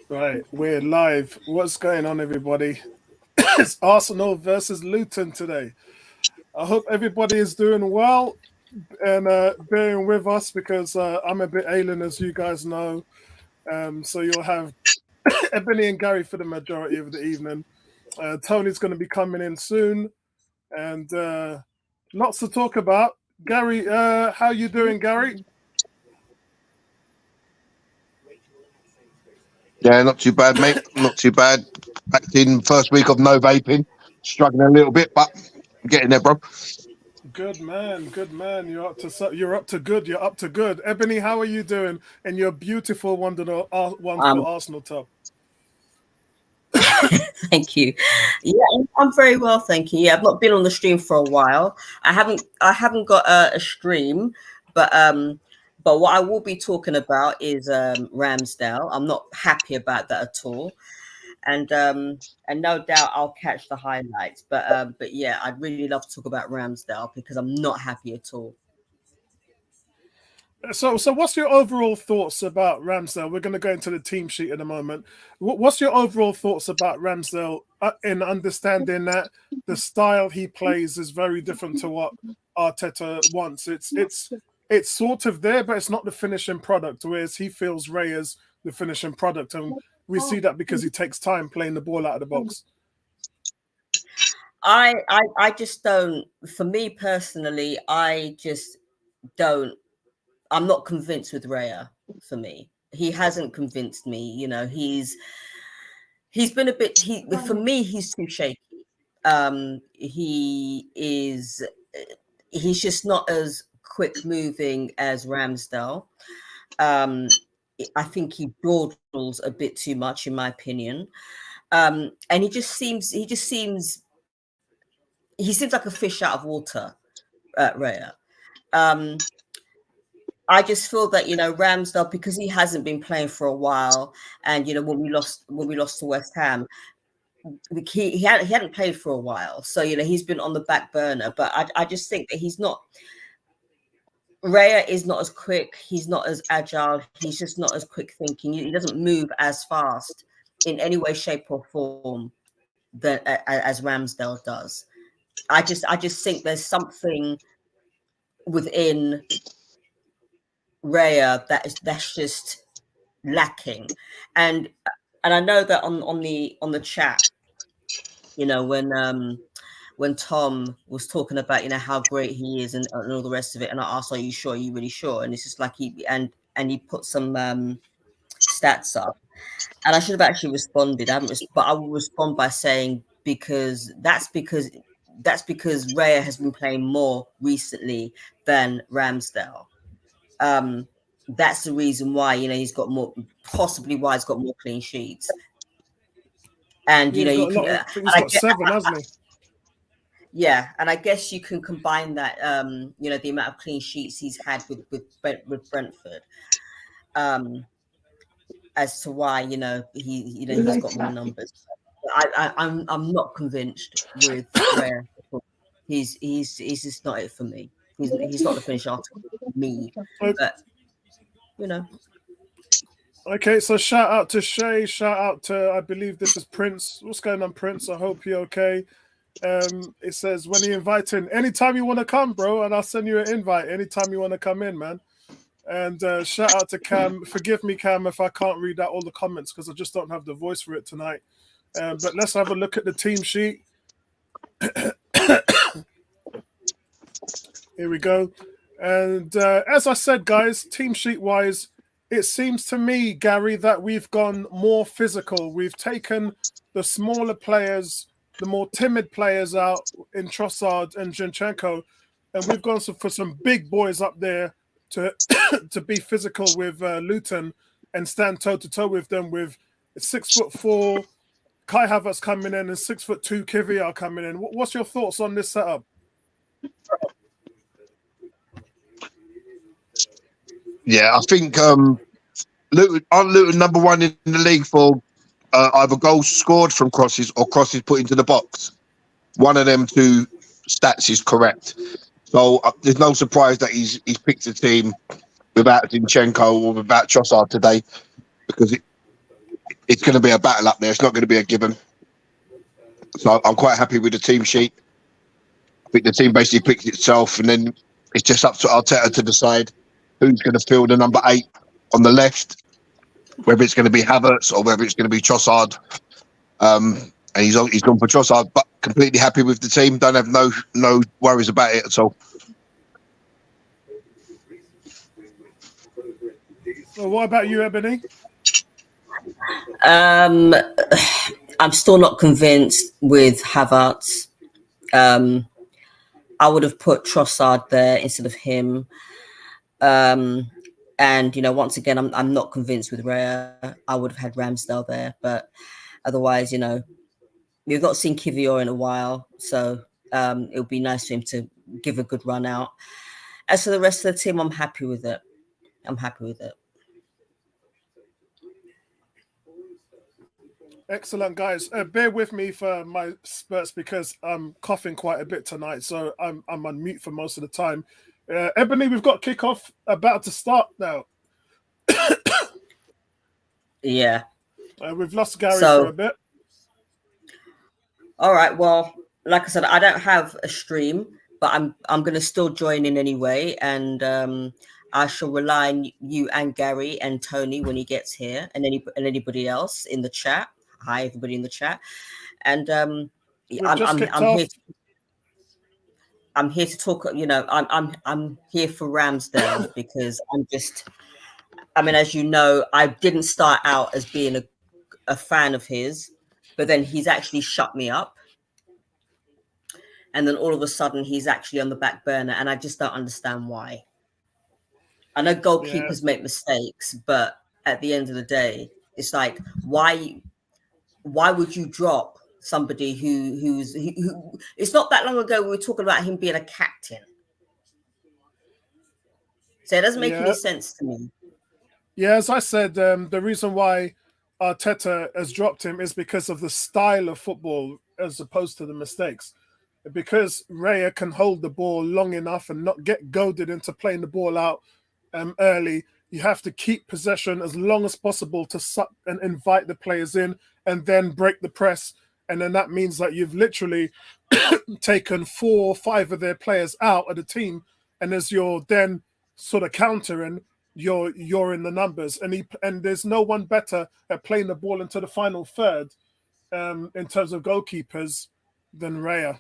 Right, we're live. What's going on, everybody? It's Arsenal versus Luton today. I hope everybody is doing well and bearing with us because I'm a bit ailing, as you guys know. So you'll have Ebony and Gary for the majority of the evening. Tony's going to be coming in soon, and lots to talk about. Gary, how you doing, Gary? Yeah, not too bad, mate. Not too bad. Back in first week of no vaping. Struggling a little bit, but getting there, bro. Good man, good man. You're up to good. You're up to good. Ebony, how are you doing? And your beautiful, wonderful Um, Arsenal top. Thank you. Yeah, I'm very well, thank you. Yeah, I've not been on the stream for a while. I haven't got a stream, but but what I will be talking about is Ramsdale. I'm not happy about that at all, and no doubt I'll catch the highlights. But yeah, I'd really love to talk about Ramsdale because I'm not happy at all. So what's your overall thoughts about Ramsdale? We're going to go into the team sheet in a moment. What's your overall thoughts about Ramsdale in understanding that the style he plays is very different to what Arteta wants? It's sort of there, but it's not the finishing product. Whereas he feels Ray is the finishing product, and we see that because he takes time playing the ball out of the box. I just don't. For me personally, I just don't. I'm not convinced with Raya. For me, he hasn't convinced me. He's been a bit. For me, he's too shaky. He is. He's just not as quick moving as Ramsdale. Um, I think he dawdles a bit too much, in my opinion. And he seems like a fish out of water, Raya. Um, I just feel that Ramsdale, because he hasn't been playing for a while, and when we lost to West Ham, he hadn't played for a while, so he's been on the back burner. But I just think that he's not. Raya is not as quick. He's not as agile. He's just not as quick thinking. He doesn't move as fast in any way, shape, or form as Ramsdale does. I just think there's something within Raya that's just lacking, and I know that on the chat, when Tom was talking about how great he is and all the rest of it, and I asked, "Are you sure? Are you really sure?" And it's just like he put some stats up, and I should have actually responded. I haven't, but I will respond by saying because Raya has been playing more recently than Ramsdale. Um, that's the reason why he's got more, possibly why he's got more clean sheets. And He's you got a can, lot. I think he's got seven, hasn't he? yeah, and I guess you can combine that, the amount of clean sheets he's had with Brentford, um, as to why he's got more numbers. I'm not convinced with Rare. He's just not it for me. He's not the finished article for me, but you know. Okay, so shout out to Shay. Shout out to, I believe this is Prince. What's going on, Prince? I hope you're okay. It says when you invite in, anytime you want to come, bro, and I'll send you an invite anytime you want to come in, man. And shout out to Cam. Forgive me, Cam, if I can't read out all the comments because I just don't have the voice for it tonight. But let's have a look at the team sheet. Here we go. And as I said, guys, team sheet wise, it seems to me, Gary, that we've gone more physical. We've taken the smaller players, the more timid players out in Trossard and Zinchenko, and we've gone for some big boys up there to to be physical with Luton and stand toe to toe with them. With 6'4" Kai Havertz coming in and 6'2" Kiviar coming in. What's your thoughts on this setup? Yeah, I think Luton number one in the league for either goals scored from crosses or crosses put into the box. One of them two stats is correct. So there's no surprise that he's picked a team without Zinchenko or without Trossard today, because it's going to be a battle up there. It's not going to be a given. So I'm quite happy with the team sheet. I think the team basically picked itself, and then it's just up to Arteta to decide who's going to fill the number 8 on the left, whether it's going to be Havertz or whether it's going to be Trossard. And he's gone for Trossard, but completely happy with the team. Don't have no worries about it at all. Well, what about you, Ebony? I'm still not convinced with Havertz. I would have put Trossard there instead of him. And once again, I'm not convinced with Raya. I would have had Ramsdale there, but otherwise, we've not seen Kivior in a while, so it would be nice for him to give a good run out. As for the rest of the team, I'm happy with it. Excellent, guys. Bear with me for my spurts because I'm coughing quite a bit tonight, so I'm on mute for most of the time. Ebony, we've got kickoff about to start now. Yeah. We've lost Gary for a bit. All right. Well, like I said, I don't have a stream, but I'm going to still join in anyway, and I shall rely on you and Gary and Tony when he gets here, and anybody else in the chat. Hi, everybody in the chat, and I'm here. I'm here to talk. I'm here for Ramsdale because as you know, I didn't start out as being a fan of his, but then he's actually shut me up. And then all of a sudden he's actually on the back burner, and I just don't understand why. I know goalkeepers make mistakes, but at the end of the day, it's like, why would you drop somebody who it's not that long ago we were talking about him being a captain. So it doesn't make any sense to me. Yeah, as I said, the reason why Arteta has dropped him is because of the style of football as opposed to the mistakes. Because Raya can hold the ball long enough and not get goaded into playing the ball out early, you have to keep possession as long as possible to suck and invite the players in and then break the press. And then that means that you've literally taken 4 or 5 of their players out of the team. And as you're then sort of countering, you're in the numbers. And there's no one better at playing the ball into the final third in terms of goalkeepers than Raya.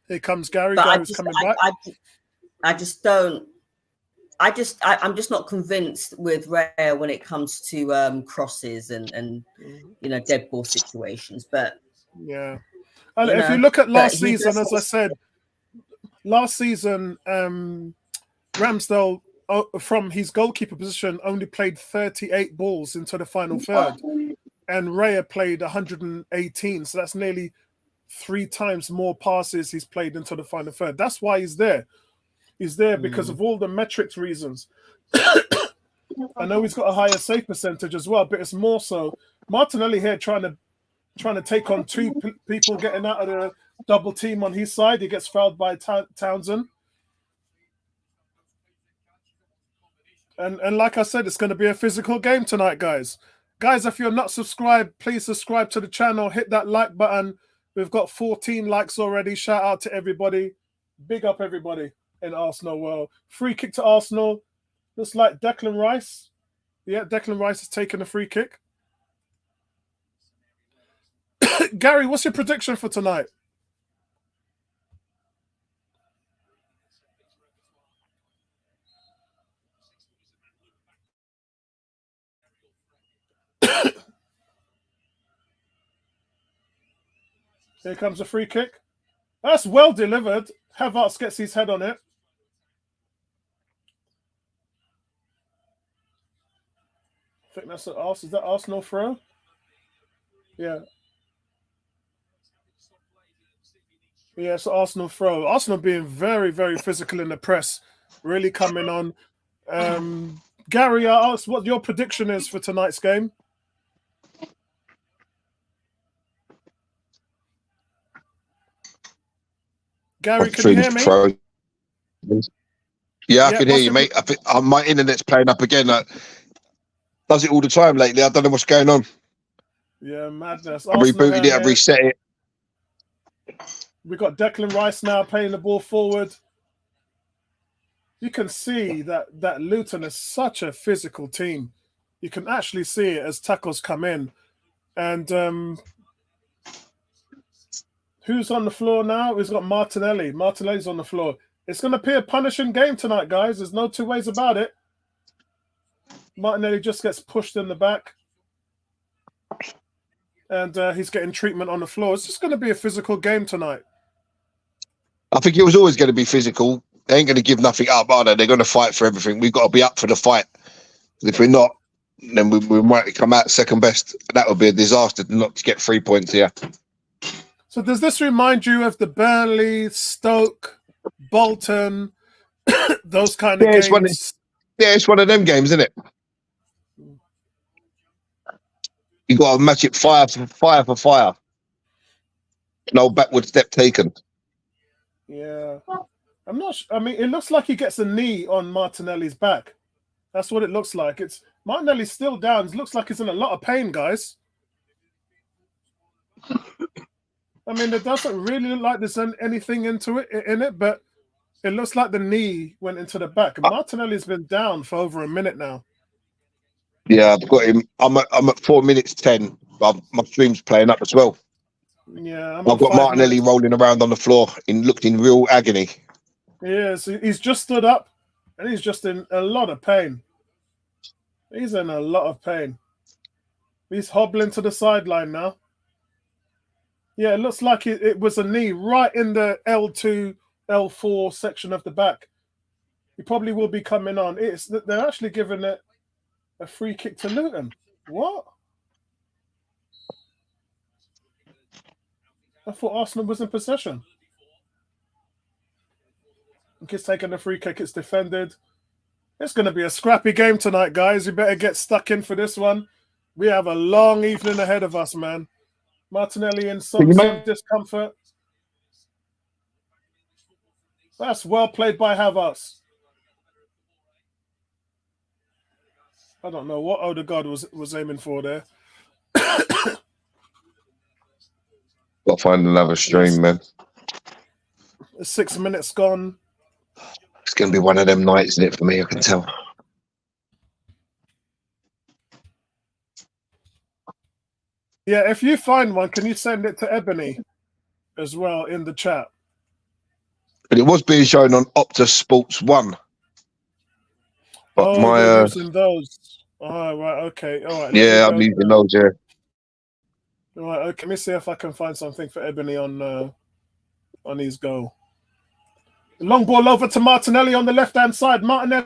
Here comes Gary. Gary's coming back. I'm just not convinced with Raya when it comes to crosses and dead ball situations. But yeah, and if you look at last season, as I said, last season Ramsdale from his goalkeeper position only played 38 balls into the final third, and Raya played 118. So that's nearly 3 times more passes he's played into the final third. That's why he's there. He's there because of all the metrics reasons. I know he's got a higher save percentage as well, but it's more so Martinelli here trying to take on 2 people getting out of the double team on his side. He gets fouled by Townsend. And like I said, it's going to be a physical game tonight, guys. Guys, if you're not subscribed, please subscribe to the channel. Hit that like button. We've got 14 likes already. Shout out to everybody. Big up everybody in Arsenal world. Free kick to Arsenal. Looks like Declan Rice. Yeah, Declan Rice has taken a free kick. Gary, what's your prediction for tonight? Here comes a free kick. That's well delivered. Havertz gets his head on it. I think that's is that Arsenal throw? Yeah. Yeah, it's Arsenal throw. Arsenal being very, very physical in the press. Really coming on. Gary, I asked what your prediction is for tonight's game. Gary, can you hear me? Yeah, I can hear you, mate. My internet's playing up again. Does it all the time lately. I don't know what's going on. Yeah, madness. I rebooted it, I reset it. We got Declan Rice now playing the ball forward. You can see that Luton is such a physical team. You can actually see it as tackles come in. And who's on the floor now? We've got Martinelli. Martinelli's on the floor. It's going to be a punishing game tonight, guys. There's no two ways about it. Martinelli just gets pushed in the back. And he's getting treatment on the floor. It's just going to be a physical game tonight. I think it was always going to be physical. They ain't going to give nothing up, are they? They're going to fight for everything. We've got to be up for the fight. If we're not, then we might come out second best. That would be a disaster not to get 3 points here. So does this remind you of the Burnley, Stoke, Bolton, those kind of games? It's one of them games, isn't it? You got to match it fire for fire. No backward step taken. Yeah. I'm not sure. I mean, it looks like he gets a knee on Martinelli's back. That's what it looks like. Martinelli's still down. It looks like he's in a lot of pain, guys. I mean, it doesn't really look like there's anything in it, but it looks like the knee went into the back. And Martinelli's been down for over a minute now. Yeah, I've got him. I'm at 4 minutes 10. My stream's playing up as well. Yeah, I've got Martinelli rolling around on the floor. Looked in real agony. Yeah, so he's just stood up, and he's just in a lot of pain. He's in a lot of pain. He's hobbling to the sideline now. Yeah, it looks like it was a knee right in the L2, L4 section of the back. He probably will be coming on. They're actually giving it a free kick to Luton. What? I thought Arsenal was in possession. It's taking the free kick. It's defended. It's going to be a scrappy game tonight, guys. You better get stuck in for this one. We have a long evening ahead of us, man. Martinelli in some discomfort. That's well played by Havertz. I don't know what Odegaard was aiming for there. Got to find another stream, man. 6 minutes gone. It's going to be one of them nights, isn't it, for me? I can tell. Yeah, if you find one, can you send it to Ebony as well in the chat? But it was being shown on Optus Sports 1. But they're using those. Oh, right, okay. All right. Yeah, I'm using those, yeah. All right, okay. Let me see if I can find something for Ebony on his goal. Long ball over to Martinelli on the left-hand side. Martinelli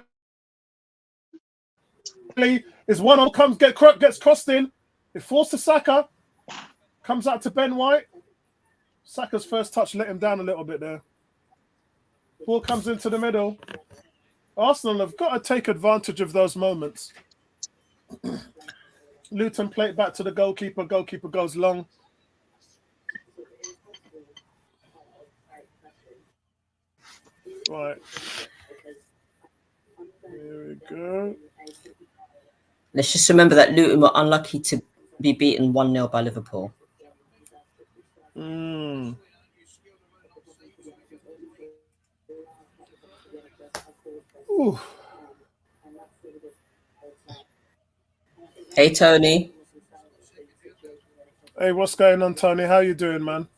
is one on, gets crossed in. It falls to Saka. Comes out to Ben White. Saka's first touch let him down a little bit there. Ball comes into the middle. Arsenal have got to take advantage of those moments. Luton play it back to the goalkeeper. Goalkeeper goes long. Right. Here we go. Let's just remember that Luton were unlucky to be beaten 1-0 by Liverpool. Mm. Ooh. Hey, Tony. Hey, what's going on, Tony? How you doing, man?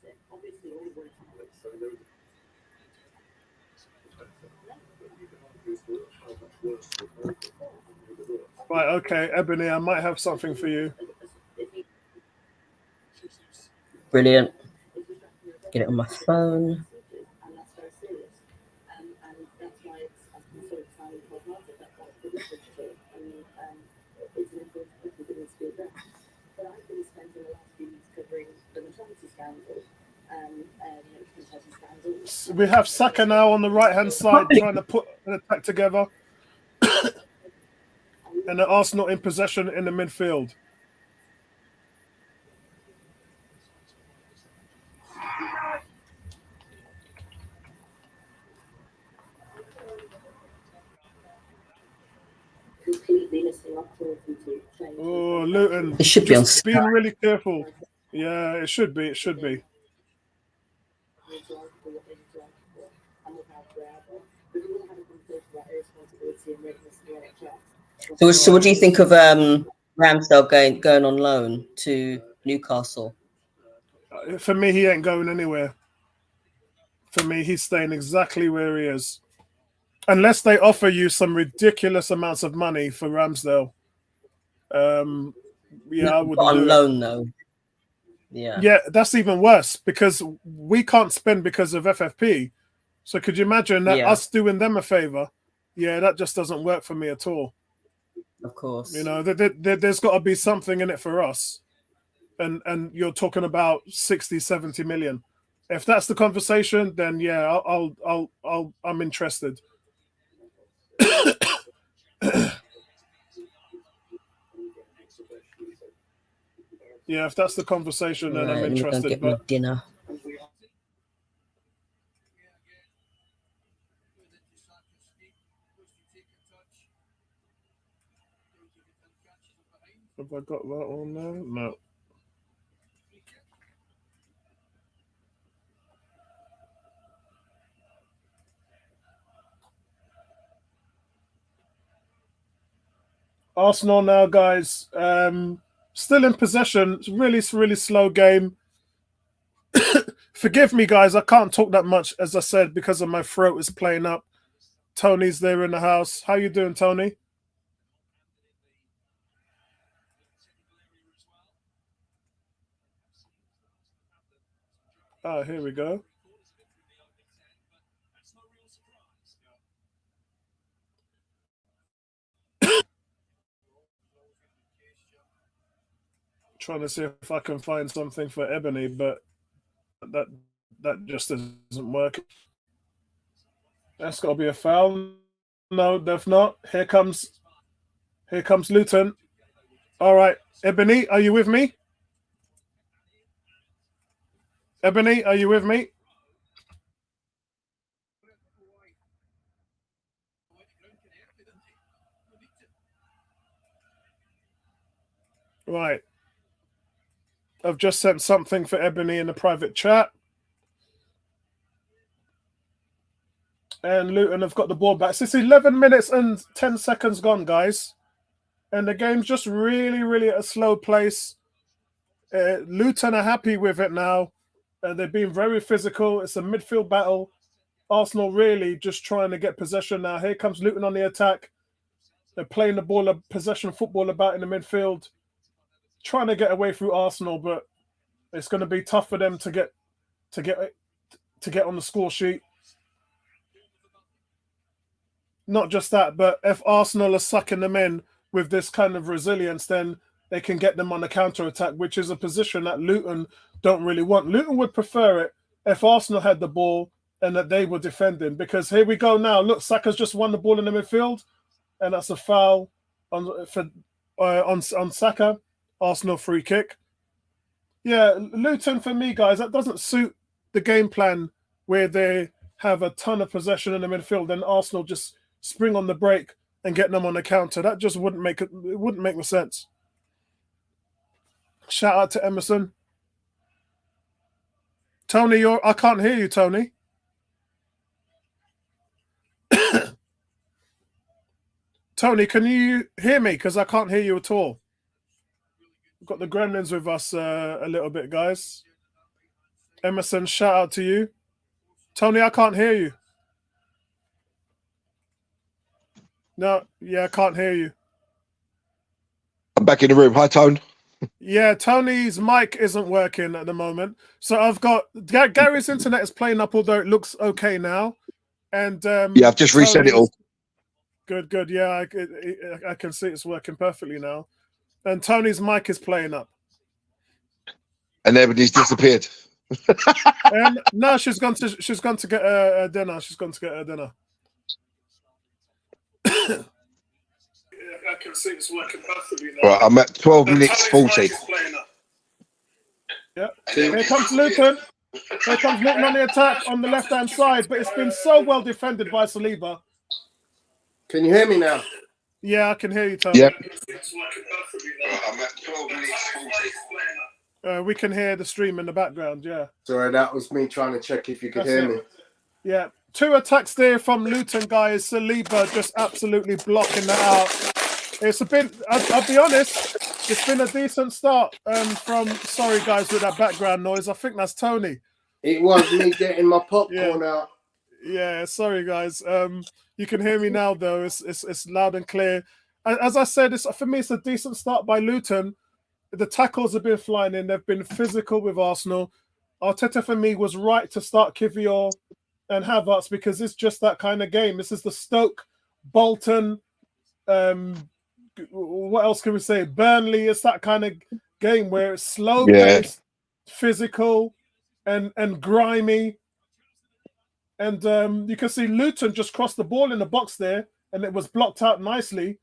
Right, okay, Ebony, I might have something for you. Brilliant. Get it on my phone. We have Saka now on the right-hand side trying to put an attack together. And the Arsenal in possession in the midfield. Oh, Luton. It should be on Just being really careful. Yeah, it should be. It should be. So what do you think of Ramsdale going on loan to Newcastle? For me, he ain't going anywhere. For me, he's staying exactly where he is. Unless they offer you some ridiculous amounts of money for Ramsdale. Yeah, I wouldn't on do loan though. Yeah, that's even worse because we can't spend because of FFP. So could you imagine that us doing them a favor? Yeah, that just doesn't work for me at all. Of course. You know, there's got to be something in it for us. And you're talking about 60, 70 million. If that's the conversation, then yeah, I'm interested. Yeah, if that's the conversation, then I'm interested. Get my dinner. Have I got that on there? No. Arsenal now, guys. Still in possession. It's really slow game. Forgive me, guys. I can't talk that much, as I said, because of my throat is playing up. Tony's there in the house. How you doing, Tony? Oh, here we go. Trying to see if I can find something for Ebony, but that just isn't working. That's got to be a foul. No, they've not. Here comes Luton. All right, Ebony, are you with me? Ebony, are you with me? Right. I've just sent something for Ebony in the private chat. And Luton have got the ball back. So it's 11 minutes and 10 seconds gone, guys. And the game's just really at a slow pace. Luton are happy with it now. They're being very physical. It's a midfield battle. Arsenal really just trying to get possession now. Here comes Luton on the attack. They're playing the ball of possession football about in the midfield. Trying to get away through Arsenal, but it's going to be tough for them to get on the score sheet. Not just that, but if Arsenal are sucking them in with this kind of resilience, then they can get them on the counter-attack, which is a position that Luton don't really want. Luton would prefer it if Arsenal had the ball and that they were defending, because here we go now. Look, Saka's just won the ball in the midfield, and that's a foul on Saka. Arsenal free kick. Yeah, Luton for me, guys, that doesn't suit the game plan where they have a ton of possession in the midfield and Arsenal just spring on the break and get them on the counter. That just wouldn't make sense. Shout out to Emerson. Tony, I can't hear you, Tony. Tony, can you hear me? Because I can't hear you at all. We've got the Gremlins with us a little bit, guys. Emerson, shout out to you. Tony, I can't hear you. No, yeah, I can't hear you. I'm back in the room. Hi, Tone. Yeah, Tony's mic isn't working at the moment. So I've got Gary's internet is playing up, although it looks okay now. And yeah, I've just reset it all. Good. Yeah, I can see it's working perfectly now. And Tony's mic is playing up. And everybody's disappeared. No, she's gone to get her dinner. She's gone to get her dinner. I can see it's working perfectly now. Right, I'm at 12 minutes 40. Yeah. Here comes Luton. Here comes Luton on the attack on the left-hand side, but it's been so well defended by Saliba. Can you hear me now? Yeah, I can hear you, Tony. Yep. I'm at 12 minutes 40. We can hear the stream in the background, yeah. Sorry, that was me trying to check if you could That's hear it. me. Yeah. 2 attacks there from Luton, guys. Saliba just absolutely blocking that out. It's a bit, I'll be honest, it's been a decent start from, sorry guys with that background noise. I think that's Tony. It was me getting my popcorn out. Yeah, sorry guys. You can hear me now though. It's loud and clear. As I said, for me, it's a decent start by Luton. The tackles have been flying in. They've been physical with Arsenal. Arteta, for me, was right to start Kivior and Havertz because it's just that kind of game. This is the Stoke, Bolton, what else can we say? Burnley. It's that kind of game where it's slow paced, physical, and grimy. And you can see Luton just crossed the ball in the box there, and it was blocked out nicely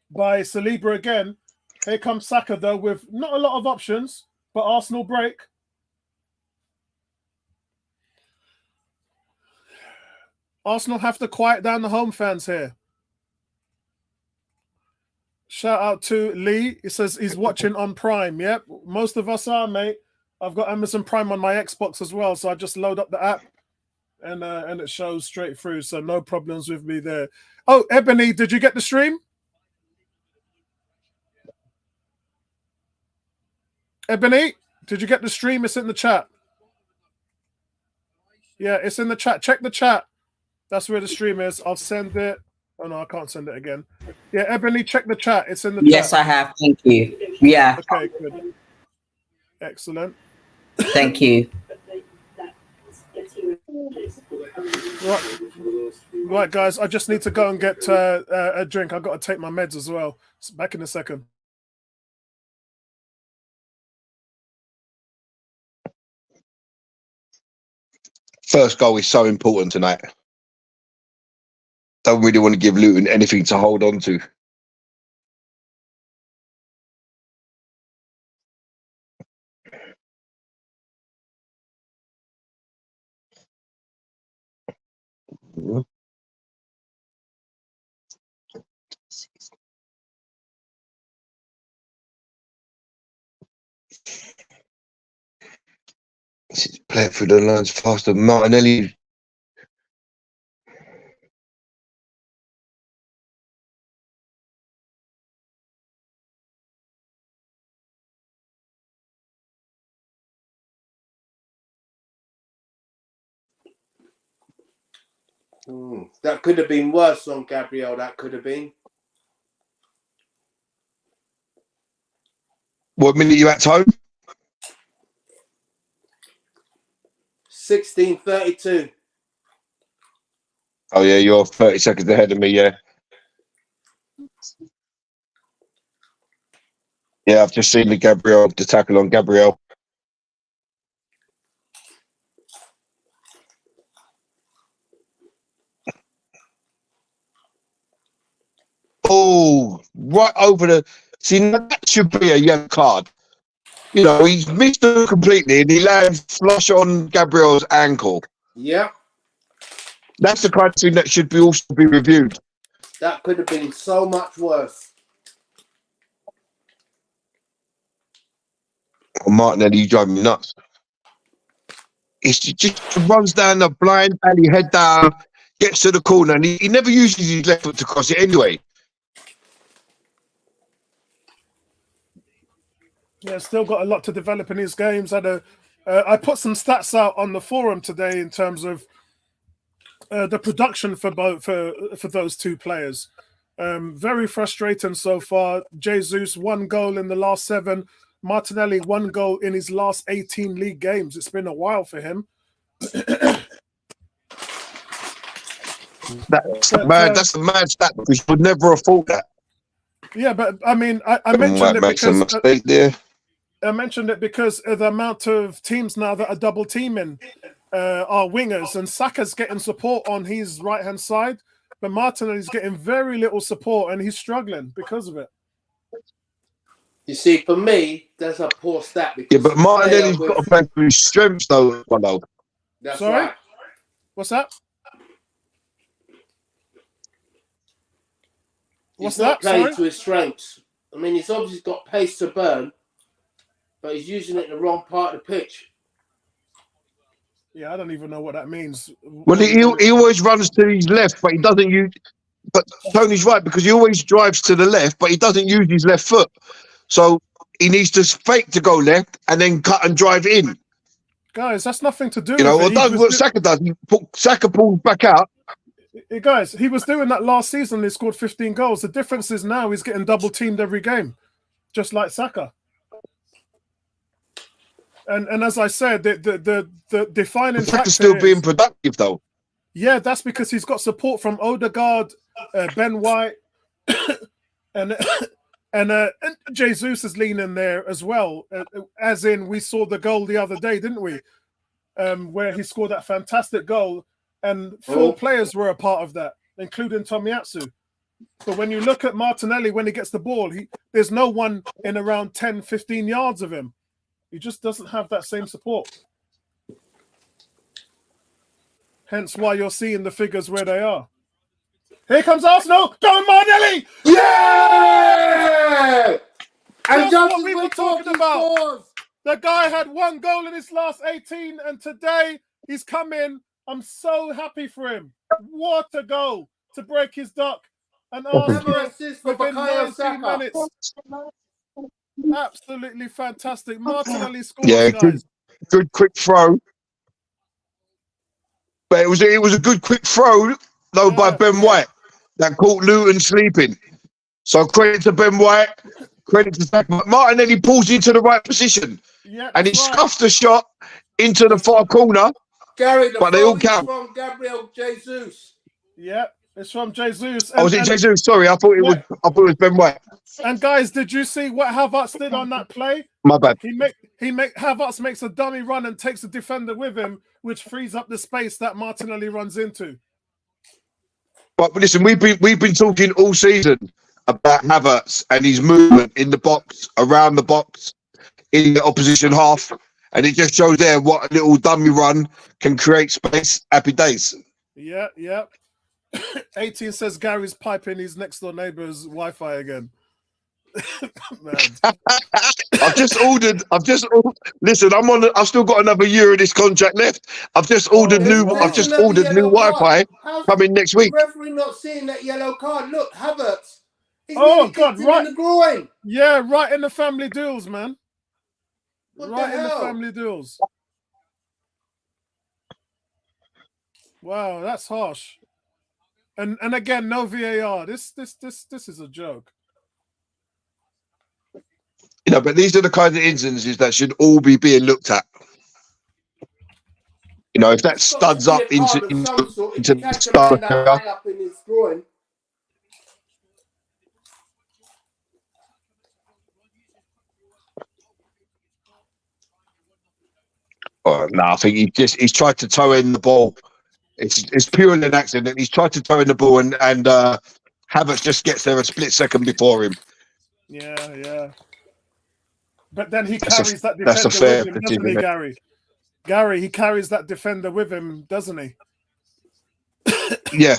by Saliba again. Here comes Saka, though, with not a lot of options, but Arsenal break. Arsenal have to quiet down the home fans here. Shout out to Lee. He says he's watching on Prime. Yep, most of us are, mate. I've got Amazon Prime on my Xbox as well, so I just load up the app and it shows straight through, so no problems with me there. Oh, Ebony, did you get the stream? Ebony, did you get the stream? It's in the chat. Yeah, it's in the chat. Check the chat. That's where the stream is. I'll send it. Oh, no, I can't send it again. Yeah, Ebony, check the chat. It's in the chat. Yes, I have. Thank you. Yeah. Okay, good. Excellent. Thank you. Right, guys, I just need to go and get a drink. I've got to take my meds as well. Back in a second. First goal is so important tonight. Don't really want to give Luton anything to hold on to. Play it through the lines faster. Martinelli. That could have been worse on Gabriel. That could have been. What minute you at home? 16:32. Oh yeah, you're 30 seconds ahead of me. Yeah. Yeah, I've just seen the tackle on Gabriel. Oh, right over the. See, that should be a yellow card. You know, he's missed it completely and he lands flush on Gabriel's ankle. Yeah. That's the kind of thing that should also be reviewed. That could have been so much worse. Oh, Martinelli, you drive me nuts. He just runs down the blind alley, head down, gets to the corner, and he never uses his left foot to cross it anyway. Yeah, still got a lot to develop in his games. I put some stats out on the forum today in terms of the production for those two players. Very frustrating so far. Jesus, 1 goal in the last 7. Martinelli, 1 goal in his last 18 league games. It's been a while for him. That's a mad stat because you would never have thought that. Yeah, but I mean, I mentioned it because a mistake there. I mentioned it because of the amount of teams now that are double teaming our wingers, and Saka's getting support on his right-hand side, but Martinelli's getting very little support, and he's struggling because of it. You see, for me, that's a poor stat. Yeah, but Martinelli's got to play through his strengths, though. That's Sorry? right. What's that? What's He's not that? playing Sorry? to his strengths. I mean, he's obviously got pace to burn, but he's using it in the wrong part of the pitch. Yeah, I don't even know what that means. Well, he always runs to his left, but he doesn't use. But Tony's right, because he always drives to the left, but he doesn't use his left foot. So he needs to fake to go left and then cut and drive in. Guys, that's nothing to do You know, or with it. does what Saka does. Saka pulls back out. Guys, he was doing that last season. He scored 15 goals. The difference is now he's getting double teamed every game, just like Saka. And as I said, the defining factor Saka's still being productive, though. Yeah, that's because he's got support from Odegaard, Ben White, and Jesus is leaning there as well. As in, we saw the goal the other day, didn't we? Where he scored that fantastic goal, and 4 players were a part of that, including Tomiyasu. But when you look at Martinelli, when he gets the ball, there's no one in around 10, 15 yards of him. He just doesn't have that same support. Hence why you're seeing the figures where they are. Here comes Arsenal. Go Martinelli! Yeah! And just what we were talking about. Scores. The guy had 1 goal in his last 18, and today he's come in. I'm so happy for him. What a goal to break his duck. And Arsenal within 19 minutes. Absolutely fantastic. Martinelli scores, guys. Good quick throw. But it was a good quick throw, though, by Ben White that caught Luton sleeping. So credit to Ben White, credit to Saka. But Martinelli pulls into the right position. Yeah, and he scuffed the shot into the far corner. Gary, but they all count. From Gabriel Jesus. Yeah, it's from Jesus. Was it Jesus? Sorry, I thought it was Ben White. And guys, did you see what Havertz did on that play? My bad. Havertz makes a dummy run and takes the defender with him, which frees up the space that Martinelli runs into. But listen, we've been talking all season about Havertz and his movement in the box, around the box, in the opposition half, and it just shows there what a little dummy run can create space. Happy days. Yeah. 18 says Gary's piping his next door neighbor's Wi-Fi again. I've just ordered. Listen, I've still got another year of this contract left. I've just ordered new Wi-Fi coming next week. The referee not seeing that yellow card. Look, Havertz. Oh God! Right in the groin. Yeah, right in the family duels, man. Right in the family duels. Wow, that's harsh. And again, no VAR. This is a joke. You know, but these are the kind of instances that should all be being looked at. You know, if that studs up into stuff. Up in his groin. Oh, no, I think he's tried to toe in the ball. It's purely an accident. He's tried to toe in the ball, and Havertz just gets there a split second before him. Yeah. But then he carries that defender with him, doesn't he, Gary? Gary, he carries that defender with him, doesn't he? Yeah.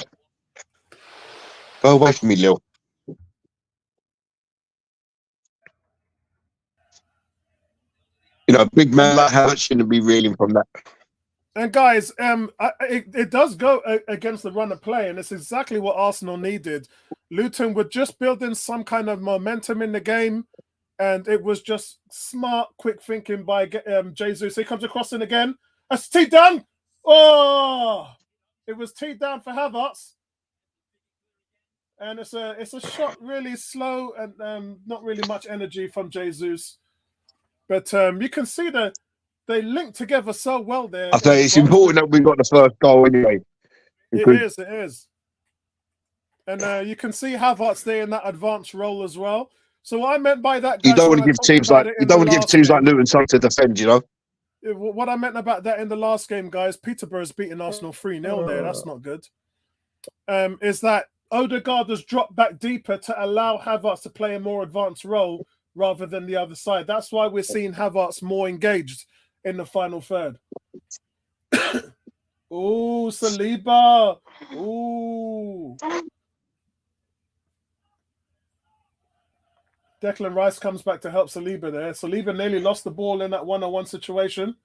Go away from me, Lil. You know, a big man like Havertz shouldn't be reeling from that. And guys, it does go against the run of play, and it's exactly what Arsenal needed. Luton were just building some kind of momentum in the game, and it was just smart, quick thinking by Jesus. He comes across in again. That's T down. Oh, it was T down for Havertz, and it's a shot really slow and not really much energy from Jesus, but you can see they link together so well there. I think it's important that we got the first goal anyway. It is. And you can see Havertz there in that advanced role as well. So what I meant by that, guys, you don't want to give teams like Luton something to defend, you know. What I meant about that in the last game, guys, Peterborough's beating Arsenal 3-0 there. That's not good. Is that Odegaard has dropped back deeper to allow Havertz to play a more advanced role rather than the other side. That's why we're seeing Havertz more engaged in the final third. Ooh, Saliba. Ooh. Declan Rice comes back to help Saliba there. Saliba nearly lost the ball in that one-on-one situation.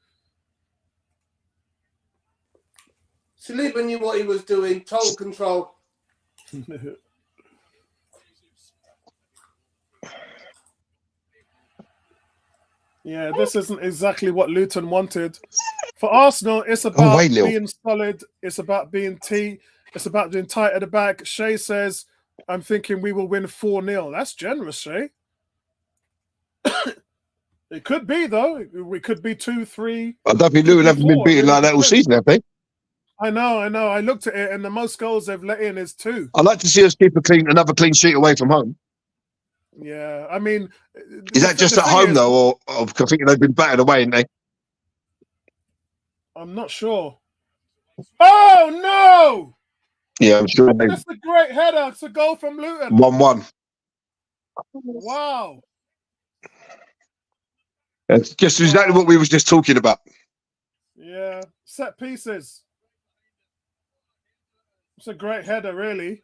Saliba knew what he was doing. Total control. Yeah, this isn't exactly what Luton wanted. For Arsenal, it's about being solid. It's about being It's about being tight at the back. Shay says, I'm thinking we will win 4-0. That's generous, Shay. It could be, though. We could be 2-3. I don't think Luton haven't been beaten like that all season, have they? I know. I looked at it, and the most goals they've let in is 2. I'd like to see us keep another clean sheet away from home. Yeah, I mean... Is that just at home, though, or I think they've been battered away, haven't they? I'm not sure. Oh, no! Yeah, I'm sure. That's a great header. It's a goal from Luton. 1-1. Wow. That's just exactly what we was just talking about. Yeah, set pieces. It's a great header, really.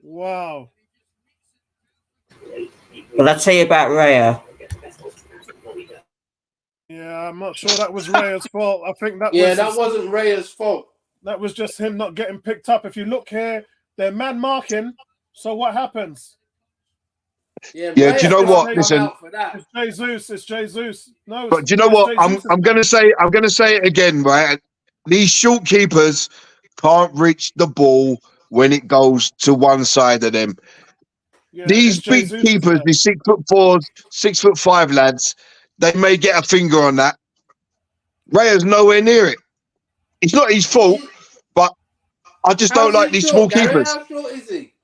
Wow. Well, I'll tell you about Raya. Yeah, I'm not sure that was Raya's fault. I think that wasn't Raya's fault. That was just him not getting picked up. If you look here, they're man marking. So what happens? Yeah, do you know what? Listen, it's Jesus. No, but do you know what? I'm gonna say it again, right? These short keepers can't reach the ball when it goes to one side of them. Yeah, these big keepers, these 6'4", 6'5" lads, they may get a finger on that. Raya's nowhere near it. It's not his fault, but I just don't like these small keepers. How short is he?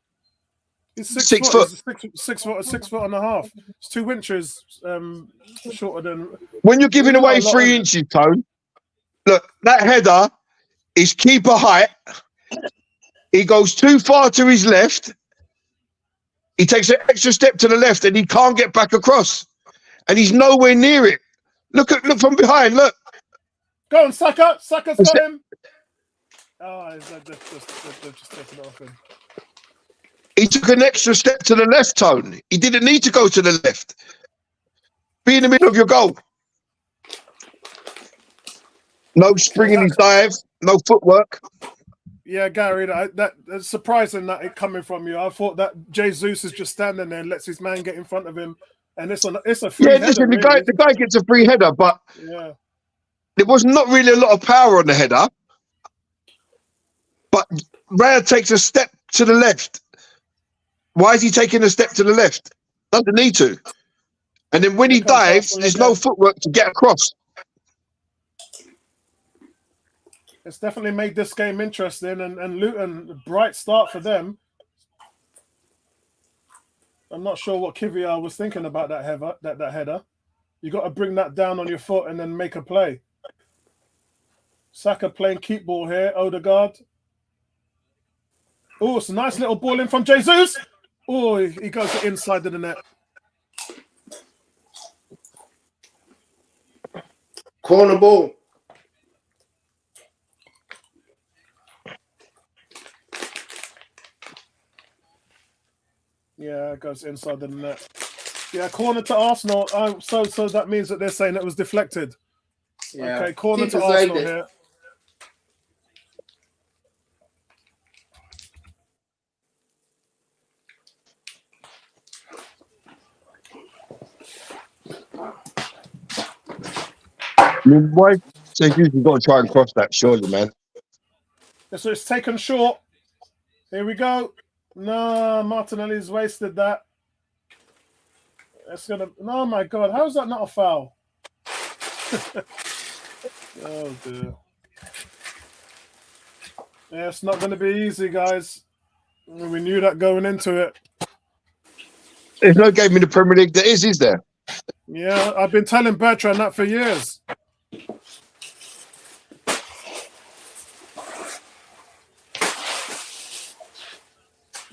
He's 6 foot. He's 6 foot, 6 foot and a half. It's 2 inches shorter than. When you're giving away 3 inches, Tone, look, that header is keeper height. He goes too far to his left. He takes an extra step to the left, and he can't get back across. And he's nowhere near it. Look from behind. Look. Go on, Saka. Saka's got him. Oh, they've just taken it off him. He took an extra step to the left, Tone. He didn't need to go to the left. Be in the middle of your goal. No springing his dive, no footwork. Yeah, Gary, that's surprising that it coming from you. I thought that Jesus is just standing there and lets his man get in front of him, and it's a free header. Listen, really. the guy gets a free header, but yeah, there was not really a lot of power on the header. But Raya takes a step to the left. Why is he taking a step to the left? Doesn't need to. And then when he dives, there's no footwork to get across. It's definitely made this game interesting, and Luton, a bright start for them. I'm not sure what Kiviar was thinking about that header. You got to bring that down on your foot and then make a play. Saka playing keep ball here. Odegaard. Oh, it's a nice little ball in from Jesus. Oh, he goes to inside of the net. Corner ball. Yeah, it goes inside the net. Yeah, corner to Arsenal. So that means that they're saying it was deflected. Yeah. Okay, corner to Arsenal here. Why? So you've got to try and cross that, surely, man. So it's taken short. Here we go. No, Martinelli's wasted that. It's gonna. Oh my God! How is that not a foul? Oh dear. Yeah, it's not going to be easy, guys. We knew that going into it. There's no game in the Premier League that is there? Yeah, I've been telling Bertrand that for years.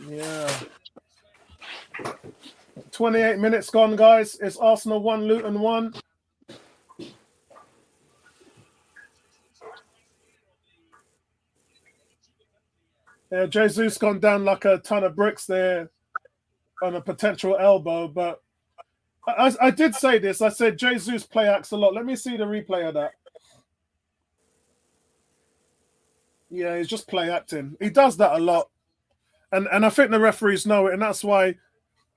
Yeah. 28 minutes gone, guys. It's Arsenal 1, Luton 1. Yeah, Jesus gone down like a ton of bricks there. on a potential elbow. But I did say this. I said Jesus play acts a lot. Let me see the replay of that. Yeah, he's just play acting. He does that a lot. And I think the referees know it, and that's why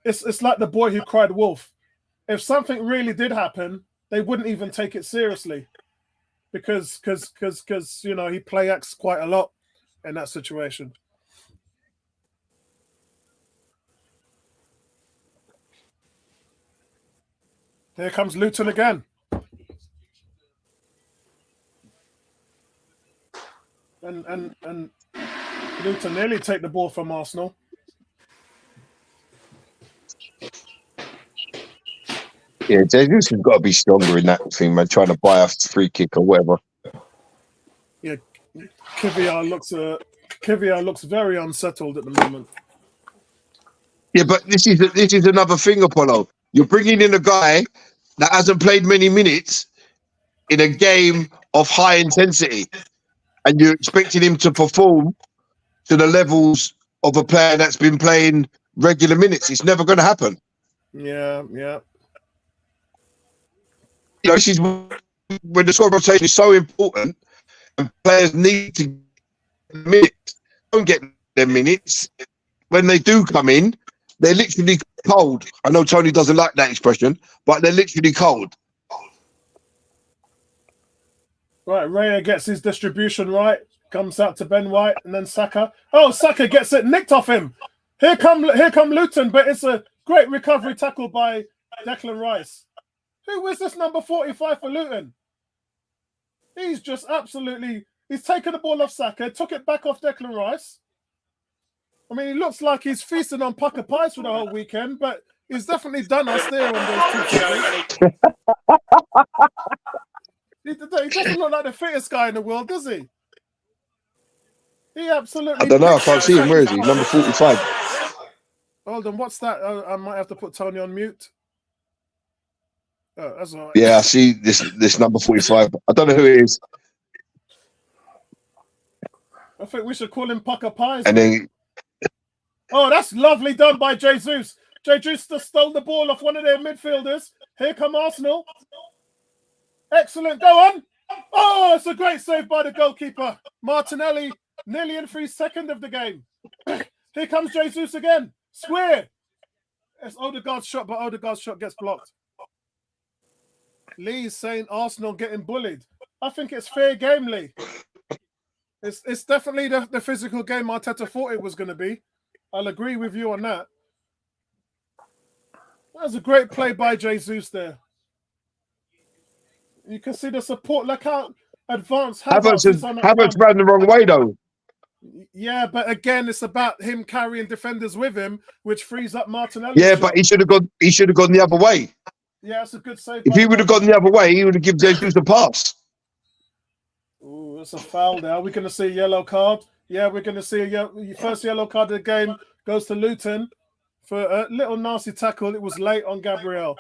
it's like the boy who cried wolf. If something really did happen, they wouldn't even take it seriously. Because you know, he play acts quite a lot in that situation. Here comes Luton again. And Luton nearly take the ball from Arsenal. Yeah, Jesus has got to be stronger in that thing, man. Trying to buy a free kick or whatever. Yeah, Kivior looks very unsettled at the moment. Yeah, but this is another thing, Apollo. You're bringing in a guy that hasn't played many minutes in a game of high intensity, and you're expecting him to perform to the levels of a player that's been playing regular minutes. It's never going to happen. Yeah. You know, this is when the squad rotation is so important, and players need to get minutes. Don't get their minutes. When they do come in, they're literally cold. I know Tony doesn't like that expression, but they're literally cold. Right, Raya gets his distribution right, comes out to Ben White, and then Saka. Oh, Saka gets it nicked off him. Here come Luton, but it's a great recovery tackle by Declan Rice. Who is this number 45 for Luton? He's just absolutely... He's taken the ball off Saka, took it back off Declan Rice. I mean, he looks like he's feasting on pucker pies for the whole weekend, but he's definitely done us there on those two tackles. He doesn't look like the fittest guy in the world, does he? He absolutely... I don't know. I can't see him. Where is he? Number 45. Hold on. What's that? I might have to put Tony on mute. Oh, that's all right. Yeah, I see this number 45. I don't know who it is. I think we should call him Pucker Pies. And then... Oh, that's lovely done by Jesus. Jesus just stole the ball off one of their midfielders. Here come Arsenal. Excellent. Go on. Oh, it's a great save by the goalkeeper. Martinelli, nearly in for his second of the game. Here comes Jesus again. Square. It's Odegaard's shot, but Odegaard's shot gets blocked. Lee's saying Arsenal getting bullied. I think it's fair game, Lee. It's definitely the physical game Arteta thought it was going to be. I'll agree with you on that. That was a great play by Jesus there. You can see the support. Look how advanced Havertz ran the wrong way, though. Yeah, but again, it's about him carrying defenders with him, which frees up Martinelli. Yeah, but he should have gone the other way. Yeah, it's a good save. If he would have gone the other way, he would have given Jesus a pass. Oh, that's a foul there. Are we going to see a yellow card? Yeah, we're going to see a first yellow card of the game goes to Luton for a little nasty tackle. It was late on Gabriel.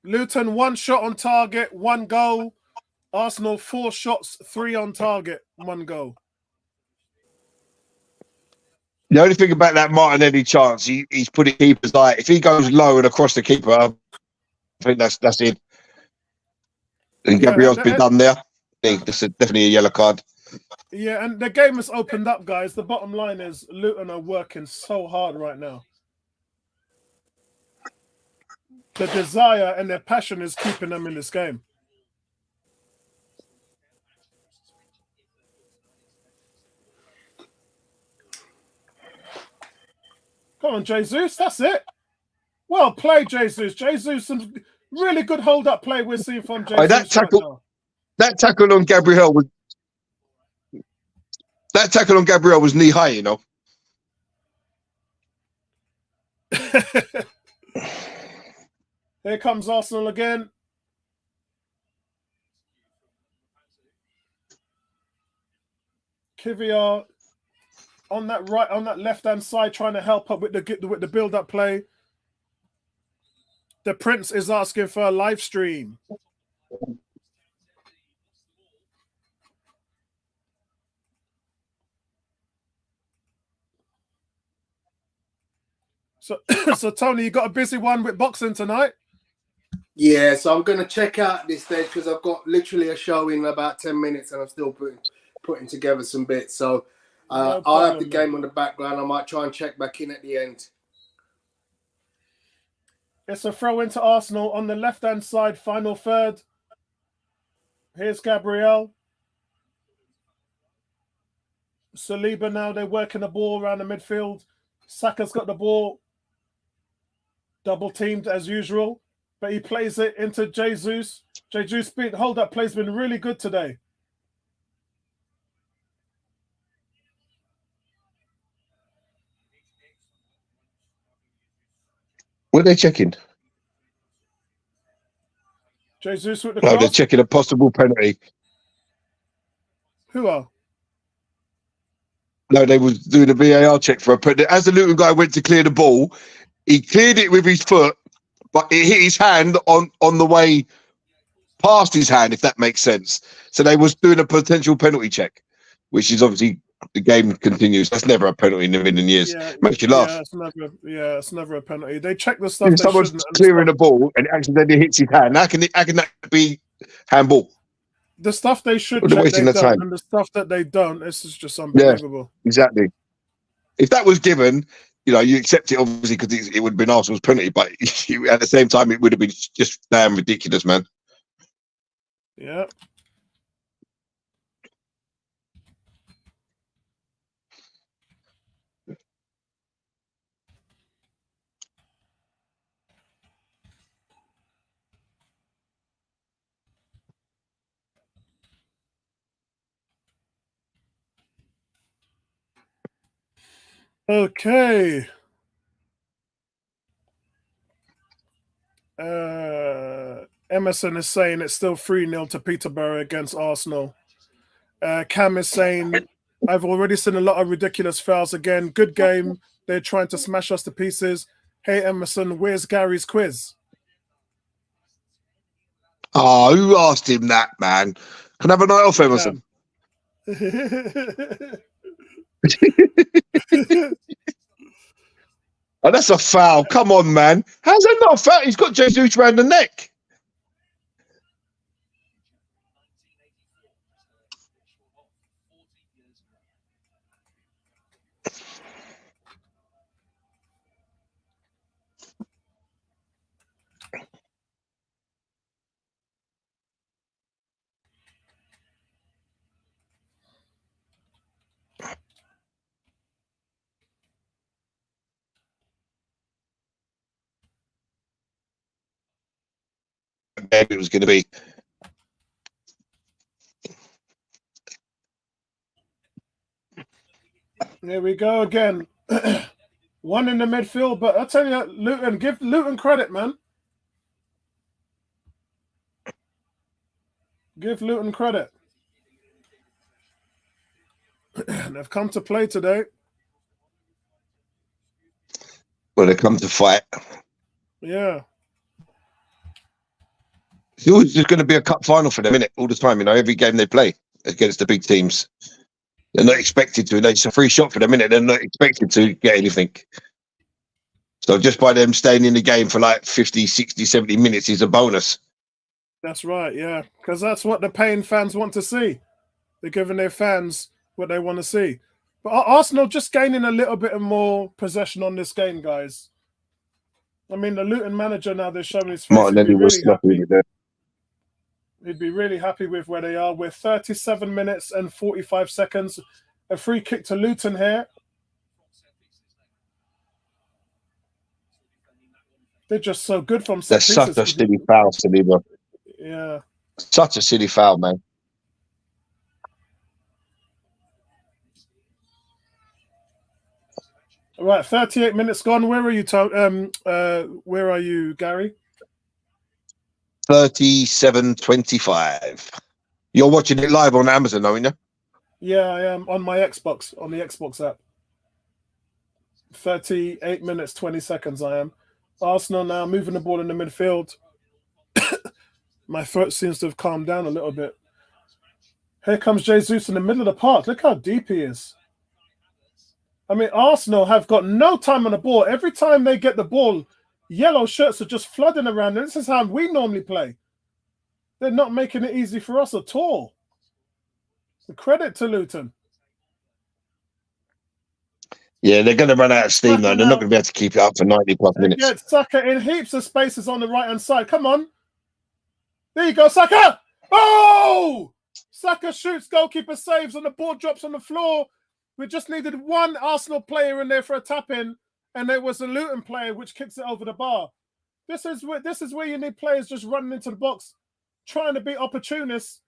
Luton 1 shot on target, 1 goal. Arsenal 4 shots, 3 on target, 1 goal. The only thing about that Martinelli chance, he's put it keeper's eye. If he goes low and across the keeper, I think that's it. And Gabriel's been done there. I think this is definitely a yellow card. Yeah, and the game has opened up, guys. The bottom line is Luton are working so hard right now. The desire and their passion is keeping them in this game. Come on, Jesus. That's it. Well played, Jesus. Jesus, some really good hold-up play we're seeing from Jesus. Oh, that tackle on Gabriel was knee high, you know. Here comes Arsenal again. Kivior on that left-hand side, trying to help up with the build-up play. The Prince is asking for a live stream. So, so Tony, you got a busy one with boxing tonight? Yeah, so I'm going to check out this stage because I've got literally a show in about 10 minutes and I'm still putting together some bits. So No I'll have the problem, game on the background. I might try and check back in at the end. It's a throw into Arsenal on the left-hand side, final third. Here's Gabriel. Saliba now, they're working the ball around the midfield. Saka's got the ball. Double teamed as usual. But he plays it into Jesus. Jesus, hold up, play's been really good today. What are they checking? Jesus with the No, cross. they're checking a possible penalty. Who are? No, they was doing a VAR check for a penalty. As the Luton guy went to clear the ball, he cleared it with his foot, but it hit his hand on the way past his hand, if that makes sense. So they was doing a potential penalty check, which is obviously the game continues. That's never a penalty in a million years. Yeah, Makes you laugh. It's never a penalty. They check the stuff If they someone's shouldn't. clearing the ball and it accidentally hits his hand, how can that be handball? The stuff they should What are they check, wasting they their don't, time? and the stuff that they don't, it's just unbelievable. Yeah, exactly. If that was given, you accept it obviously because it would have been Arsenal's penalty, but at the same time, it would have been just damn ridiculous, man. Yeah. Okay. Emerson is saying it's still 3-0 to Peterborough against Arsenal. Cam is saying, I've already seen a lot of ridiculous fouls again. Good game. They're trying to smash us to pieces. Hey, Emerson, where's Gary's quiz? Oh, who asked him that, man? Can I have a night off, Emerson? Oh, that's a foul. Come on, man. How's that not a foul? He's got Jesus around the neck. It was going to be. There we go again. One in the midfield, but I tell you, Luton, give Luton credit, man. Give Luton credit. They've come to play today. Well, they come to fight. Yeah. It's always just going to be a cup final for them, innit? All the time, every game they play against the big teams. They're not expected to. It's a free shot for them, innit? They're not expected to get anything. So just by them staying in the game for like 50, 60, 70 minutes is a bonus. That's right, yeah. Because that's what the paying fans want to see. They're giving their fans what they want to see. But Arsenal just gaining a little bit of more possession on this game, guys. I mean, the Luton manager now, they're showing his face. Martinelli was sloppy with it. He'd be really happy with where they are. We're 37 minutes and 45 seconds. A free kick to Luton here. They're just so good from set pieces. That's such a silly foul, Saliba. Yeah. Such a silly foul, man. All right, 38 minutes gone. Where are you, where are you, Gary? 37:25. You're watching it live on Amazon, aren't you? Yeah, I am on my Xbox, on the Xbox app. 38 minutes, 20 seconds I am. Arsenal now moving the ball in the midfield. My throat seems to have calmed down a little bit. Here comes Jesus in the middle of the park. Look how deep he is. I mean, Arsenal have got no time on the ball. Every time they get the ball, yellow shirts are just flooding around. And this is how we normally play. They're not making it easy for us at all. Credit to Luton. Yeah, they're going to run out of steam, though. They're not going to be able to keep it up for 90-plus minutes. Get Saka in heaps of spaces on the right-hand side. Come on. There you go, Saka. Oh! Saka shoots, goalkeeper saves, and the ball drops on the floor. We just needed one Arsenal player in there for a tap-in, and there was a Luton player which kicks it over the bar. This is where you need players just running into the box, trying to be opportunists,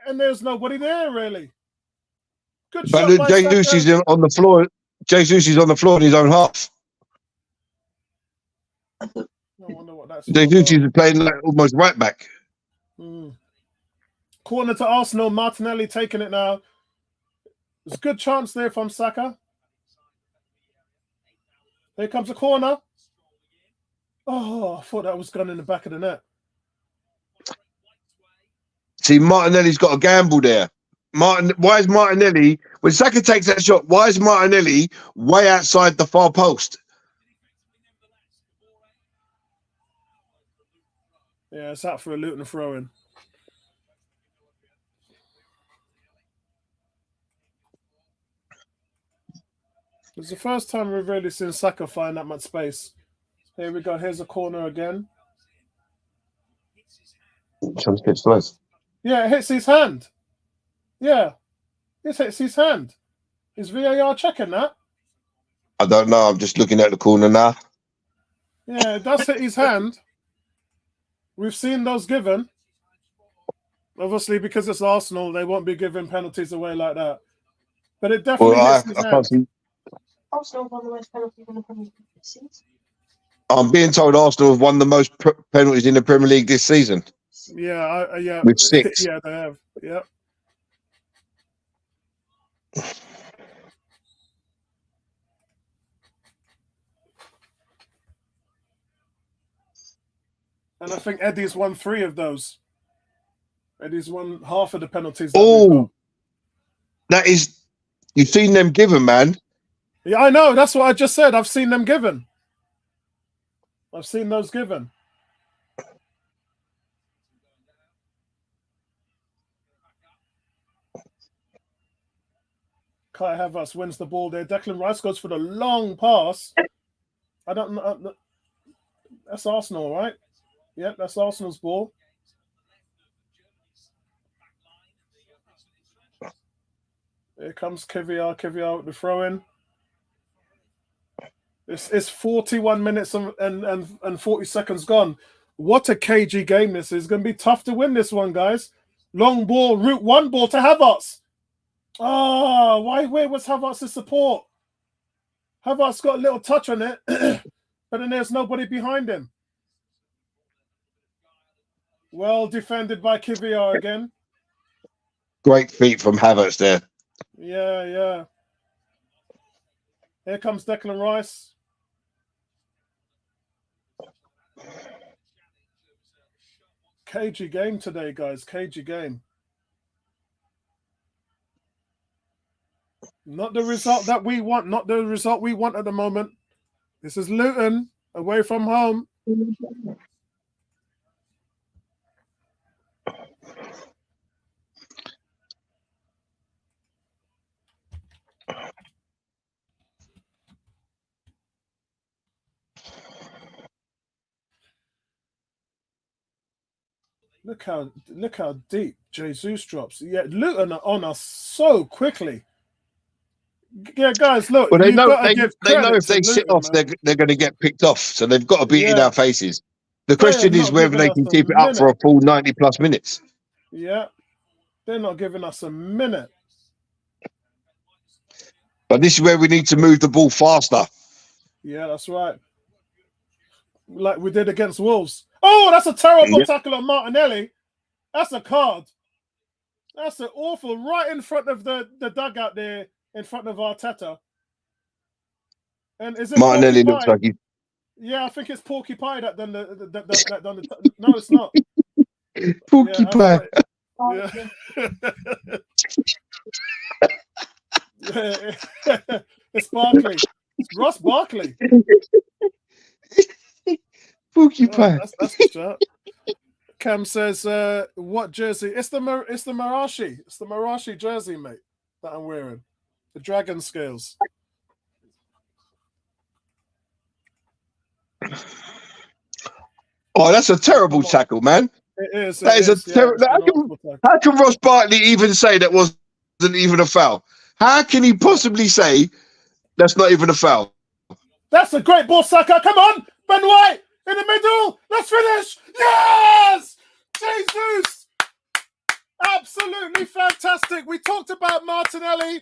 and there's nobody there, really. Good shot by Jesus is on the floor. Jesus is on the floor in his own half. I wonder what that's Jesus is playing like almost right back. Corner to Arsenal. Martinelli taking it now. There's a good chance there from Saka. Here comes a corner. Oh, I thought that was gone in the back of the net. See, Martinelli's got a gamble there. Why is Martinelli, when Saka takes that shot, why is Martinelli way outside the far post? Yeah, it's out for a Luton throw-in. It's the first time we've really seen Saka find that much space. Here we go. Here's a corner again. Yeah, it hits his hand. Yeah, it hits his hand. Is VAR checking that? I don't know. I'm just looking at the corner now. Yeah, it does hit his hand. We've seen those given. Obviously, because it's Arsenal, they won't be giving penalties away like that. But it definitely hits his hand. Can't see. Arsenal won the most penalties in the Premier League this season. I'm being told Arsenal have won the most penalties in the Premier League this season. Yeah, yeah. With 6. Yeah, they have. Yeah. And I think Eddie's won 3 of those. Eddie's won half of the penalties. Oh, that is, you've seen them given, man. Yeah, I know. That's what I just said. I've seen them given. I've seen those given. Kai Havertz wins the ball there. Declan Rice goes for the long pass. I don't know. That's Arsenal, right? Yeah, that's Arsenal's ball. Here comes Kiviar. Kiviar with the throw-in. It's 41 minutes and 40 seconds gone. What a cagey game this is. It's going to be tough to win this one, guys. Long ball, route 1 ball to Havertz. Oh, where was Havertz's support? Havertz got a little touch on it, but then there's nobody behind him. Well defended by Kiviar again. Great feet from Havertz there. Yeah, yeah. Here comes Declan Rice. Cagey game today, guys. Cagey game. Not the result that we want. Not the result we want at the moment. This is Luton away from home. Look how deep Jesus drops. Yeah, Luton are on us so quickly. Yeah, guys, look. Well, they know if they Luton, sit off, man. they're going to get picked off. So they've got to be in our faces. The They question are is not whether giving they us can a keep it up for a full 90-plus minutes. Yeah, they're not giving us a minute. But this is where we need to move the ball faster. Yeah, that's right. Like we did against Wolves. Oh, that's a terrible tackle on Martinelli. That's a card. That's an awful, right in front of the dugout there, in front of Arteta. And is it Martinelli looks like Yeah, I think it's Porky Pie that done that done the. No, it's not. Porky Pie. Yeah. It's Barkley. It's Ross Barkley. Porky Pie. That's the shirt. Cam says, "What jersey? It's the Marashi. It's the Marashi jersey, mate, that I'm wearing. The dragon scales." Oh, that's a terrible tackle, man. It is. That is a terrible. How can Ross Barkley even say that wasn't even a foul? How can he possibly say that's not even a foul? That's a great ball, Saka. Come on, Ben White in the middle. Let's finish. Yes, Jesus, absolutely fantastic. We talked about Martinelli,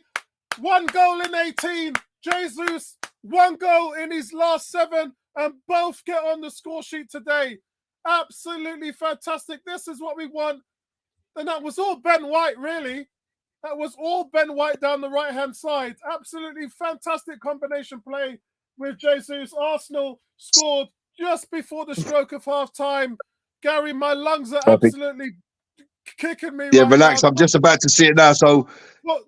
1 goal in 18. Jesus, 1 goal in his last 7, and both get on the score sheet today. Absolutely fantastic. This is what we want. And that was all Ben White, really. That was all Ben White down the right-hand side. Absolutely fantastic combination play with Jesus. Arsenal scored just before the stroke of half-time. Gary, my lungs are absolutely kicking me. Yeah, right relax. now. I'm just about to see it now. So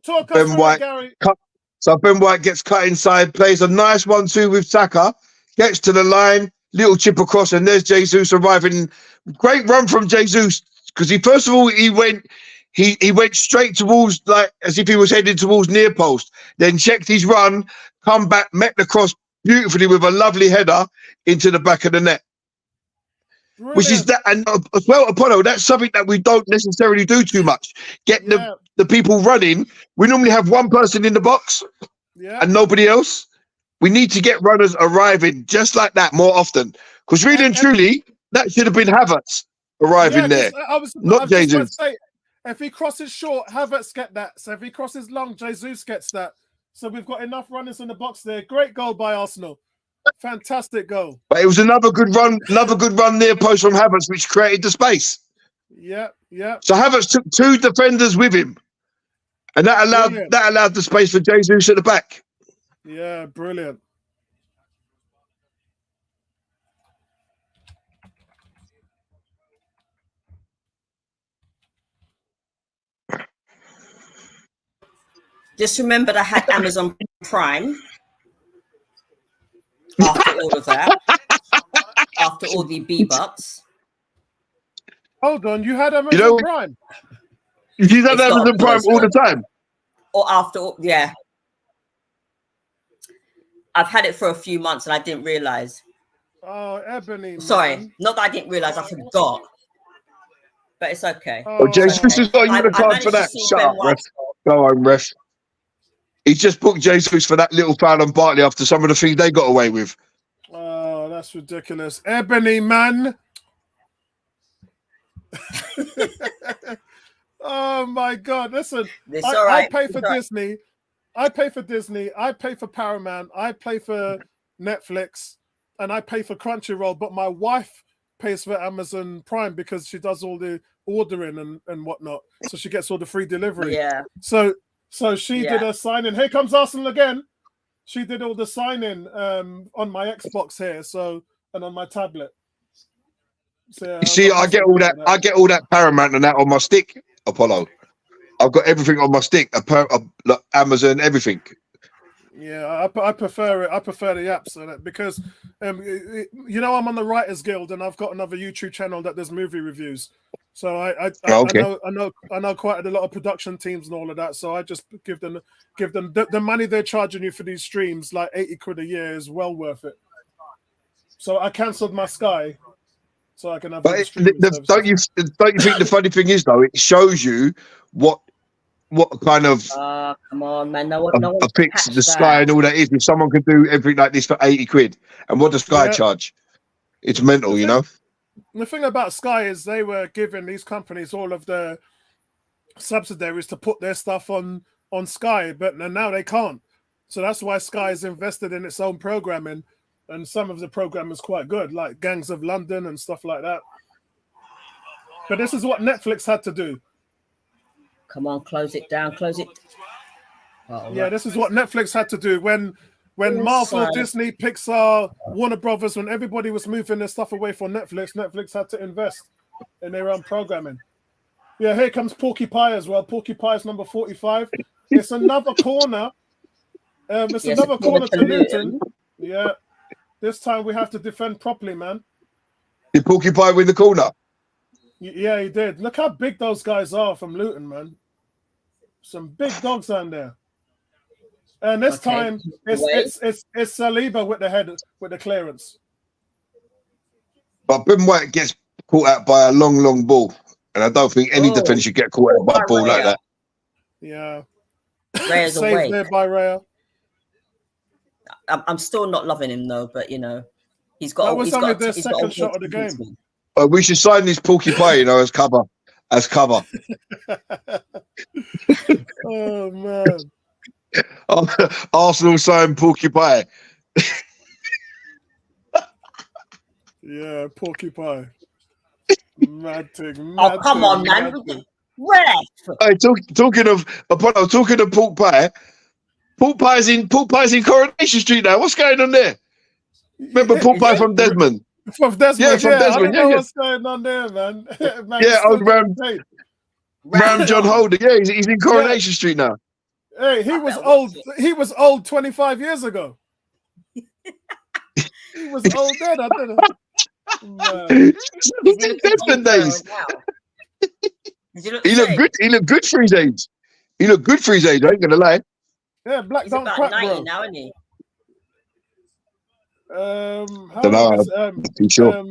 talk Ben us White, Gary. So Ben White gets cut inside, plays a nice 1-2 with Saka, gets to the line, little chip across, and there's Jesus arriving. Great run from Jesus, because he went straight towards, like as if he was heading towards near post, then checked his run, come back, met the cross beautifully with a lovely header into the back of the net. Brilliant. Which is that, and as well, Apollo, that's something that we don't necessarily do too much. Get the people running. We normally have one person in the box and nobody else. We need to get runners arriving just like that more often. Because really and truly, that should have been Havertz arriving there, not Jesus. If he crosses short, Havertz get that. So if he crosses long, Jesus gets that. So we've got enough runners in the box there. Great goal by Arsenal. Fantastic goal. But it was another good run near post from Havertz, which created the space. Yeah. So Havertz took 2 defenders with him, and that allowed the space for Jesus at the back. Yeah, brilliant. Just remembered I had Amazon Prime after all of that, after all the B-bucks. Hold on, you had Amazon Prime? You had Amazon Prime all the time? Or after, yeah. I've had it for a few months and I didn't realise. Oh, Ebony. Sorry, man. not that I didn't realise, I forgot. But it's okay. Oh, Jesus has got you the card for that. Shut up, ref. Go on, ref. He's just booked Jesus for that little foul on Bartley after some of the things they got away with. Oh, that's ridiculous. Ebony, man. Oh, my God. Listen, I pay for Disney. I pay for Disney. I pay for Paramount. I pay for Netflix. And I pay for Crunchyroll. But my wife pays for Amazon Prime because she does all the ordering and whatnot. So she gets all the free delivery. Yeah. So she did a sign-in. Here comes Arsenal again. She did all the sign-in on my Xbox here, and on my tablet. So, see, I get all that. I get all that Paramount and that on my stick, Apollo. I've got everything on my stick. Amazon, everything. Yeah, I prefer it. I prefer the apps because, I'm on the Writers Guild and I've got another YouTube channel that does movie reviews. So I know quite a lot of production teams and all of that. So I just give them the money they're charging you for these streams, like 80 quid a year, is well worth it. So I cancelled my Sky, so I can have. But don't you think the funny thing is though, it shows you what kind of come on, man, no a fix the Sky and all that is. If someone could do everything like this for 80 quid, and what does Sky charge? It's mental, you know. The thing about Sky is they were giving these companies all of the subsidiaries to put their stuff on Sky, but now they can't. So that's why Sky is invested in its own programming, and some of the program is quite good, like Gangs of London and stuff like that. But this is what Netflix had to do. Come on, close it down, close it. Yeah, this is what Netflix had to do when when Marvel, Inside. Disney, Pixar, Warner Brothers, when everybody was moving their stuff away from Netflix, Netflix had to invest in their own programming. Yeah, here comes Porky Pie as well. Porky Pie is number 45. It's another corner. It's another corner to Luton. Yeah. This time we have to defend properly, man. Did Porky Pie win the corner? Yeah, he did. Look how big those guys are from Luton, man. Some big dogs down there. And this time it's Saliba with the head with the clearance. But Ben White gets caught out by a long ball. And I don't think any defender should get caught out by a ball like that. Yeah. Raya's Saved away. there by Raya. I'm still not loving him though, but you know, he's got. That was only their he's second shot of the game. We should sign this Porky Pie, you know, as cover. Oh man. Arsenal signed Porky Pie. Yeah, Porky Pie. Mad thing. Oh, come on, man. Ref. Hey, talking of Pork Pie. Pork Pie's in Coronation Street now. What's going on there? Remember Pork Pie from Desmond? From Desmond, yeah. From Desmond, I don't know what's going on there, man. Yeah, old Ram John Holder. Yeah, he's in Coronation Street now. Hey, he was old. He was old 25 years ago. He was old then. I don't know. Desmond days. He looked good. He looked good for his age. I ain't gonna lie. Yeah, black He's don't about crack, 90 bro. now, isn't he? Don't know. I'm sure.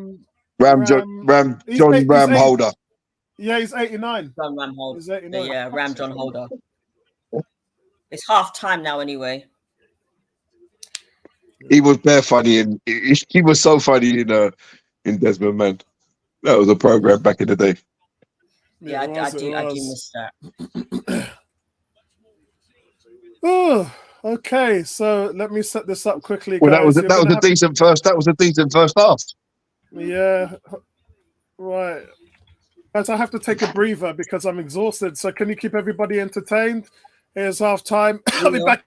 Ram John Holder. Yeah, he's 89. Ram Holder. He's 89. Yeah, Ram John Holder. It's half time now, anyway. He was bare funny, and he was so funny in Desmond, man. That was a program back in the day. Yeah, I do miss that. Oh, okay. So let me set this up quickly. Well, guys. that was a decent first half. Yeah, right. Guys, I have to take a breather because I'm exhausted. So can you keep everybody entertained? Here's half time. I'll be back.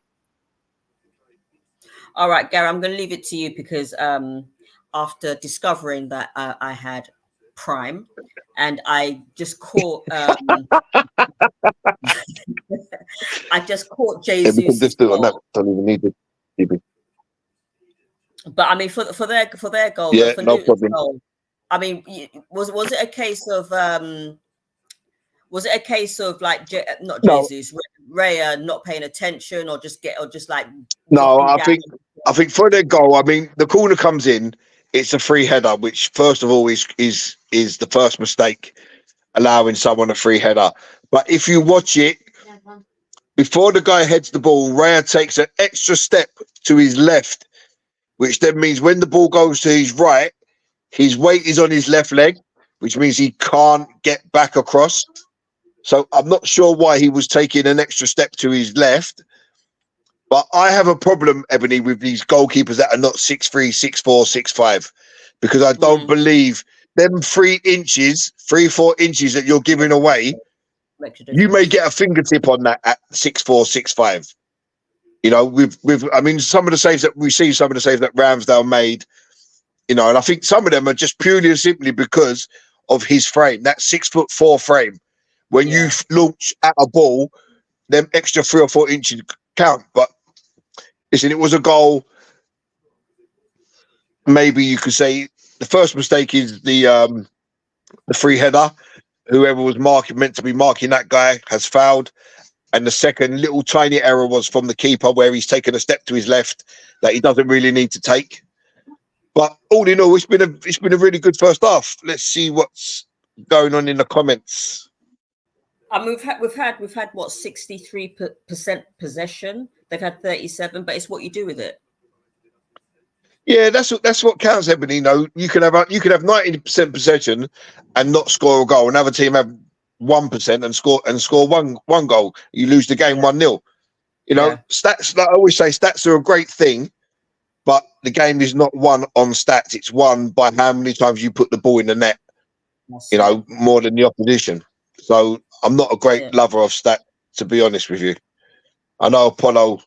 All right, Gary, I'm going to leave it to you because after discovering that I had Prime and I just caught Jesus. Don't even need it. But I mean, for their goal, yeah, for no Luton's problem. goal, I mean, was it a case of like not Jesus, Raya not paying attention, or just like no? I think for their goal, I mean, the corner comes in. It's a free header, which first of all is the first mistake, allowing someone a free header. But if you watch it, before the guy heads the ball, Raya takes an extra step to his left, which then means when the ball goes to his right, his weight is on his left leg, which means he can't get back across. So I'm not sure why he was taking an extra step to his left. But I have a problem, Ebony, with these goalkeepers that are not 6'3", 6'4", 6'5", because I don't believe them 3 inches, 3-4 inches that you're giving away, you may get a fingertip on that at 6'4", 6'5". You know, I mean, some of the saves that Ramsdale made, you know, and I think some of them are just purely and simply because of his frame, that 6'4" frame. When you launch at a ball, them extra 3 or 4 inches count. But listen, it was a goal. Maybe you could say the first mistake is the free header. Whoever was meant to be marking that guy has fouled. And the second little tiny error was from the keeper, where he's taken a step to his left that he doesn't really need to take. But all in all, it's been a really good first half. Let's see what's going on in the comments. We've had what 63% possession. They've had 37, but it's what you do with it. Yeah, that's what counts, Ebony. You know, you can have 90% possession and not score a goal. Another team have 1% and score one goal. You lose the game 1-0. You know, stats. Like I always say, stats are a great thing, but the game is not won on stats. It's won by how many times you put the ball in the net. You know, more than the opposition. So I'm not a great lover of stats, to be honest with you. I know Apollo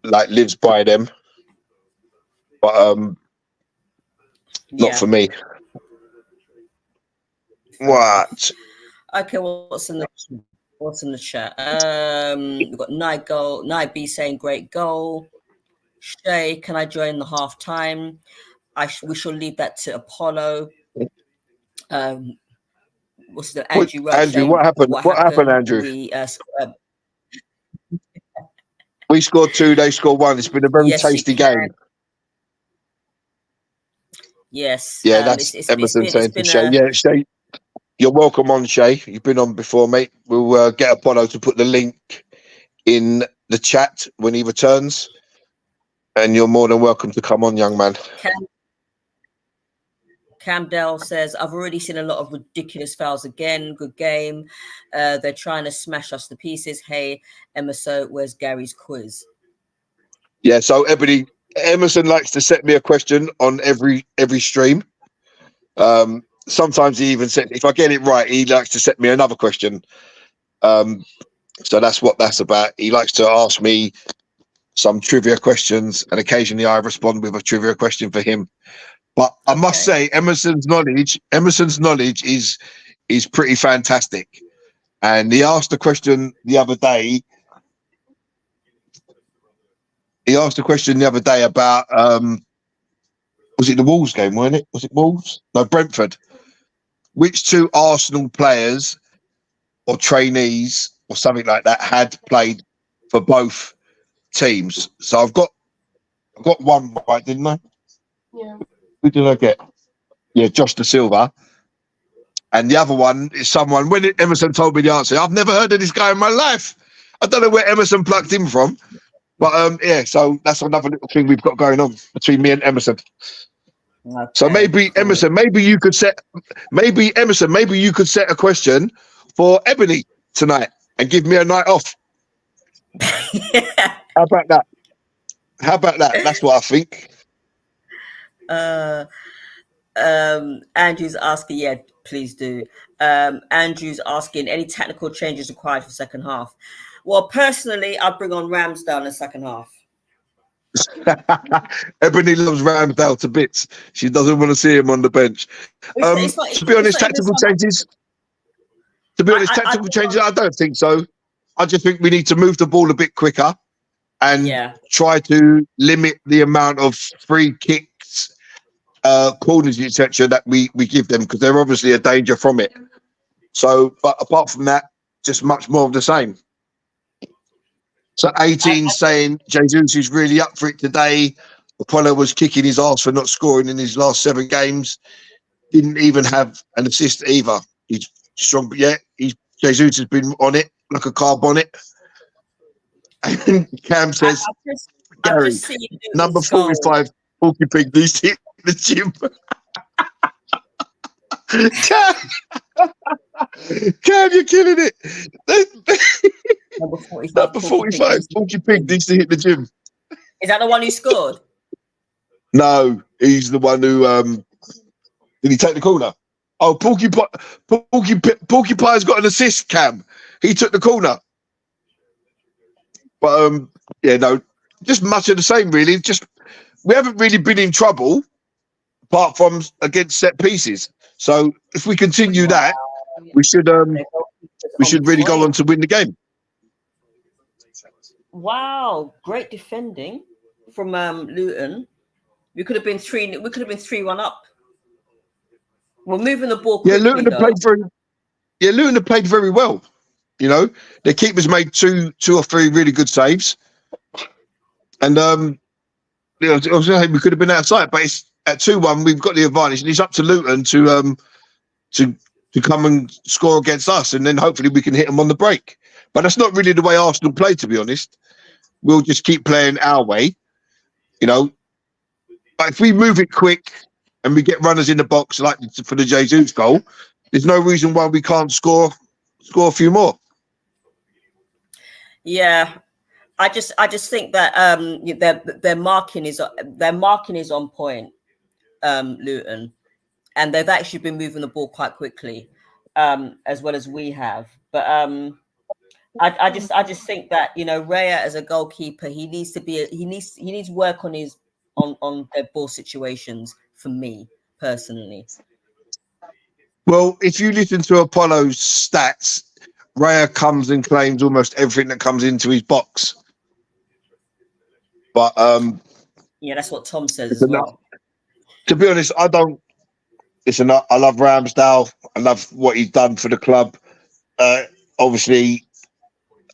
like lives by them, but not for me. What? Okay, what's in the chat? We've got Night B saying great goal. Shay, can I join the half time? We shall leave that to Apollo. What's the Andrew? Andrew, what happened? What happened, Andrew? We scored 2, they scored 1. It's been a very tasty game. Yes. Yeah, that's Emerson saying to Shay. Yeah, Shay, you're welcome on, Shay. You've been on before, mate. We'll get Apollo to put the link in the chat when he returns. And you're more than welcome to come on, young man. Camdell says, I've already seen a lot of ridiculous fouls again. Good game. They're trying to smash us to pieces. Hey, Emerson, where's Gary's quiz? Yeah, so Emerson likes to set me a question on every stream. Sometimes he even said, if I get it right, he likes to set me another question. So that's what that's about. He likes to ask me some trivia questions, and occasionally I respond with a trivia question for him. But I must say, Emerson's knowledge is pretty fantastic. And he asked a question the other day. About was it the Wolves game, wasn't it? Was it Wolves? No, Brentford. Which 2 Arsenal players or trainees or something like that had played for both teams? So I've got one right, didn't I? Yeah. Who did I get? Yeah, Josh Da Silva. And the other one is someone, when Emerson told me the answer, I've never heard of this guy in my life. I don't know where Emerson plucked him from. But yeah, so that's another little thing we've got going on between me and Emerson. Okay, so maybe cool. Emerson, maybe you could set a question for Ebony tonight and give me a night off. Yeah. How about that? That's what I think. Andrew's asking, yeah, please do. Andrew's asking, any technical changes required for second half? Well, personally, I'd bring on Ramsdale in the second half. Ebony loves Ramsdale to bits. She doesn't want to see him on the bench. To be honest, tactical changes, I don't think so. I just think we need to move the ball a bit quicker and try to limit the amount of free kicks, corners, etc. that we give them, because they're obviously a danger from it. So, but apart from that, just much more of the same. So 18 saying Jesus is really up for it today. Apollo was kicking his ass for not scoring in his last 7 games. Didn't even have an assist either. He's strong, but yeah, Jesus has been on it like a car bonnet. And Cam says, Gary, number 45, Porky Pig needs to hit the gym. Cam, you're killing it. Number 45, Porky Pig needs to hit the gym. Is that the one who scored? No, he's the one who did he take the corner? Oh, Porky Pie's got an assist, Cam. He took the corner. But yeah, no, just much of the same, really. Just we haven't really been in trouble apart from against set pieces. So if we continue that, we should really go on to win the game. Wow, great defending from Luton. We could have been 3-1 up. We're moving the ball quickly. Yeah, Luton have played very well. You know, their keepers made two or three really good saves, and you know, we could have been outside. But it's at 2-1. We've got the advantage, and it's up to Luton to come and score against us, and then hopefully we can hit them on the break. But that's not really the way Arsenal play, to be honest. We'll just keep playing our way, you know. But if we move it quick and we get runners in the box like for the Jesus goal, there's no reason why we can't score a few more. Yeah, I just think that their marking is on point, Luton, and they've actually been moving the ball quite quickly, as well as we have. But I just think that, you know, Raya as a goalkeeper, he needs work on his on dead ball situations, for me personally. Well, if you listen to Apollo's stats, Raya comes and claims almost everything that comes into his box. But yeah, that's what Tom says as well. To be honest, I don't. Listen, I love Ramsdale. I love what he's done for the club. Obviously,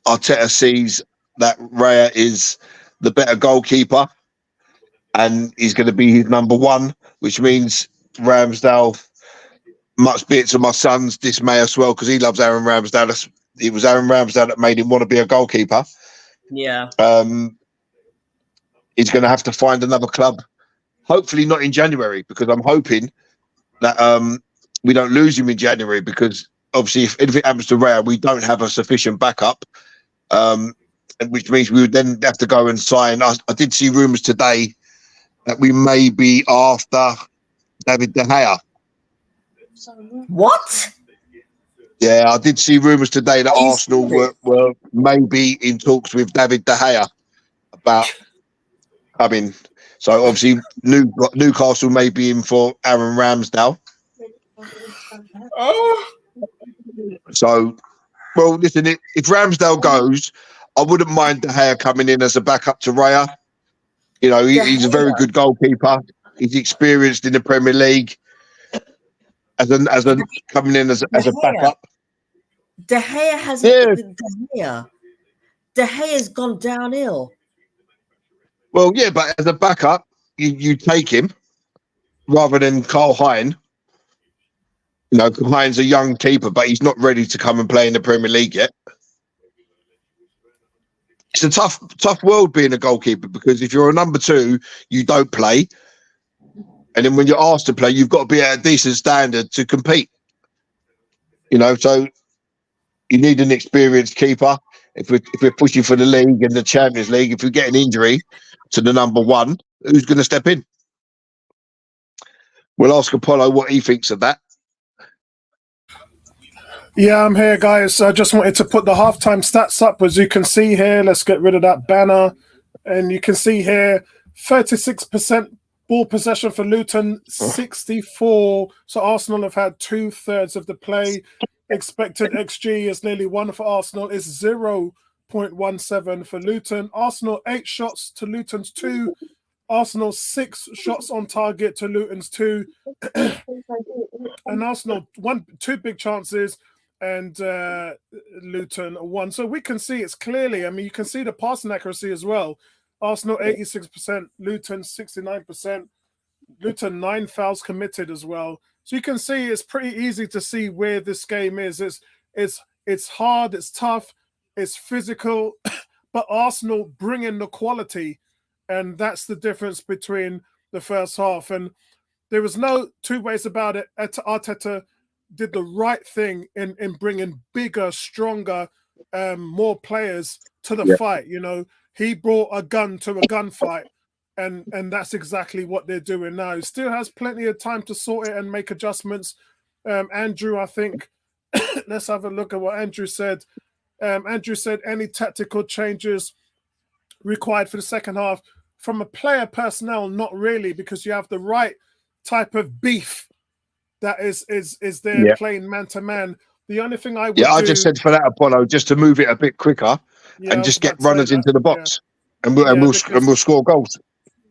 Arteta sees that Raya is the better goalkeeper, and he's going to be his number one, which means Ramsdale. Much be it to my son's dismay as well, because he loves Aaron Ramsdale. It was Aaron Ramsdale that made him want to be a goalkeeper. Yeah. He's going to have to find another club. Hopefully not in January, because I'm hoping that we don't lose him in January, because obviously if anything happens to Raya, we don't have a sufficient backup, which means we would then have to go and sign. I did see rumours today that we may be after David De Gea. What? Yeah, I did see rumours today that Arsenal were maybe in talks with David De Gea about coming. So obviously Newcastle may be in for Aaron Ramsdale. So, well, listen, if Ramsdale goes, I wouldn't mind De Gea coming in as a backup to Raya. You know, he's a very good goalkeeper. He's experienced in the Premier League. As a coming in as a backup. De Gea has gone downhill. Well, yeah, but as a backup, you take him rather than Carl Hein. You know, Hein's a young keeper, but he's not ready to come and play in the Premier League yet. It's a tough world being a goalkeeper, because if you're a number two, you don't play. And then when you're asked to play, you've got to be at a decent standard to compete. You know, so you need an experienced keeper. If we're pushing for the league and the Champions League, if we get an injury to the number one, who's going to step in? We'll ask Apollo what he thinks of that. Yeah, I'm here, guys. I just wanted to put the halftime stats up. As you can see here, let's get rid of that banner. And you can see here, 36% ball possession for Luton, 64. So Arsenal have had 2/3 of the play. Expected XG is nearly 1 for Arsenal. It's 0.17 for Luton. Arsenal 8 shots to Luton's 2. Arsenal 6 shots on target to Luton's 2. And Arsenal 2 big chances, and Luton 1. So we can see it's clearly, I mean, you can see the passing accuracy as well. Arsenal 86%, Luton 69%, Luton 9 fouls committed as well. So you can see it's pretty easy to see where this game is. It's hard, it's tough, it's physical, but Arsenal bring in the quality, and that's the difference between the first half. And there was no two ways about it. Arteta did the right thing in bringing bigger, stronger, more players to the fight. You know, he brought a gun to a gunfight, and that's exactly what they're doing now. He still has plenty of time to sort it and make adjustments. Andrew, I think, let's have a look at what Andrew said. Andrew said any tactical changes required for the second half from a player personnel, not really, because you have the right type of beef that is there playing man to man. The only thing I would I just said for that, Apollo, just to move it a bit quicker and just get runners into the box, and we'll score goals.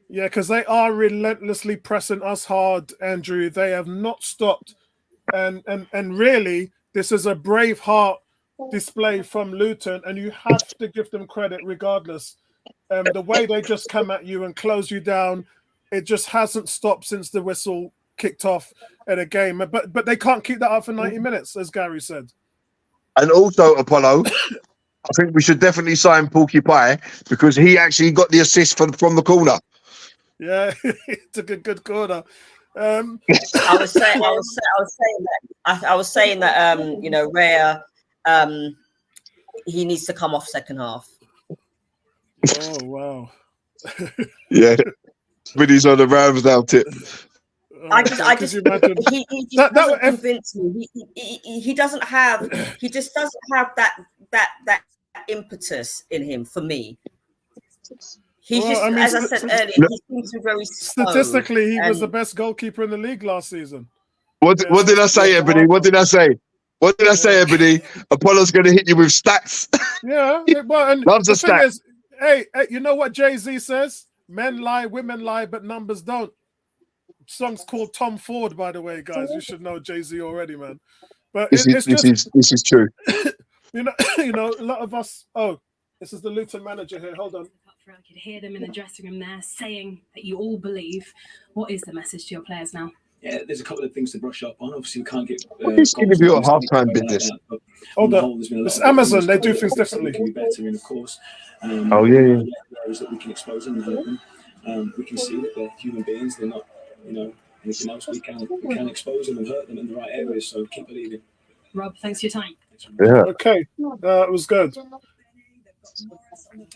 Yeah, because they are relentlessly pressing us hard, Andrew. They have not stopped, and really, this is a brave heart display from Luton, and you have to give them credit regardless. The way they just come at you and close you down, it just hasn't stopped since the whistle kicked off at a game. But they can't keep that up for 90 minutes, as Gary said. And also, Apollo, I think we should definitely sign Porky Pie, because he actually got the assist from the corner. Yeah, he took a good corner. I was saying that you know, Raya, he needs to come off second half. Oh wow. Yeah, but he's on the Ramsdale tip. I just he just doesn't convince me. He just doesn't have that that impetus in him for me. He's Well, just, I mean, as I said earlier, he seems to be very slow. statistically, he was the best goalkeeper in the league last season. What did I say, Ebony? What did I say? What did I say, Ebony? Apollo's going to hit you with stats. Yeah, well, and Loves the a thing stat. is, hey, you know what Jay-Z says? Men lie, women lie, but numbers don't. Song's called Tom Ford, by the way, guys. You should know Jay-Z already, man. But This is true. you know, a lot of us. Oh, this is the Luton manager here. Hold on. I could hear them in the dressing room there saying that you all believe. What is the message to your players now? Yeah, there's a couple of things to brush up on. Obviously, we can't get. What is going to be your halftime business? Hold on. It's Amazon. They do things differently. Can be better, and of course. Oh yeah. Areas that we can expose them and help them. We can see that they're human beings. They're not, anything else. We can expose them and hurt them in the right areas. So keep believing. Rob, thanks for your time. Yeah. Okay, it was good.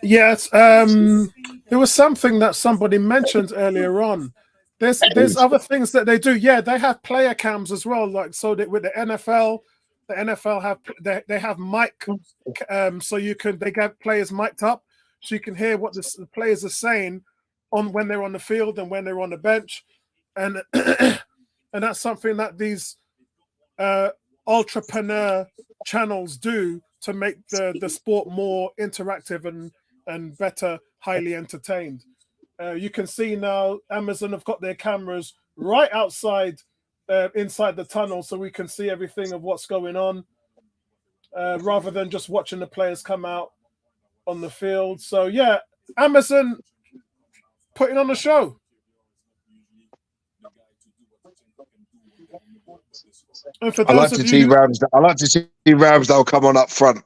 Yes, there was something that somebody mentioned earlier on. There's other things that they do. Yeah, they have player cams as well. Like so that with the NFL have they have mic, so they get players mic'd up, so you can hear what the players are saying on when they're on the field and when they're on the bench, and and that's something that these entrepreneur channels do to make the sport more interactive and better, highly entertained. You can see now Amazon have got their cameras right outside, inside the tunnel, so we can see everything of what's going on, rather than just watching the players come out on the field. So yeah, Amazon putting on a show. And for I like to see Ramsdale come on up front.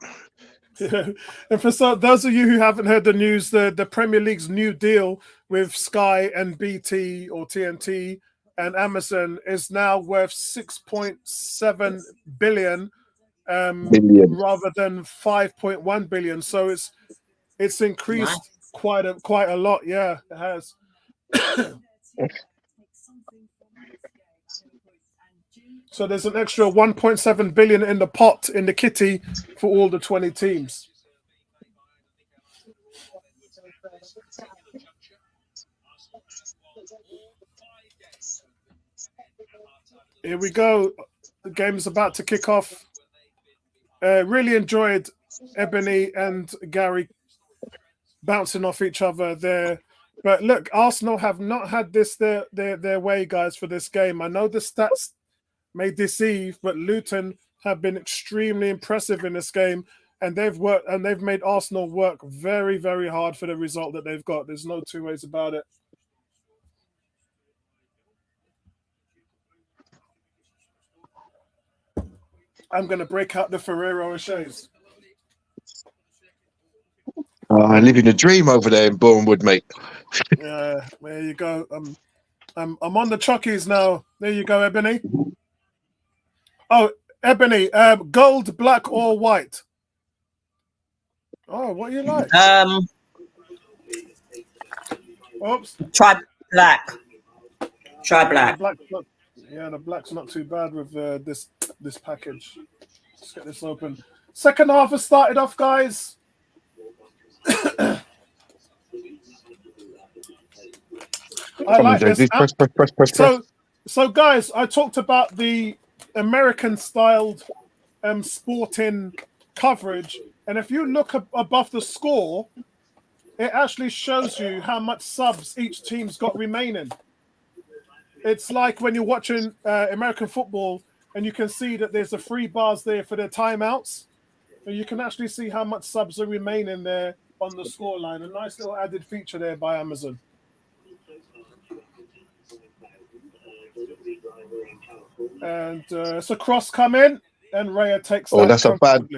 And for those of you who haven't heard the news, the Premier League's new deal with Sky and BT or TNT and Amazon is now worth 6.7 billion, rather than 5.1 billion. So it's increased quite a lot. Yeah, it has. So there's an extra 1.7 billion in the pot in the kitty for all the 20 teams. Here we go. The game's about to kick off. Really enjoyed Ebony and Gary bouncing off each other there. But look, Arsenal have not had this their way, guys, for this game. I know the stats may deceive, but Luton have been extremely impressive in this game, and they've made Arsenal work very, very hard for the result that they've got. There's no two ways about it. I'm going to break out the Ferrero Rochers. I live in a dream over there in Bournemouth, mate. Yeah, there you go. I'm on the chockies now. There you go, Ebony. Oh, Ebony, gold, black, or white? Oh, what do you like? Oops. Try black. The black's not too bad with this package. Let's get this open. Second half has started off, guys. I like this. Press. So, guys, I talked about the American-styled sporting coverage, and if you look above the score, it actually shows you how much subs each team's got remaining. It's like when you're watching American football, and you can see that there's the 3 bars there for their timeouts, and you can actually see how much subs are remaining there on the scoreline. A nice little added feature there by Amazon. And it's a cross come in, and Raya takes that. Oh, that's a bad.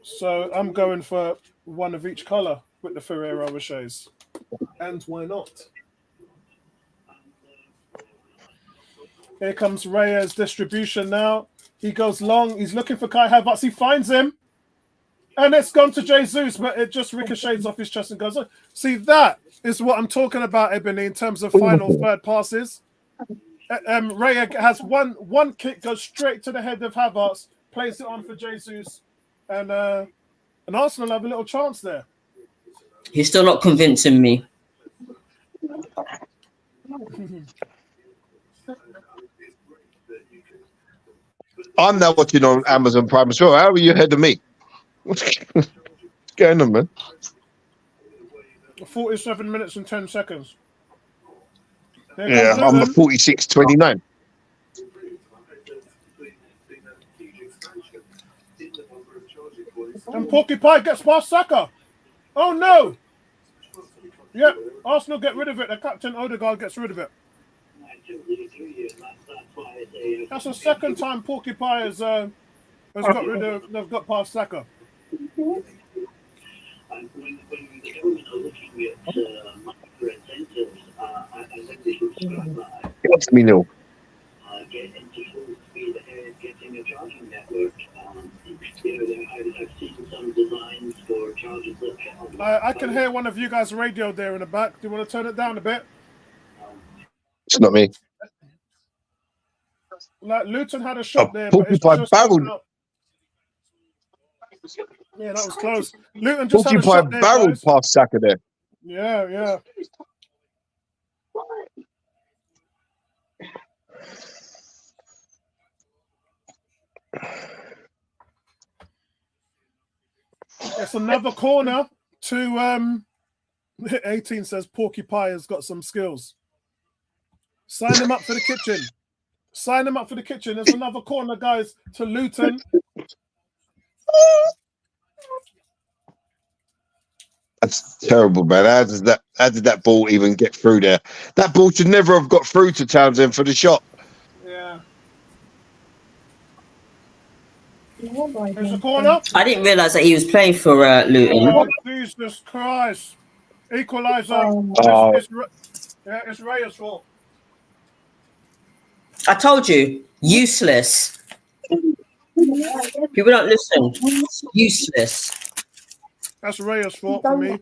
So I'm going for one of each color with the Ferrero Rochers. And why not? Here comes Raya's distribution now. He goes long. He's looking for Kai Havertz. He finds him. And it's gone to Jesus, but it just ricochets off his chest and goes on. See, that is what I'm talking about, Ebony, in terms of final third passes. Raya has one kick, goes straight to the head of Havertz, plays it on for Jesus, and Arsenal have a little chance there. He's still not convincing me. I'm now watching on Amazon Prime as well. How are you ahead of me? What's going on, man? 47 minutes and 10 seconds. There Yeah, comes I'm Luton. 46-29. And Porcupine gets past Saka. Oh no! Yep, Arsenal get rid of it. The captain Odegaard gets rid of it. That's the second time Porcupine has got rid of. They've got past Saka. What's me nil? I can hear one of you guys' radio there in the back. Do you want to turn it down a bit? It's not me. Like Luton had a shot there, but it's Porcupine just barreled. out. Yeah, that was close. Luton just had a Porcupine shot there, barreled guys. past Saka there. Yeah. It's another corner to 18 says Porcupine has got some skills. Sign him up for the kitchen. Sign him up for the kitchen. There's another corner, guys, to Luton. That's terrible, man. How did that ball even get through there? That ball should never have got through to Townsend for the shot. Yeah. There's a corner. I didn't realise that he was playing for Luton. Oh, Jesus Christ. Equaliser. Oh. It's Raya's fault. I told you, useless. People don't listen. Useless. That's Raya's fault for me.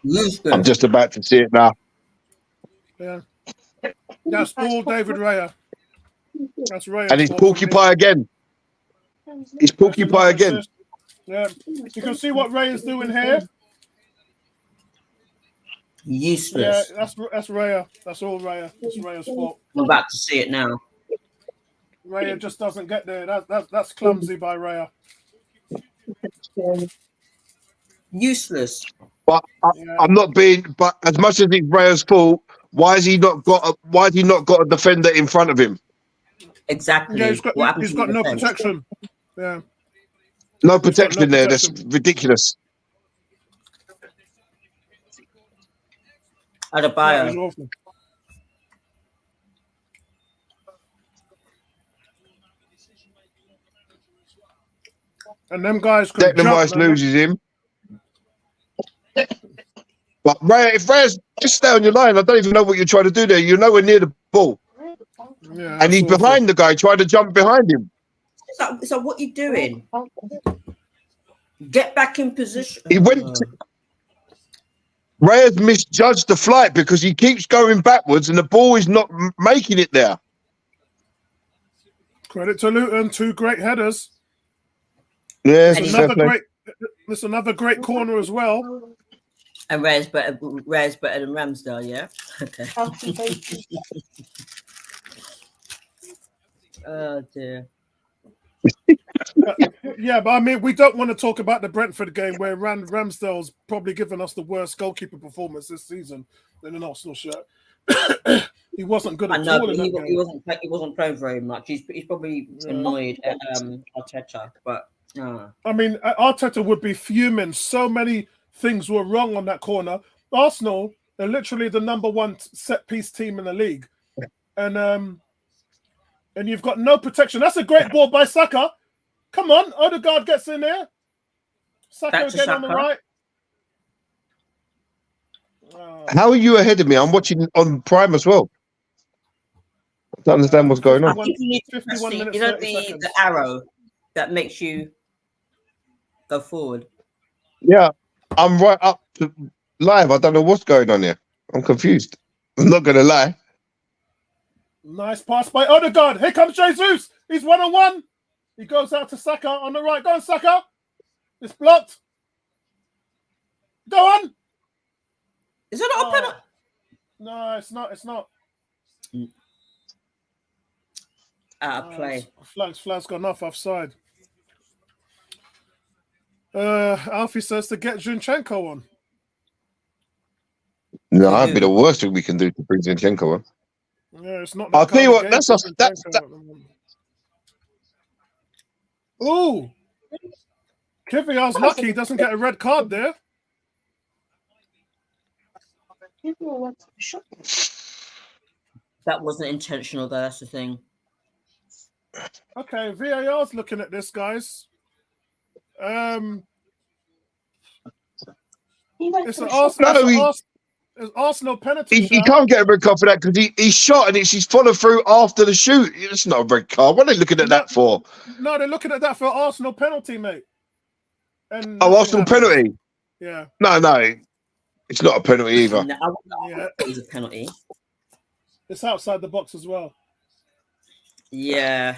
Useless. I'm just about to see it now. Yeah. That's all David Raya. That's Raya's And he's fault for me. Porcupine again. He's Porcupine again. Yeah. You can see what Raya's doing here. Useless. Yeah, that's Raya. That's all Raya. That's Raya's fault. I'm about to see it now. Raya just doesn't get there. That's clumsy by Raya. Useless. But I'm not being. But as much as it's Raya's fault, why has he not got a defender in front of him? Exactly. Yeah, What he's happened got to no the defence? protection. Yeah. No protection no there. protection. That's ridiculous. That was Adebayo. awful. And them guys could Declan jump, Rice man. loses him. But Raya, if Raya's just stay on your line, I don't even know what you're trying to do there. You're nowhere near the ball, Yeah, and he's that's awful. behind the guy trying to jump behind him. So what you doing? Get back in position. He went. Raya's misjudged the flight because he keeps going backwards, and the ball is not making it there. Credit to Luton, 2 great headers. Yeah, And fair play. There's another great corner as well. And Raya's better than Ramsdale, yeah? Okay. Oh dear. Yeah, but I mean, we don't want to talk about the Brentford game where Ramsdale's probably given us the worst goalkeeper performance this season in an Arsenal shirt. He wasn't good I at know, all but in he that game. wasn't playing very much. He's probably annoyed at Arteta, but I mean, Arteta would be fuming. So many things were wrong on that corner. Arsenal, they're literally the #1 set piece team in the league, and you've got no protection. That's a great ball by Saka. Come on, Odegaard gets in there. Saka Back to again on the Saka. right. How are you ahead of me? I'm watching on Prime as well. I don't understand what's going I on. think you need to press 51 the, minutes, you know 30 seconds. the arrow that makes you go forward. Yeah, I'm right up to live. I don't know what's going on here. I'm confused. I'm not gonna lie. Nice pass by Odegaard. Here comes Jesus. He's 1-on-1. He goes out to Saka on the right. Go on, Saka. It's blocked. Go on. Is it not a penalty? No, it's not. It's not. Out of play. Flag's gone offside. Alfie says to get Zinchenko on. No, that'd be the worst thing we can do to bring Zinchenko on. Yeah, it's not. I'll tell you what. That's us. Ooh, Kiviar's lucky he doesn't get a red card there. That wasn't intentional, though. That's the thing. Okay, VAR's looking at this, guys. It's an Arsenal penalty. He can't get a red card for that because he shot and he's followed through after the shoot. It's not a red card. What are they looking at that for? No, they're looking at that for Arsenal penalty, mate. Arsenal penalty? Yeah. No. It's not a penalty either. No, it was a penalty. It's outside the box as well. Yeah.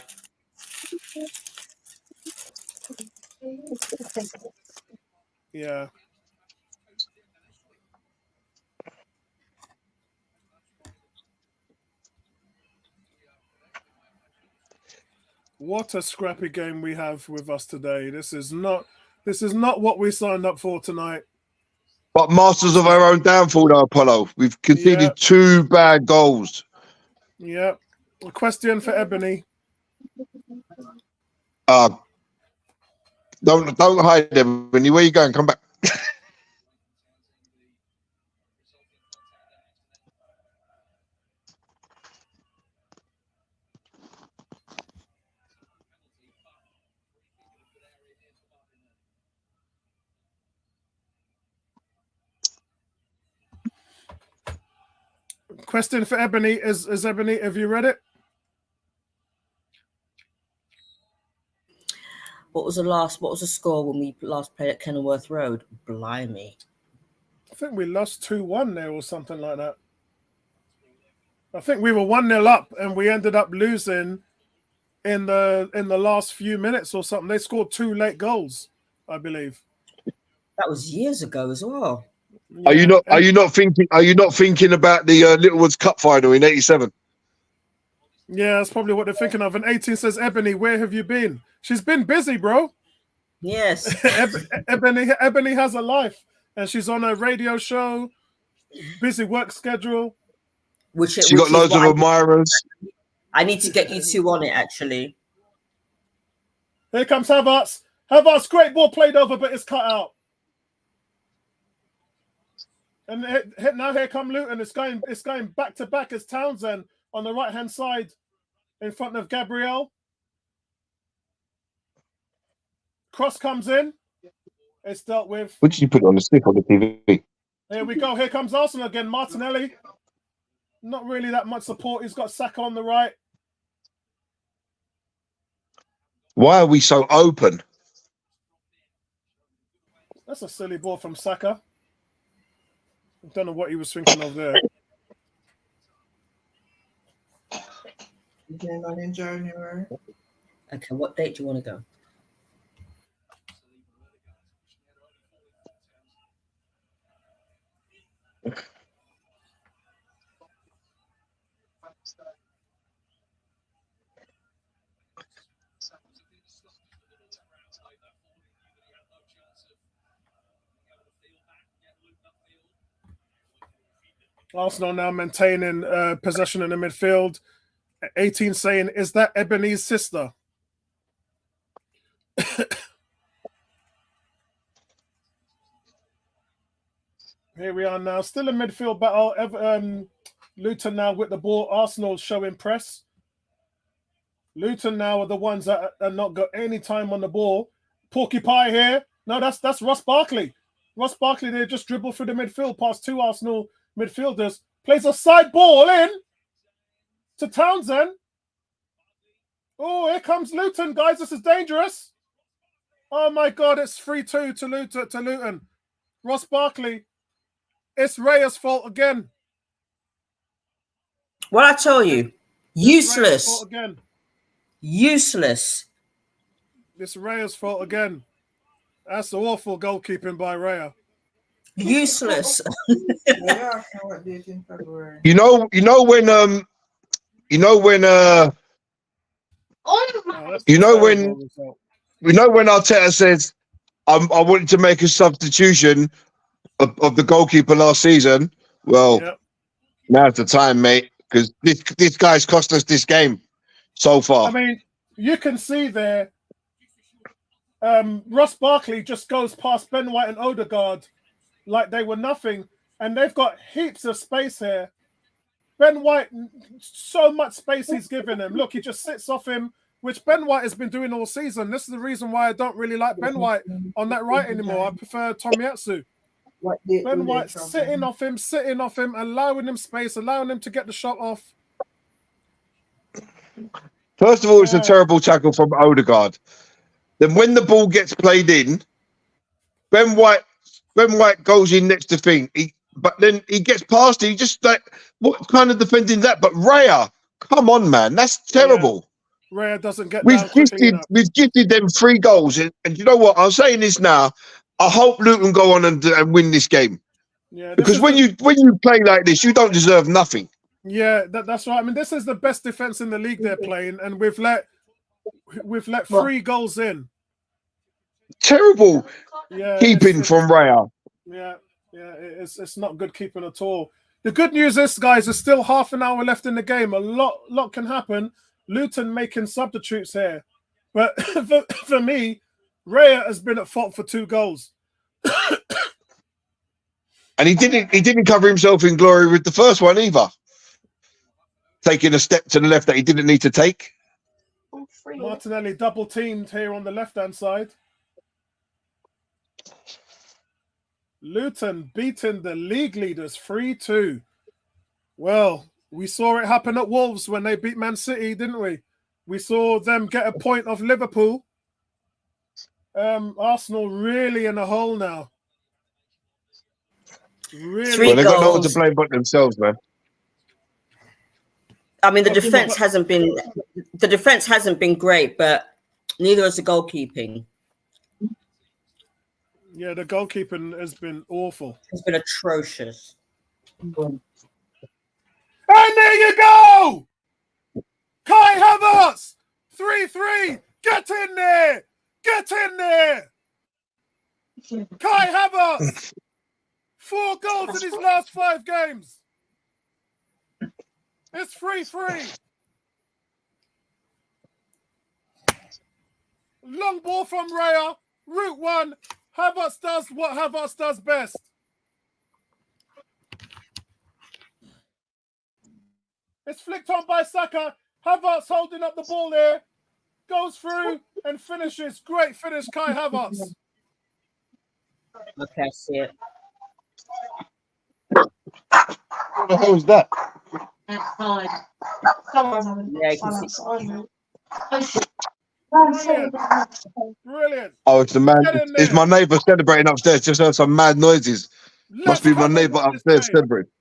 Yeah. What a scrappy game we have with us today. This is not what we signed up for tonight. But masters of our own downfall, though, Apollo. We've conceded 2 bad goals. Yeah. A question for Ebony. Don't hide, Ebony. Where you going? Come back. Question for Ebony is Ebony, have you read it? What was the score when we last played at Kenilworth Road? Blimey. I think we lost 2-1 there or something like that. I think we were 1-0 up and we ended up losing in the last few minutes or something. They scored 2 late goals, I believe. That was years ago as well. Yeah. Are you not thinking about the Littlewoods Cup final in '87? Yeah, that's probably what they're thinking of. And 18 says, Ebony, where have you been? She's been busy, bro. Yes. Ebony has a life. And she's on a radio show, busy work schedule. She got loads of admirers. I need to get you 2 on it, actually. Here comes Havertz. Havertz, great ball played over, but it's cut out. And now here come Luton. It's going back to back as Townsend on the right hand side in front of Gabriel. Cross comes in. It's dealt with. What did you put on the stick on the TV? Here we go. Here comes Arsenal again. Martinelli. Not really that much support. He's got Saka on the right. Why are we so open? That's a silly ball from Saka. I don't know what he was thinking of there. Going on in January. Okay, what date do you want to go? Arsenal now maintaining possession in the midfield. 18 saying, is that Ebony's sister? Here we are now. Still a midfield battle. Luton now with the ball. Arsenal showing press. Luton now are the ones that are not got any time on the ball. Porcupine here. No, that's Ross Barkley. Ross Barkley, they just dribbled through the midfield past 2 Arsenal midfielders. Plays a side ball in to Townsend. Oh, here comes Luton, guys. This is dangerous. Oh, my God. It's 3-2 to Luton. Ross Barkley. It's Raya's fault again. What I tell you, useless. Again. Useless. It's Raya's fault again. That's awful goalkeeping by Raya. Useless. You know when Oh, that's a you know terrible result. when Arteta says I wanted to make a substitution of the goalkeeper last season. Well, Yep. now's the time, mate, because this guy's cost us this game so far. I mean, you can see there, Ross Barkley just goes past Ben White and Odegaard like they were nothing, and they've got heaps of space here. Ben White, so much space he's given him. Look, he just sits off him, which Ben White has been doing all season. This is the reason why I don't really like Ben White on that right anymore. I prefer Tomiyasu. Ben White sitting off him, allowing him space, allowing him to get the shot off. First of all, it's a terrible tackle from Odegaard. Then when the ball gets played in, Ben White goes in next to thing. But then he gets past it. He just like, what kind of defending is that? But Raya, come on, man, that's terrible. Yeah. Raya doesn't get. We've gifted them 3 goals, and you know what? I'm saying this now. I hope Luton go on and win this game. Yeah, because when you play like this, you don't deserve nothing. Yeah, that's right. I mean, this is the best defense in the league they're playing, and we've let 3 goals in. Terrible keeping from Raya. Yeah, it's not good keeping at all. The good news is, guys, there's still half an hour left in the game. A lot can happen. Luton making substitutes here, but for me, Raya has been at fault for 2 goals. And he didn't cover himself in glory with the first one either. Taking a step to the left that he didn't need to take. Martinelli double teamed here on the left-hand side. Luton beating the league leaders 3-2. Well, we saw it happen at Wolves when they beat Man City, didn't we? We saw them get a point off Liverpool. Arsenal really in a hole now. Really. Well, they got no one to blame but themselves, man. I mean, the defense hasn't been great, but neither is the goalkeeping. Yeah, the goalkeeping has been awful. It's been atrocious. And there you go! Kai Havertz! 3-3! Get in there! Get in there! Kai Havertz! 4 goals in his last 5 games. It's 3-3. Long ball from Raya. Route 1. Havertz does what Havertz does best. It's flicked on by Saka. Havertz holding up the ball there. Goes through and finishes. Great finish, Kai Havertz. Okay, I see it. What the hell is that? Yeah, you can see. Brilliant. Oh, it's the man. It's my neighbour celebrating upstairs. Just heard some mad noises. Must be my neighbour upstairs celebrating.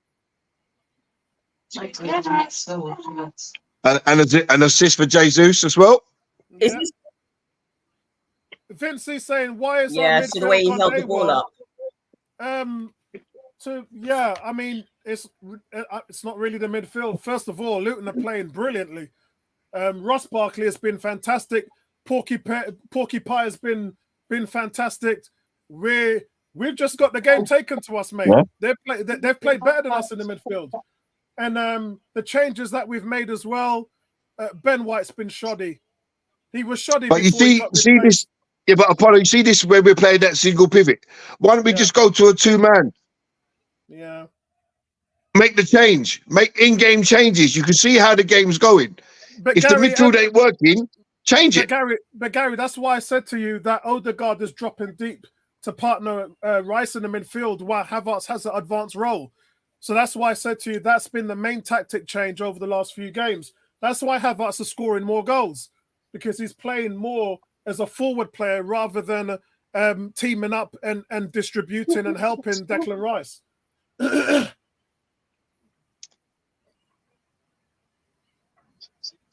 And an assist for Jesus as well. Yeah. Vincey's saying, why is our midfield the way he held the ball up? I mean, it's not really the midfield. First of all, Luton are playing brilliantly. Ross Barkley has been fantastic. Porky Pie has been fantastic. We've just got the game taken to us, mate. Yeah. They've played better than us in the midfield. And the changes that we've made as well, Ben White's been shoddy. He was shoddy. But you see this. Yeah, but Apollo, you see this where we're playing that single pivot. Why don't we just go to a 2-man? Yeah. Make the change. Make in-game changes. You can see how the game's going. But if Gary, the midfield ain't working, change it. But Gary, that's why I said to you that Odegaard is dropping deep to partner Rice in the midfield while Havertz has an advanced role. So that's why I said to you that's been the main tactic change over the last few games. That's why Havertz is scoring more goals, because he's playing more as a forward player rather than teaming up and distributing and helping Declan Rice.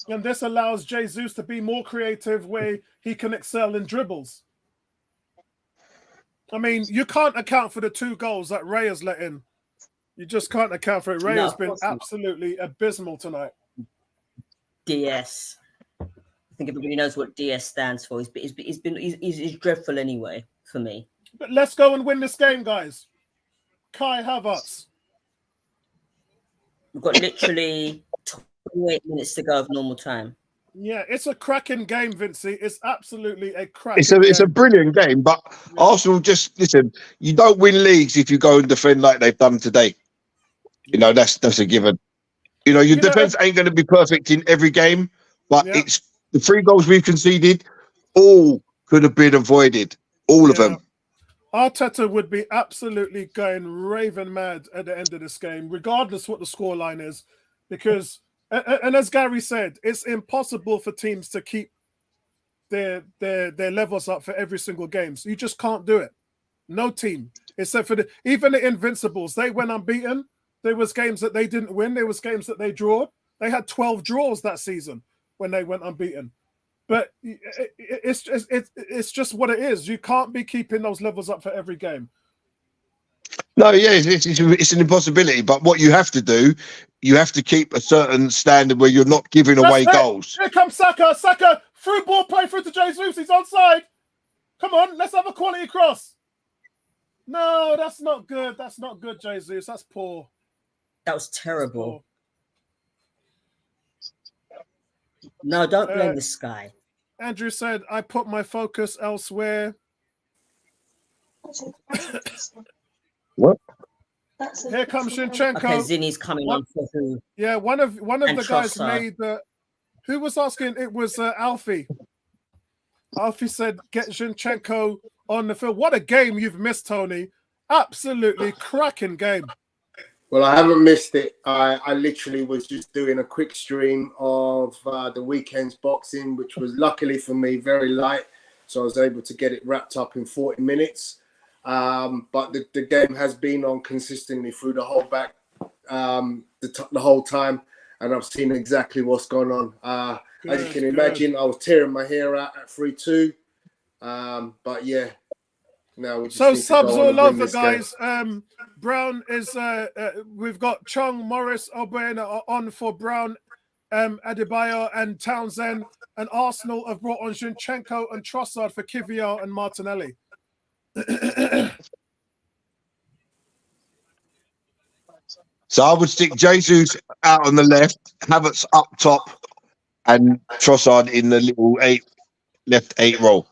And this allows Jesus to be more creative where he can excel in dribbles. I mean, you can't account for the 2 goals that Ray has let in. You just can't account for it. Ray has been absolutely abysmal tonight. DS. I think everybody knows what DS stands for. He's dreadful anyway for me. But let's go and win this game, guys. Kai Havertz. We've got literally 28 minutes to go of normal time. Yeah, it's a cracking game, Vincey. It's absolutely a cracking It's a brilliant game, but Arsenal just listen. You don't win leagues if you go and defend like they've done today. You know that's a given. You know your defense ain't going to be perfect in every game, but it's the 3 goals we've conceded. All could have been avoided. All of them. Arteta would be absolutely going raving mad at the end of this game, regardless what the scoreline is, because. And as Gary said, it's impossible for teams to keep their levels up for every single game. So you just can't do it. No team, except for even the Invincibles. They went unbeaten. There was games that they didn't win. There was games that they drew. They had 12 draws that season when they went unbeaten. But it's just what it is. You can't be keeping those levels up for every game. No, yeah, it's an impossibility. But what you have to do, you have to keep a certain standard where you're not giving away goals. Here comes Saka. Saka, through ball, play through to Jesus. He's onside. Come on, let's have a quality cross. No, that's not good. That's not good, Jesus. That's poor. That was terrible. No, don't blame this guy. Andrew said, I put my focus elsewhere. What? Here comes Zinchenko. Okay, Zinni's coming on for who? Yeah, one of the guys made the. Who was asking? It was Alfie. Alfie said, "Get Zinchenko on the field." What a game you've missed, Tony! Absolutely cracking game. Well, I haven't missed it. I literally was just doing a quick stream of the weekend's boxing, which was luckily for me very light, so I was able to get it wrapped up in 40 minutes. But the game has been on consistently through the whole the whole time, and I've seen exactly what's going on. As you can imagine, I was tearing my hair out at 3-2. But yeah, now we just so need to subs go on all and win over, this guys. game. Brown is we've got Chung, Morris, Obuena on for Brown, Adebayo and Townsend, and Arsenal have brought on Zinchenko and Trossard for Kivior and Martinelli. So I would stick Jesus out on the left, Havertz up top, and Trossard in the little left 8 role.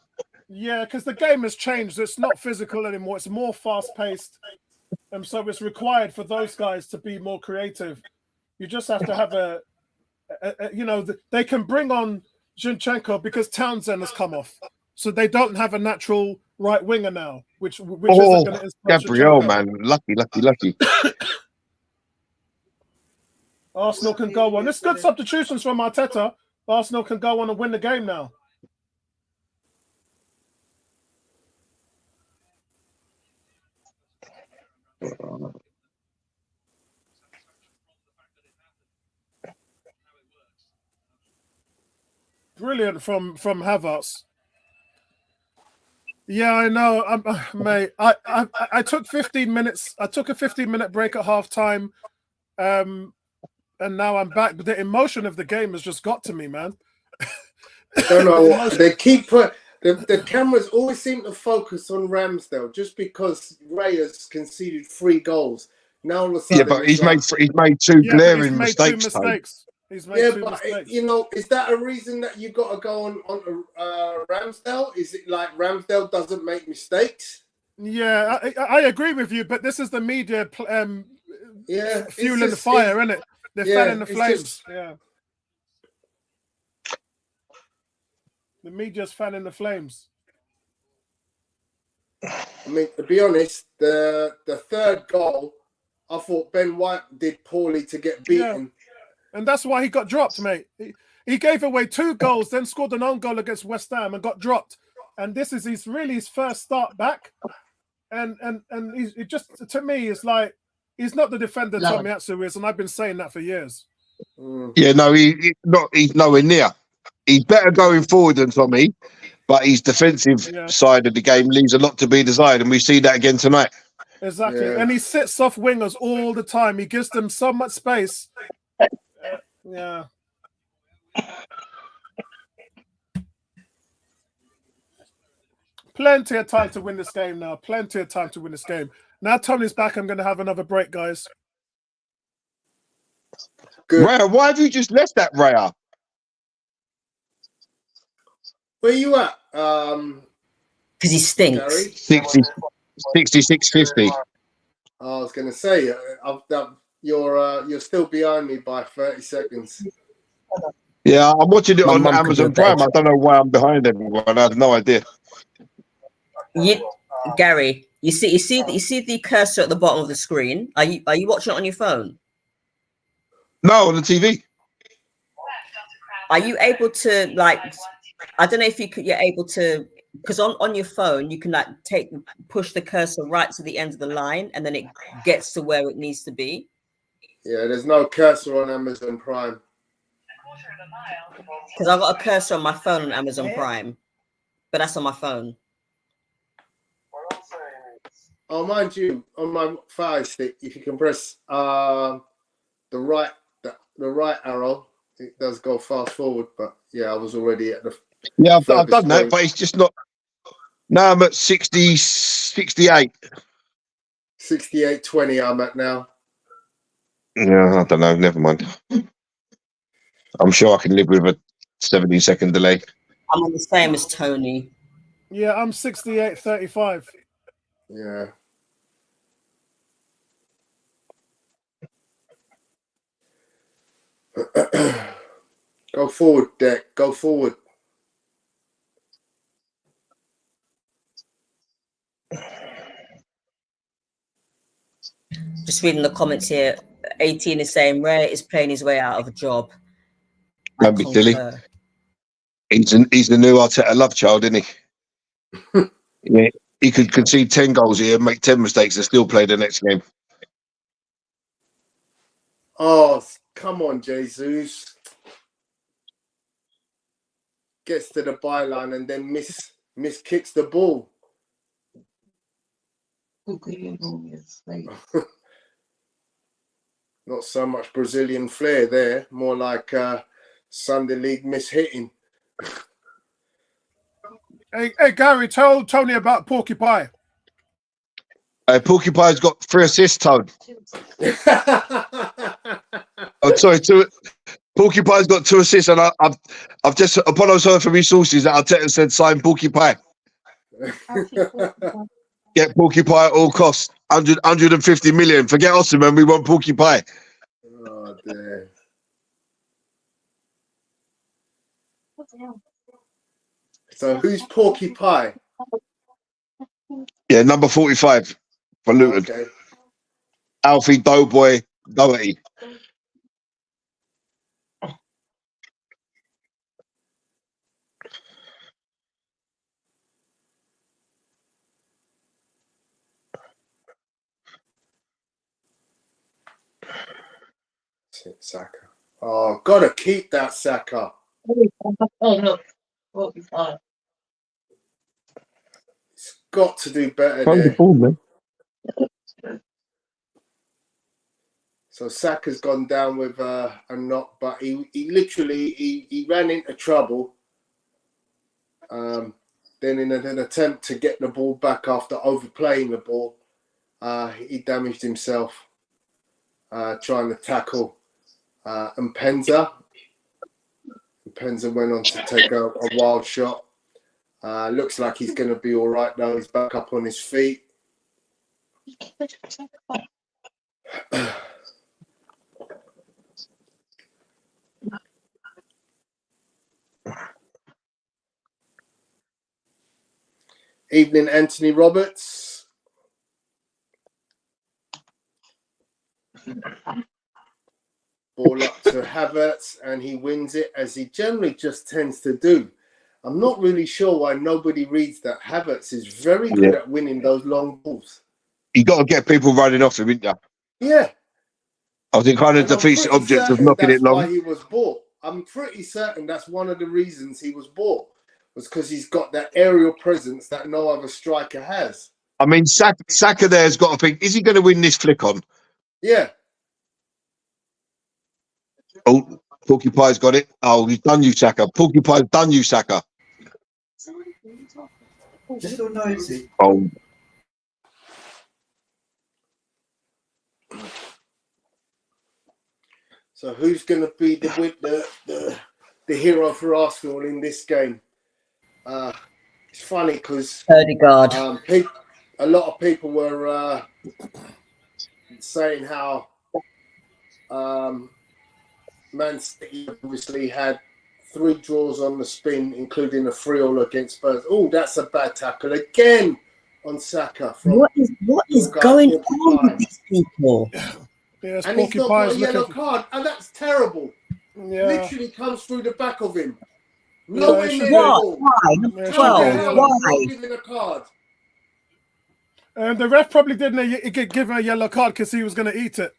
Yeah, because the game has changed. It's not physical anymore. It's more fast-paced. And so it's required for those guys to be more creative. You just have to have they can bring on Zinchenko because Townsend has come off. So they don't have a natural right winger now, which isn't going to inspire Gabriel, Zinchenko. man. Lucky. Arsenal can go on. It's good substitutions from Arteta. Arsenal can go on and win the game now. Brilliant from Havertz. Yeah, I know, mate. I took 15 minutes. I took a 15-minute break at halftime, and now I'm back. But the emotion of the game has just got to me, man. I don't know. They keep the cameras always seem to focus on Ramsdale just because Reyes conceded 3 goals. Now all of a sudden, but he's made 2 glaring mistakes. He's made 2 mistakes. You know, is that a reason that you got to go on Ramsdale? Is it like Ramsdale doesn't make mistakes? Yeah, I agree with you, but this is the media fueling the fire, isn't it? They're fanning the flames. The media's fanning the flames. I mean, to be honest, the 3rd goal, I thought Ben White did poorly to get beaten. Yeah. And that's why he got dropped, mate. He gave away 2 goals, then scored an own goal against West Ham and got dropped. And this is his first start back. And he's just, to me, it's like he's not the defender Tomiyasu is, and I've been saying that for years. Yeah, no, he's nowhere near. He's better going forward than Tommy, but his defensive side of the game leaves a lot to be desired, and we see that again tonight. Exactly. And he sits off wingers all the time. He gives them so much space. Yeah. Plenty of time to win this game now. Plenty of time to win this game. Now Tony's back, I'm going to have another break, guys. Good. Raya, why have you just left that, Raya? Where you at? Because he stinks. Gary? 66.50. I was going to say, you're still behind me by 30 seconds. Yeah, I'm watching it My on mum could Amazon do a better Prime. I don't know why I'm behind everyone. I have no idea. Gary, you see the cursor at the bottom of the screen. Are you watching it on your phone? No, on the TV. Are you able to, like, I don't know if you're able to, because on your phone you can like push the cursor right to the end of the line and then it gets to where it needs to be. Yeah, there's no cursor on Amazon Prime. Because I've got a cursor on my phone on Amazon Prime, but that's on my phone. Oh, mind you, on my Fire Stick, if you can press the right arrow, it does go fast forward. But yeah, I was already at the. Yeah, I've done point. that, but it's just not. Now I'm at 68. 68.20 I'm at now. Yeah, I don't know. Never mind. I'm sure I can live with a 17-second delay. I'm on the same as Tony. Yeah, I'm 68.35. Yeah. Go forward, Deck. Go forward. Just reading the comments here. 18 is saying Ray is playing his way out of a job. Don't be silly. He's the new Arteta love child, isn't he? Yeah, he could concede 10 goals here, make 10 mistakes, and still play the next game. Oh, come on, Jesus. Gets to the byline and then miss kicks the ball. Not so much Brazilian flair there, more like Sunday League miss-hitting. Hey, Gary, tell Tony about Porky Pie. Porky Pie's got 3 assists, Tone. Oh, sorry, 2. Porky Pie's got 2 assists, and I've just, upon I was heard from his sources that Arteta said sign Porky Pie. Get Porky Pie at all costs. 150 million. Forget Osimhen, we want Porky Pie. Oh, dear. So who's Porky Pie? Yeah, number 45 for Luton. Okay. Alfie Doughboy Doherty. Saka. Oh, gotta keep that Saka. Oh, look. 45. It's got to do better Find the there. ball, man. So Saka's gone down with a knock, but he literally ran into trouble. Then in an attempt to get the ball back after overplaying the ball, he damaged himself trying to tackle Mpenza. Mpenza went on to take a wild shot. Looks like he's going to be all right now. He's back up on his feet. Evening, Anthony Roberts. Ball up to Havertz, and he wins it, as he generally just tends to do. I'm not really sure why nobody reads that. Havertz is very good at winning those long balls. You got to get people running off him, haven't you? Yeah. I think kind of And I'm defeats the pretty object of certain knocking that's it long. why he was bought. I'm pretty certain that's one of the reasons he was bought, was because he's got that aerial presence that no other striker has. I mean, Saka there's got to think, is he going to win this flick on? Yeah. Oh, Porcupie's got it. Oh, he's done you, Saka. Porcupie's done you, Saka. Oh, So who's going to be the hero for Arsenal in this game? It's funny because Odegaard. a lot of people were saying how Man City obviously had 3 draws on the spin, including a 3-3 against Spurs. Oh, that's a bad tackle again on Saka. What is going on with these people? Yes, and he's not got a yellow for... card, and that's terrible. Yeah. Literally comes through the back of him. Yeah, Nowhere near the ball. Why? 12. Why? Giving a card. The ref probably didn't give him a yellow card because he was going to eat it.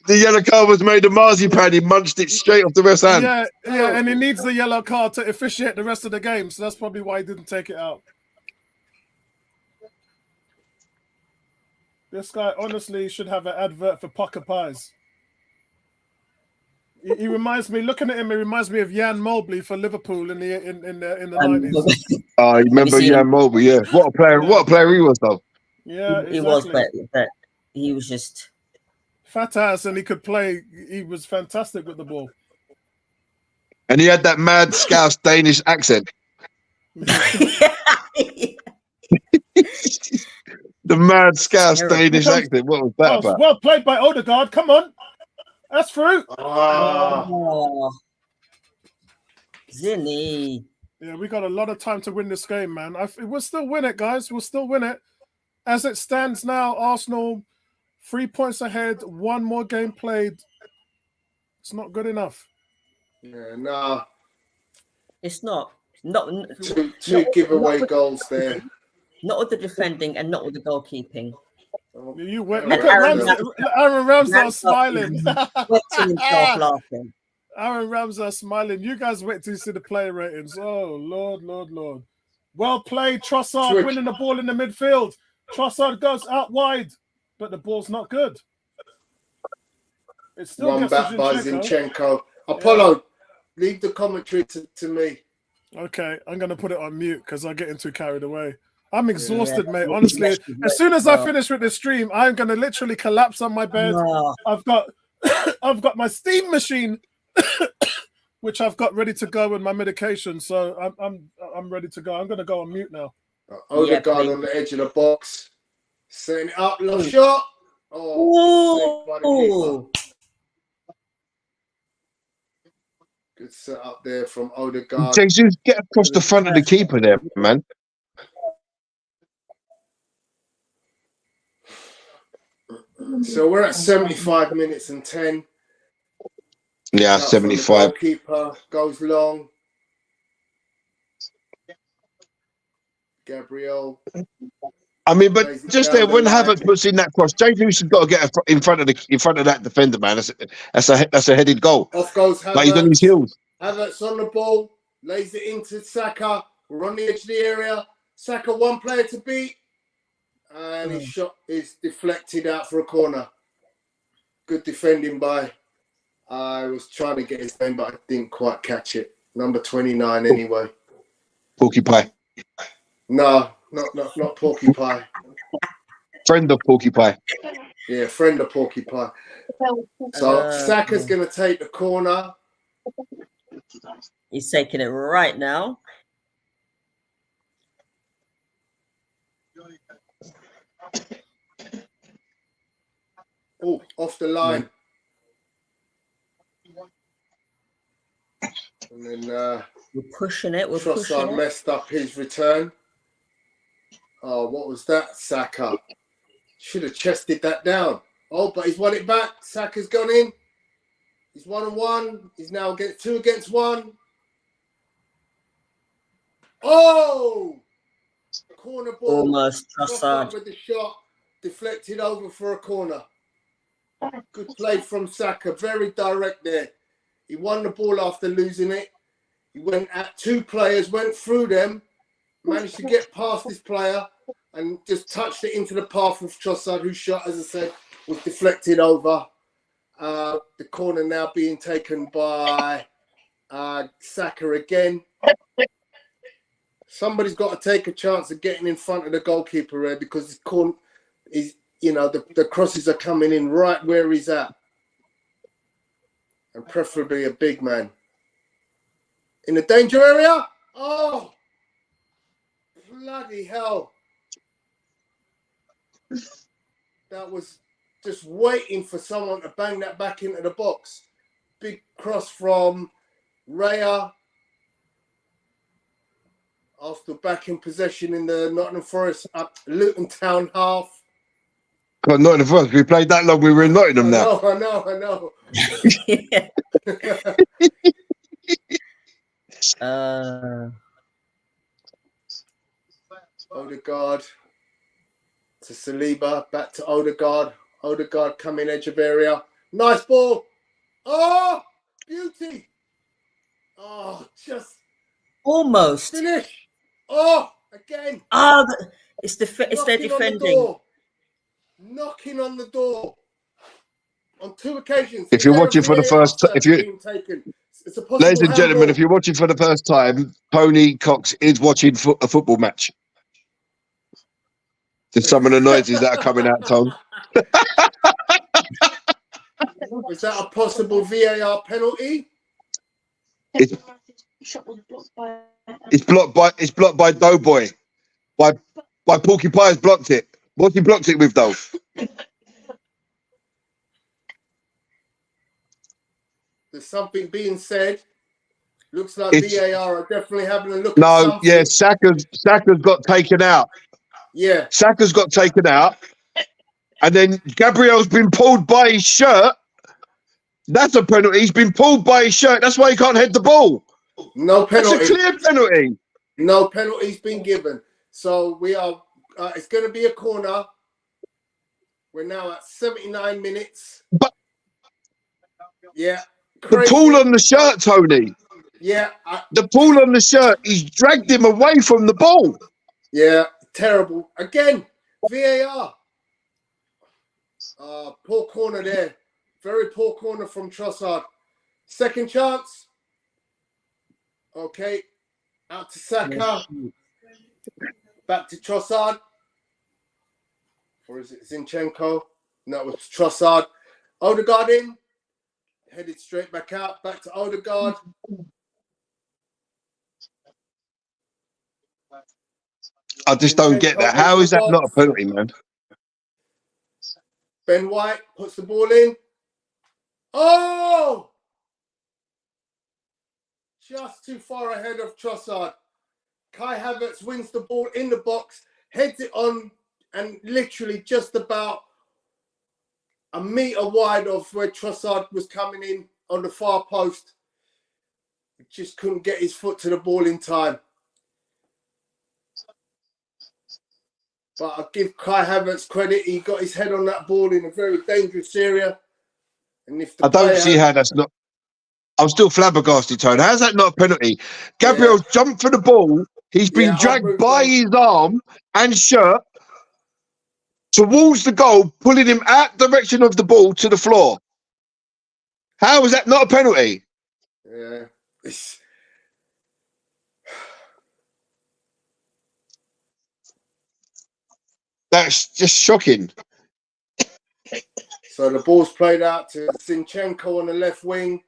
the yellow card was made of marzipan. He munched it straight off the ref's hand. Yeah, and he needs the yellow card to officiate the rest of the game, so that's probably why he didn't take it out. This guy honestly should have an advert for pocket pies. He reminds me, looking at him, he reminds me of Jan Mobley for Liverpool in the 90s. I remember Jan Mobley, yeah. What a player he was, though. Yeah, exactly. He was, but he was just fat ass, and he could play. He was fantastic with the ball. And he had that mad Scouse Danish accent. The mad Scouse Danish accent. What was that about? Well played by Odegaard. Come on. That's through. Zinny. Yeah, we got a lot of time to win this game, man. We'll still win it, guys. We'll still win it. As it stands now, Arsenal 3 points ahead, 1 more game played. It's not good enough. Yeah, no. It's not. Two giveaway goals there. Not with the defending and not with the goalkeeping. You went. Look at Aaron Ramsdale smiling. Laughing. Aaron Ramsdale smiling. You guys wait till you see the player ratings. Oh, Lord. Well played, Trossard winning the ball in the midfield. Trossard goes out wide, but the ball's not good. It still One gets back by Zinchenko. Apollo, leave the commentary to me. Okay, I'm going to put it on mute because I'm getting too carried away. I'm exhausted, mate. Honestly, as soon as I finish with this stream, I'm going to literally collapse on my bed. I've got my steam machine, which I've got ready to go with my medication. So I'm ready to go. I'm going to go on mute now. Odegaard on the edge of the box, setting it up, long shot. Oh, good set up there from Odegaard. Jesus, get across the front of the keeper there, man. So we're at 75 minutes and 10. Yeah, 75. Goalkeeper goes long. Gabriel. I mean, but just there, when Havertz puts in that cross, Jesus has got to get in front of that defender, man. That's a headed goal. Off goes Havertz. But he's on his heels. Havertz on the ball, lays it into Saka. We're on the edge of the area. Saka, one player to beat, and his shot is deflected out for a corner. Good defending by. I was trying to get his name, but I didn't quite catch it. Number 29, anyway. Porcupie. No, not Porcupie. Friend of Porcupie. Yeah, friend of Porcupie. So Saka's going to take the corner. He's taking it right now. Oh, off the line. And then we're pushing it. Trossard messed up his return. Oh, what was that, Saka? Should have chested that down. Oh, but he's won it back. Saka's gone in. He's 1-1. He's now 2 against 1. Oh! Corner ball. Almost Trossard with the shot. deflected over for a corner. Good play from Saka, very direct there. He won the ball after losing it. He went at 2 players, went through them, managed to get past this player and just touched it into the path of Trossard, whose shot, as I said, was deflected over. The corner now being taken by Saka again. Somebody's got to take a chance of getting in front of the goalkeeper there, because this corner is, you know, the crosses are coming in right where he's at. And preferably a big man. In the danger area. Oh, bloody hell. That was just waiting for someone to bang that back into the box. Big cross from Raya. Arsenal back in possession in the Nottingham Forest, Luton Town half. God, Nottingham Forest. We played that long. We were in Nottingham now. I know. Odegaard to Saliba, back to Odegaard. Odegaard coming edge of area. Nice ball. Oh, beauty. Oh, just almost finish. Oh, again. Oh, it's their defending. Knocking on the door. On 2 occasions. If you're watching for the first time, ladies and gentlemen, if you're watching for the first time, Pony Cox is watching a football match. Just some of the noises that are coming out, Tom. Is that a possible VAR penalty? It's blocked by Doughboy. By Porky Pie's blocked it. What's he blocked it with, though? There's something being said. Looks like VAR are definitely having a look at something. Yeah, Saka's got taken out. Yeah. Saka's got taken out. And then Gabriel's been pulled by his shirt. That's a penalty. He's been pulled by his shirt. That's why he can't head the ball. No penalty. That's a clear penalty. No penalty's been given. So we are, it's going to be a corner. We're now at 79 minutes. But yeah. The pull on the shirt, Tony. Yeah. The pull on the shirt, he's dragged him away from the ball. Yeah, terrible. Again, VAR. Poor corner there. Very poor corner from Trossard. Second chance. Okay. Out to Saka. Back to Trossard. Or is it Zinchenko? No, it was Trossard. Odegaard in. Headed straight back out. Back to Odegaard. I just don't get that. How is that not a penalty, man? Ben White puts the ball in. Oh! Just too far ahead of Trossard. Kai Havertz wins the ball in the box, heads it on, and literally just about a metre wide of where Trossard was coming in on the far post. He just couldn't get his foot to the ball in time. But I'll give Kai Havertz credit. He got his head on that ball in a very dangerous area. And if I don't see how that's not. I'm still flabbergasted, Tony. How's that not a penalty? Gabriel jumped for the ball. He's been dragged by his arm and shirt towards the goal, pulling him out the direction of the ball to the floor. How is that not a penalty? Yeah. That's just shocking. So the ball's played out to Zinchenko on the left wing.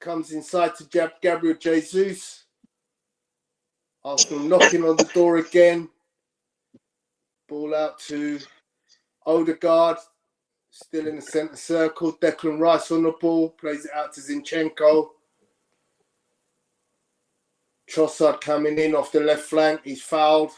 Comes inside to Gabriel Jesus. Arsenal knocking on the door again. Ball out to Odegaard. Still in the centre circle. Declan Rice on the ball. Plays it out to Zinchenko. Trossard coming in off the left flank. He's fouled.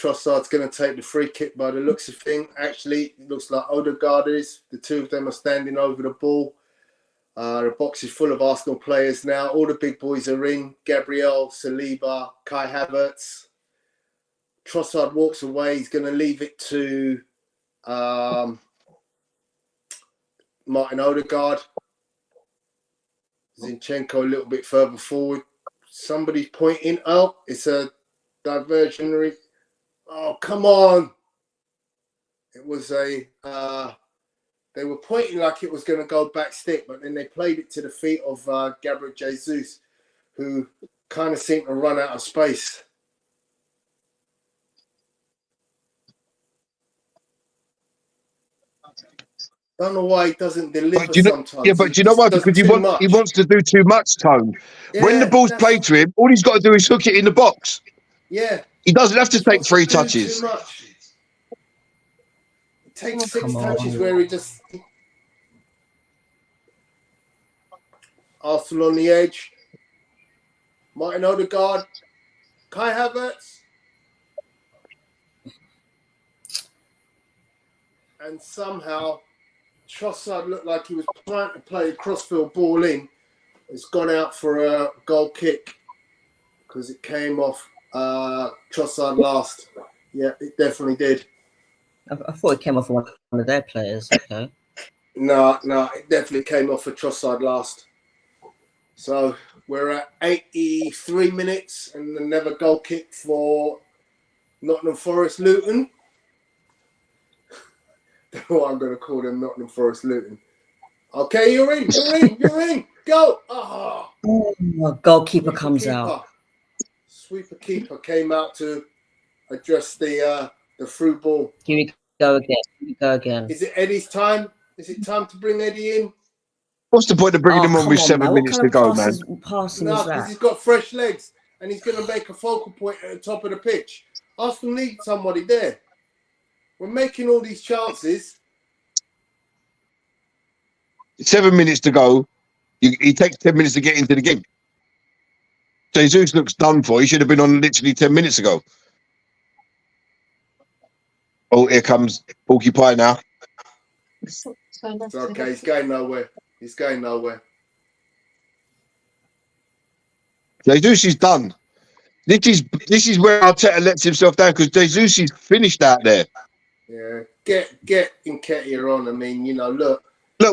Trossard's going to take the free kick by the looks of things. Actually, it looks like Odegaard is. The two of them are standing over the ball. The box is full of Arsenal players now. All the big boys are in. Gabriel, Saliba, Kai Havertz. Trossard walks away. He's going to leave it to Martin Odegaard. Zinchenko a little bit further forward. Somebody's pointing. Oh, it's a diversionary. Oh, come on. It was a... they were pointing like it was going to go back stick, but then they played it to the feet of Gabriel Jesus, who kind of seemed to run out of space. Don't know why he doesn't deliver sometimes. Yeah, but do you know what? Because he wants to do too much, Tone. Yeah, when the ball's played to him, all he's got to do is hook it in the box. Yeah. He doesn't have to take 3 touches. Too much. It takes 6 touches where he just... Arsenal on the edge. Martin Odegaard. Kai Havertz. And somehow Trossard looked like he was trying to play a crossfield ball in. It's gone out for a goal kick because it came off Trossard last. Yeah, it definitely did. I thought it came off one of their players. Okay. No, it definitely came off for Trossard last. So we're at 83 minutes and another goal kick for Nottingham Forest Luton. Don't know what I'm going to call them, Nottingham Forest Luton. Okay, you're in. Go. Oh, goalkeeper comes out. Sweeper keeper came out to address the through ball. Here we go again. Is it Eddie's time? Is it time to bring Eddie in? What's the point of bringing him on with 7 minutes to go, man? No, because he's got fresh legs and he's going to make a focal point at the top of the pitch. Arsenal need somebody there. We're making all these chances. 7 minutes to go. He takes 10 minutes to get into the game. Jesus looks done for. He should have been on literally 10 minutes ago. Oh, here comes Porcupine now. It's okay. He's going nowhere. Jesus is done. This is where Arteta lets himself down because Jesus is finished out there. Yeah, get Nketiah on. I mean, you know, look,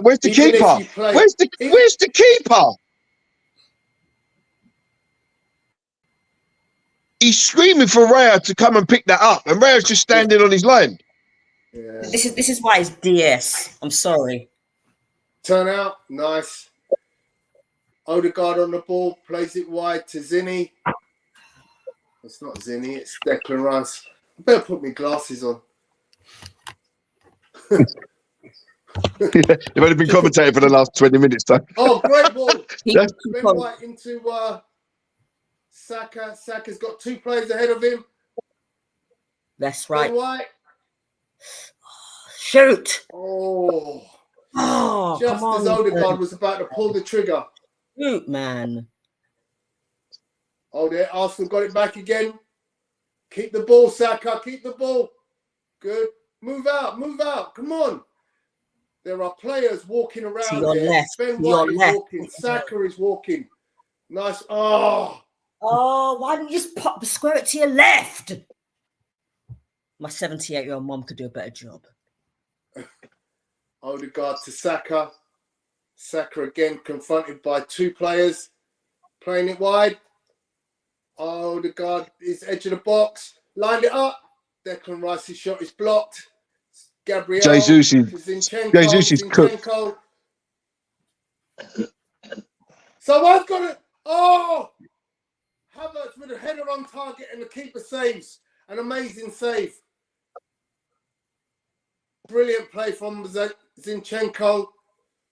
where's the keeper? Where's the keeper? He's screaming for Raya to come and pick that up, and Raya's just standing on his line. Yeah. This is why it's DS. I'm sorry. Turn out, nice. Odegaard on the ball, plays it wide to Zinni. It's not Zinni, it's Declan Rice. I better put my glasses on. You've only been commentating for the last 20 minutes, though. Oh, great ball. Ben White into Saka. Saka's got 2 players ahead of him. That's right. Ben White. Shoot. Just as Odegaard was about to pull the trigger. Shoot, man. Oh, there. Arsenal got it back again. Keep the ball, Saka. Keep the ball. Good. Move out. Come on. There are players walking around there. Left. Ben White is walking. Saka is walking. Nice. Oh, why don't you just square it to your left? My 78-year-old mum could do a better job. Odegaard to Saka. Saka again confronted by 2 players. Playing it wide. Odegaard is edge of the box. Lined it up. Declan Rice's shot is blocked. Gabriel. Jesus is cooked. So I've got it. Oh! Havertz with a header on target and the keeper saves. An amazing save. Brilliant play from Zinchenko.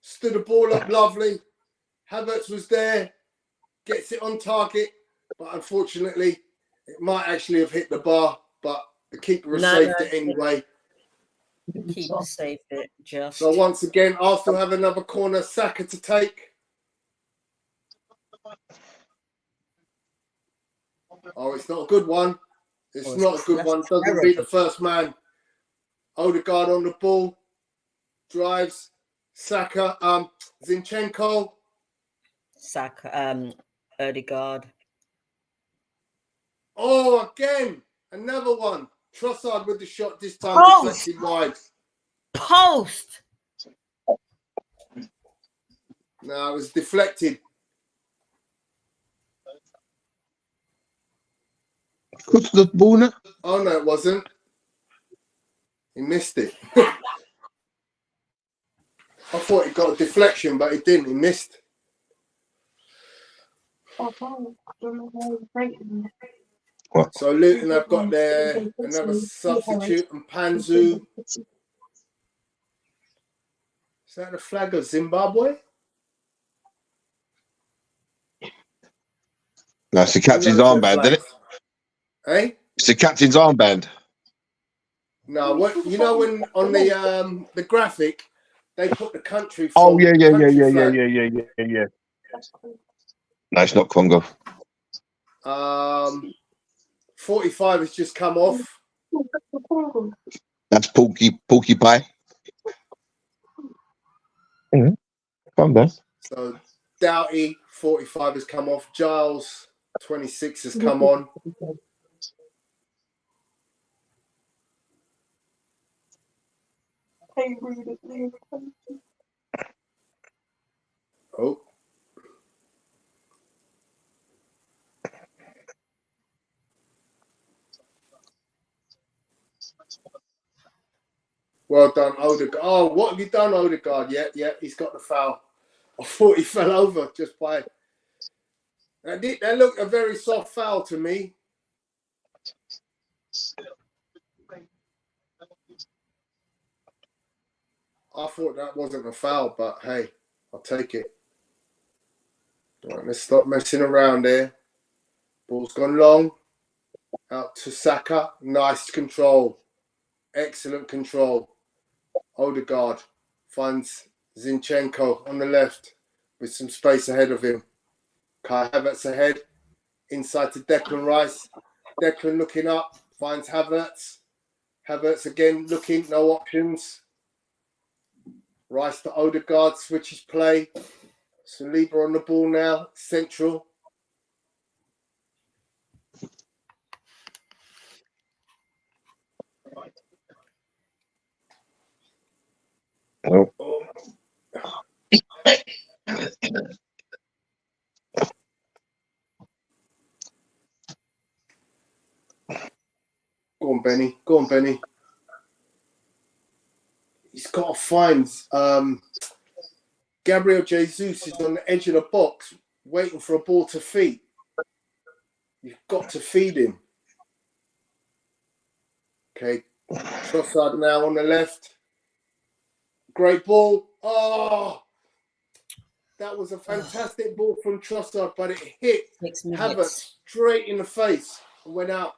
Stood the ball up lovely. Havertz was there. Gets it on target. But unfortunately, it might actually have hit the bar. But the keeper has saved it anyway. The keeper saved it just. So once again, Arsenal have another corner. Saka to take. Oh, it's not a good one. It's not a good one. Doesn't terrible. beat the first man. Odegaard on the ball. Drives. Saka. Zinchenko. Saka. Odegaard. Oh, again. Another one. Trossard with the shot this time. Post. Deflected wide. Post. No, it was deflected. What's the ball now? Oh, no, it wasn't. He missed it. I thought he got a deflection, but he didn't. He missed. So Luton have got their another substitute and Panzu. Is that the flag of Zimbabwe? That's the captain's armband, isn't it? Eh? It's the captain's armband. No, what you know when on the graphic they put the country. Oh yeah. flag. No, it's not Congo. 45 has just come off. That's Porky Pie. Calm down. So Doughty 45 has come off. Giles 26 has come on. Oh. Well done, Odegaard. Oh, what have you done, Odegaard? Yeah, he's got the foul. I thought he fell over just by... That looked a very soft foul to me. I thought that wasn't a foul, but hey, I'll take it. All right, let's stop messing around here. Ball's gone long. Out to Saka. Nice control. Excellent control. Odegaard finds Zinchenko on the left with some space ahead of him. Kai Havertz ahead. Inside to Declan Rice. Declan looking up. Finds Havertz. Havertz again looking. No options. Rice to Odegaard. Switches play. Saliba on the ball now. Central. Oh. Go on, Benny. Go on, Benny. He's got to find... Gabriel Jesus is on the edge of the box waiting for a ball to feed. You've got to feed him. Okay. Trossard now on the left. Great ball. Oh, that was a fantastic ball from Trossard, but it hit Havertz straight in the face and went out.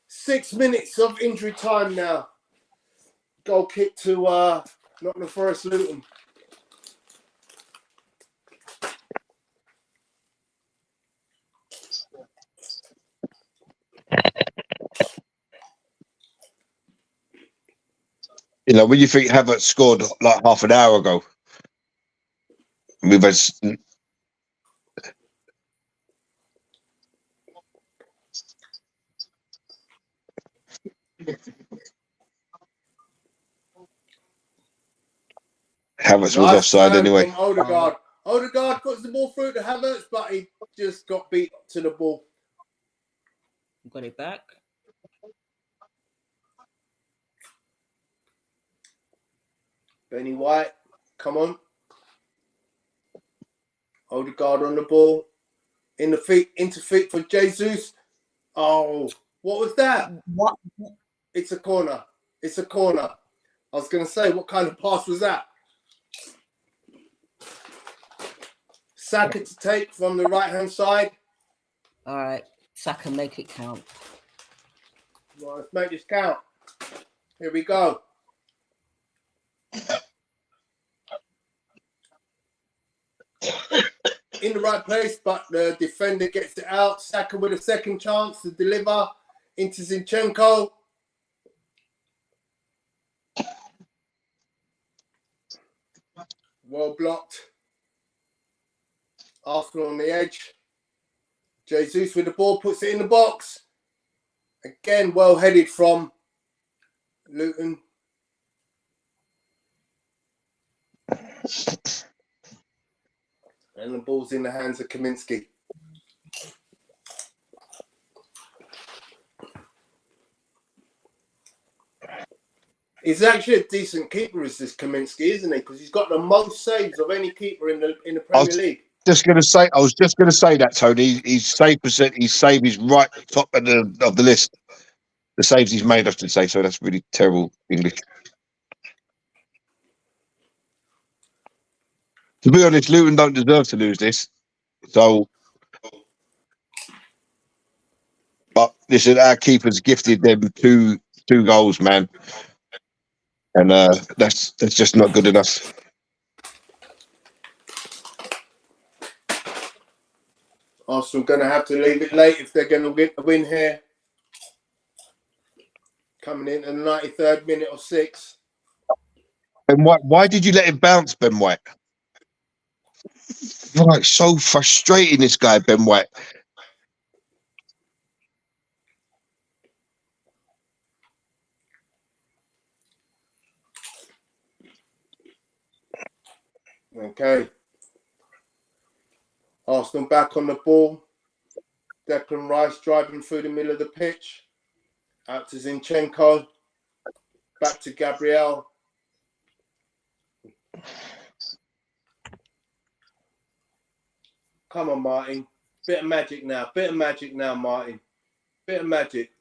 6 minutes of injury time now. Goal kick to Nottingham Forest Luton. You know, when you think Havertz scored like half an hour ago, we've had... Havertz was offside anyway. Odegaard. Odegaard puts the ball through to Havertz, but he just got beat to the ball. Got it back. Benny White, come on. Odegaard on the ball. Into feet for Jesus. Oh, what was that? What? It's a corner. It's a corner. I was going to say, what kind of pass was that? Saka to take from the right-hand side. All right. Saka, make it count. Well, let's make this count. Here we go. In the right place, but the defender gets it out. Saka with a second chance to deliver. into Zinchenko. Well blocked. Arsenal on the edge. Jesus with the ball, puts it in the box. Again, well headed from Luton. And the ball's in the hands of Kaminsky. He's actually a decent keeper, is this Kaminsky, isn't he? Because he's got the most saves of any keeper in the Premier League. I was just going to say that, Tony. His save is right top of the list. The saves he's made, I should say. So that's really terrible English. To be honest, Luton don't deserve to lose this. So, but listen, our keeper's gifted them two goals, man, and that's just not good enough. Arsenal going to have to leave it late if they're going to get a win here. Coming in at the 93rd minute of 6. Ben White, why did you let him bounce, Ben White? Like, so frustrating, this guy, Ben White. Okay. Arsenal back on the ball. Declan Rice driving through the middle of the pitch. Out to Zinchenko. Back to Gabriel. Come on, Martin. Bit of magic now. Martin. Bit of magic.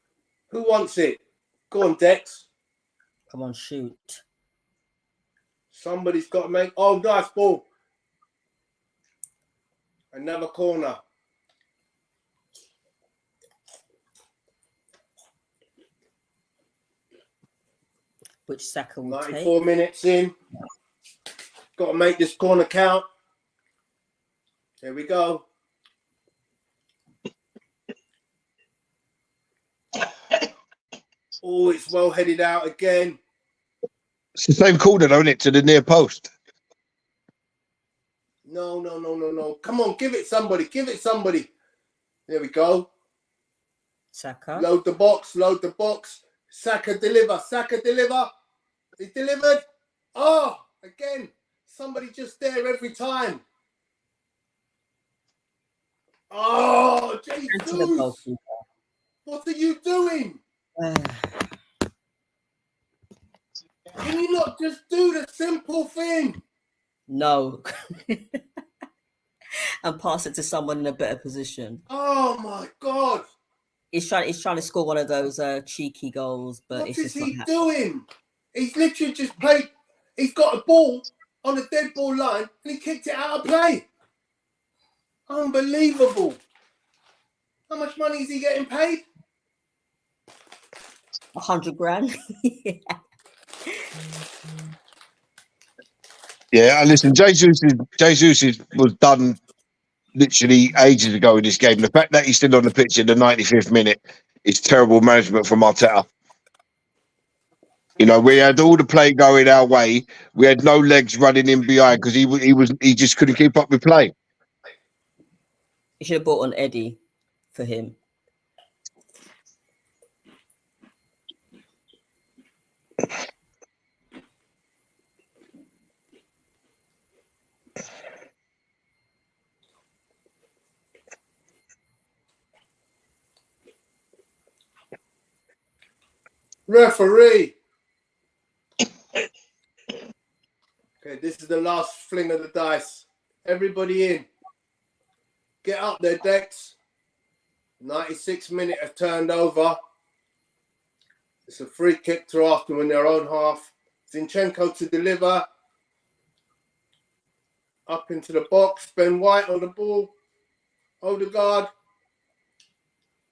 Who wants it? Go on, Dex. Come on, shoot. Somebody's got to make... Oh, nice ball. Another corner. Which Saka will 94 take. minutes in. Got to make this corner count. Here we go. Oh, it's well headed out again. It's the same corner, isn't it, to the near post? No. Come on, give it somebody. There we go. Saka. Load the box. Saka deliver. He's delivered. Oh, again. Somebody just there every time. Oh, Jesus. What are you doing? Can you not just do the simple thing? No. And pass it to someone in a better position. Oh, my God. He's trying to score one of those cheeky goals, but what it's is just he not doing? He's literally just played. He's got a ball on a dead ball line and he kicked it out of play. Unbelievable. How much money is he getting paid? 100 grand. Yeah, and listen, Jesus was done literally ages ago in this game. The fact that he's still on the pitch in the 95th minute is terrible management from Arteta. You know, we had all the play going our way. We had no legs running in behind because he just couldn't keep up with play. You should have bought an Eddie for him. Referee. Okay, this is the last fling of the dice. Everybody in. Get up there, Dex. 96 minute have turned over. It's a free kick to Arsenal in their own half. Zinchenko to deliver. Up into the box. Ben White on the ball. Odegaard.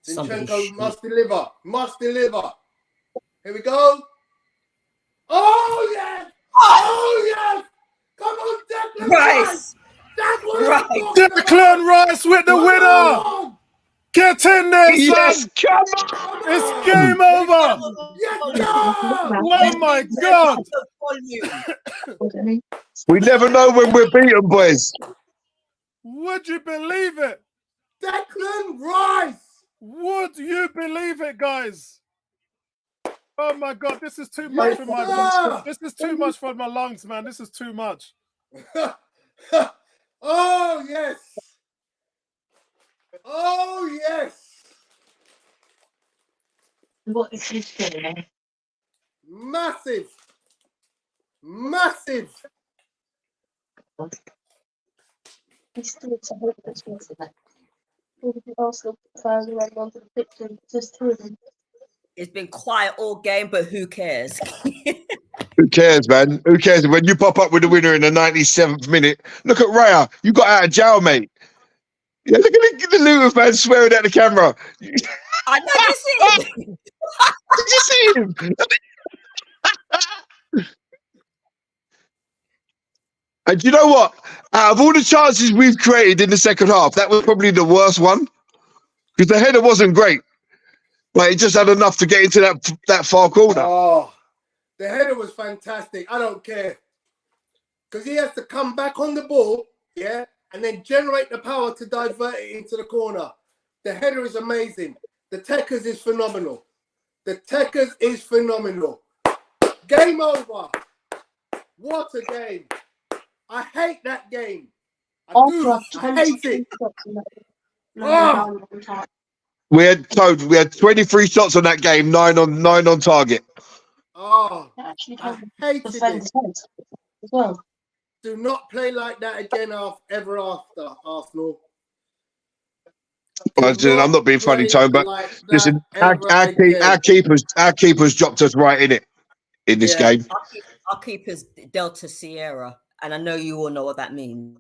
Zinchenko must deliver. Here we go. Oh, yes. Oh, yes. Come on, Declan Rice. That's what Declan Rice with the winner. Get in there, Yes, son. come on. It's game over. Oh my God. We never know when we're beaten, boys. Would you believe it? Declan Rice. Would you believe it, guys? Oh my God, this is too much for my. This is too much for my lungs, man. This is too much. Oh yes. Oh yes. What is he doing? Massive. Massive. He's still to hope that's worth it. All the Arsenal fans ran onto the pitch and just threw them. It's been quiet all game, but who cares? Who cares, man? Who cares? When you pop up with the winner in the 97th minute, look at Raya. You got out of jail, mate. Yeah, look at the Luton fans swearing at the camera. I know you see. Did you see him? And you know what? Out of all the chances we've created in the second half, that was probably the worst one. Because the header wasn't great. But it just had enough to get into that far corner. Oh, the header was fantastic. I don't care. Because he has to come back on the ball, yeah, and then generate the power to divert it into the corner. The header is amazing. The Techers is phenomenal. The Techers is phenomenal. Game over. What a game. I hate that game. I hate it. Oh. We had 23 shots on that game, 9 on target. Oh, I hated it. As well. Do not play like that again ever after, Arsenal. I'm not being funny, Tone, but listen, our keepers dropped us right in this game. Our keeper's Delta Sierra, and I know you all know what that means.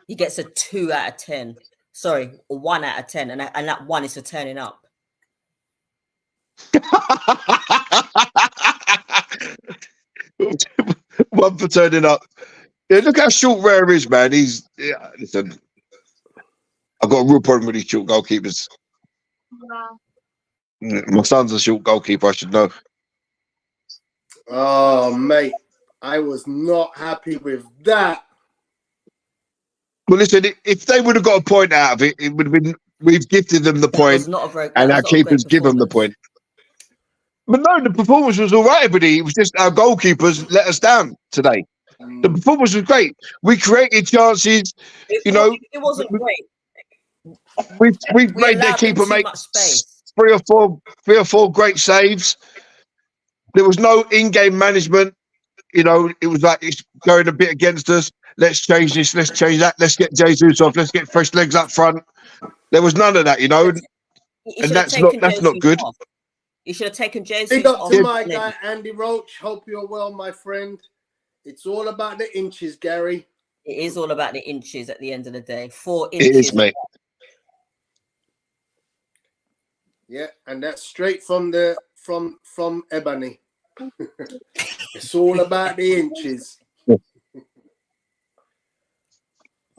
He gets a 2 out of 10. Sorry, a 1 out of 10, and that 1 is for turning up. One for turning up. Yeah, look how short Rare is, man. Listen, I've got a real problem with these short goalkeepers. My son's a short goalkeeper, I should know. Oh, mate, I was not happy with that. Well, listen, if they would have got a point out of it, it would have been, we've gifted them the point, and our keepers give them the point. But no, the performance was all right, everybody. It was just our goalkeepers let us down today. The performance was great. We created chances. It wasn't great. We made their keeper make 3 or 4 great saves. There was no in-game management. It was like it's going a bit against us. Let's change this. Let's change that. Let's get Jesus off. Let's get fresh legs up front. There was none of that, and that's not good. You should have taken Jesus Big up off. to my guy Andy Roach. Hope you're well, my friend. It's all about the inches, Gary. It is all about the inches at the end of the day. 4 inches. It is, mate. Yeah, and that's straight from from Ebony. It's all about the inches.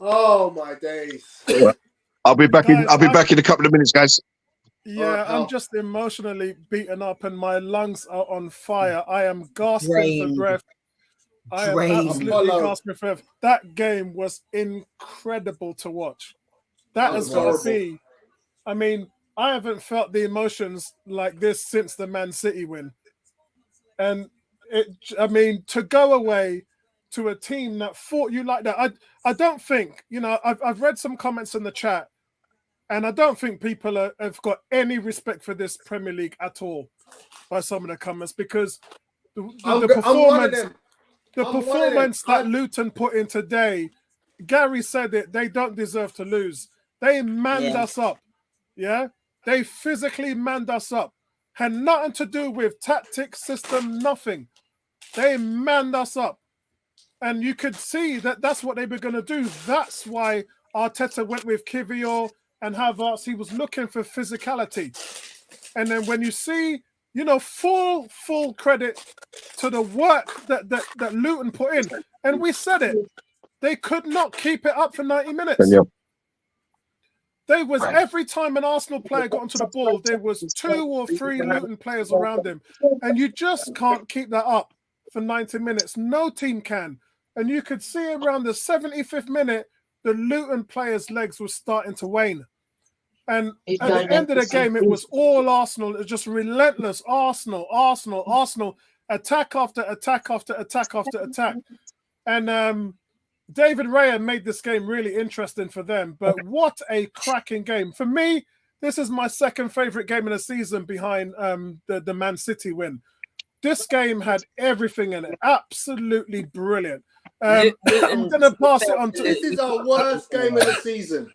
Oh my days! I'll be back in a couple of minutes, guys. Yeah, I'm just emotionally beaten up, and my lungs are on fire. I am gasping for breath. I am absolutely gasping for breath. That game was incredible to watch. That has got to be. I mean, I haven't felt the emotions like this since the Man City win. And to go away to a team that fought you like that, I don't think, I've read some comments in the chat, and I don't think people have got any respect for this Premier League at all by some of the comments, because the performance that Luton put in today, Gary said it, they don't deserve to lose. They manned us up. Yeah, they physically manned us up. Had nothing to do with tactics, system, nothing. They manned us up. And you could see that that's what they were going to do. That's why Arteta went with Kivior and Havertz. He was looking for physicality. And then when you see, full credit to the work that Luton put in. And we said it. They could not keep it up for 90 minutes. There was every time an Arsenal player got onto the ball, there was 2 or 3 Luton players around him. And you just can't keep that up for 90 minutes. No team can. And you could see around the 75th minute, the Luton players' legs were starting to wane. And at the end of the game, it was all Arsenal. It was just relentless Arsenal, Arsenal, Arsenal, attack after attack after attack after attack. And David Raya made this game really interesting for them. But what a cracking game. For me, this is my second favourite game of the season behind the Man City win. This game had everything in it. Absolutely brilliant. I'm going to pass it on to... This is our worst game of the season.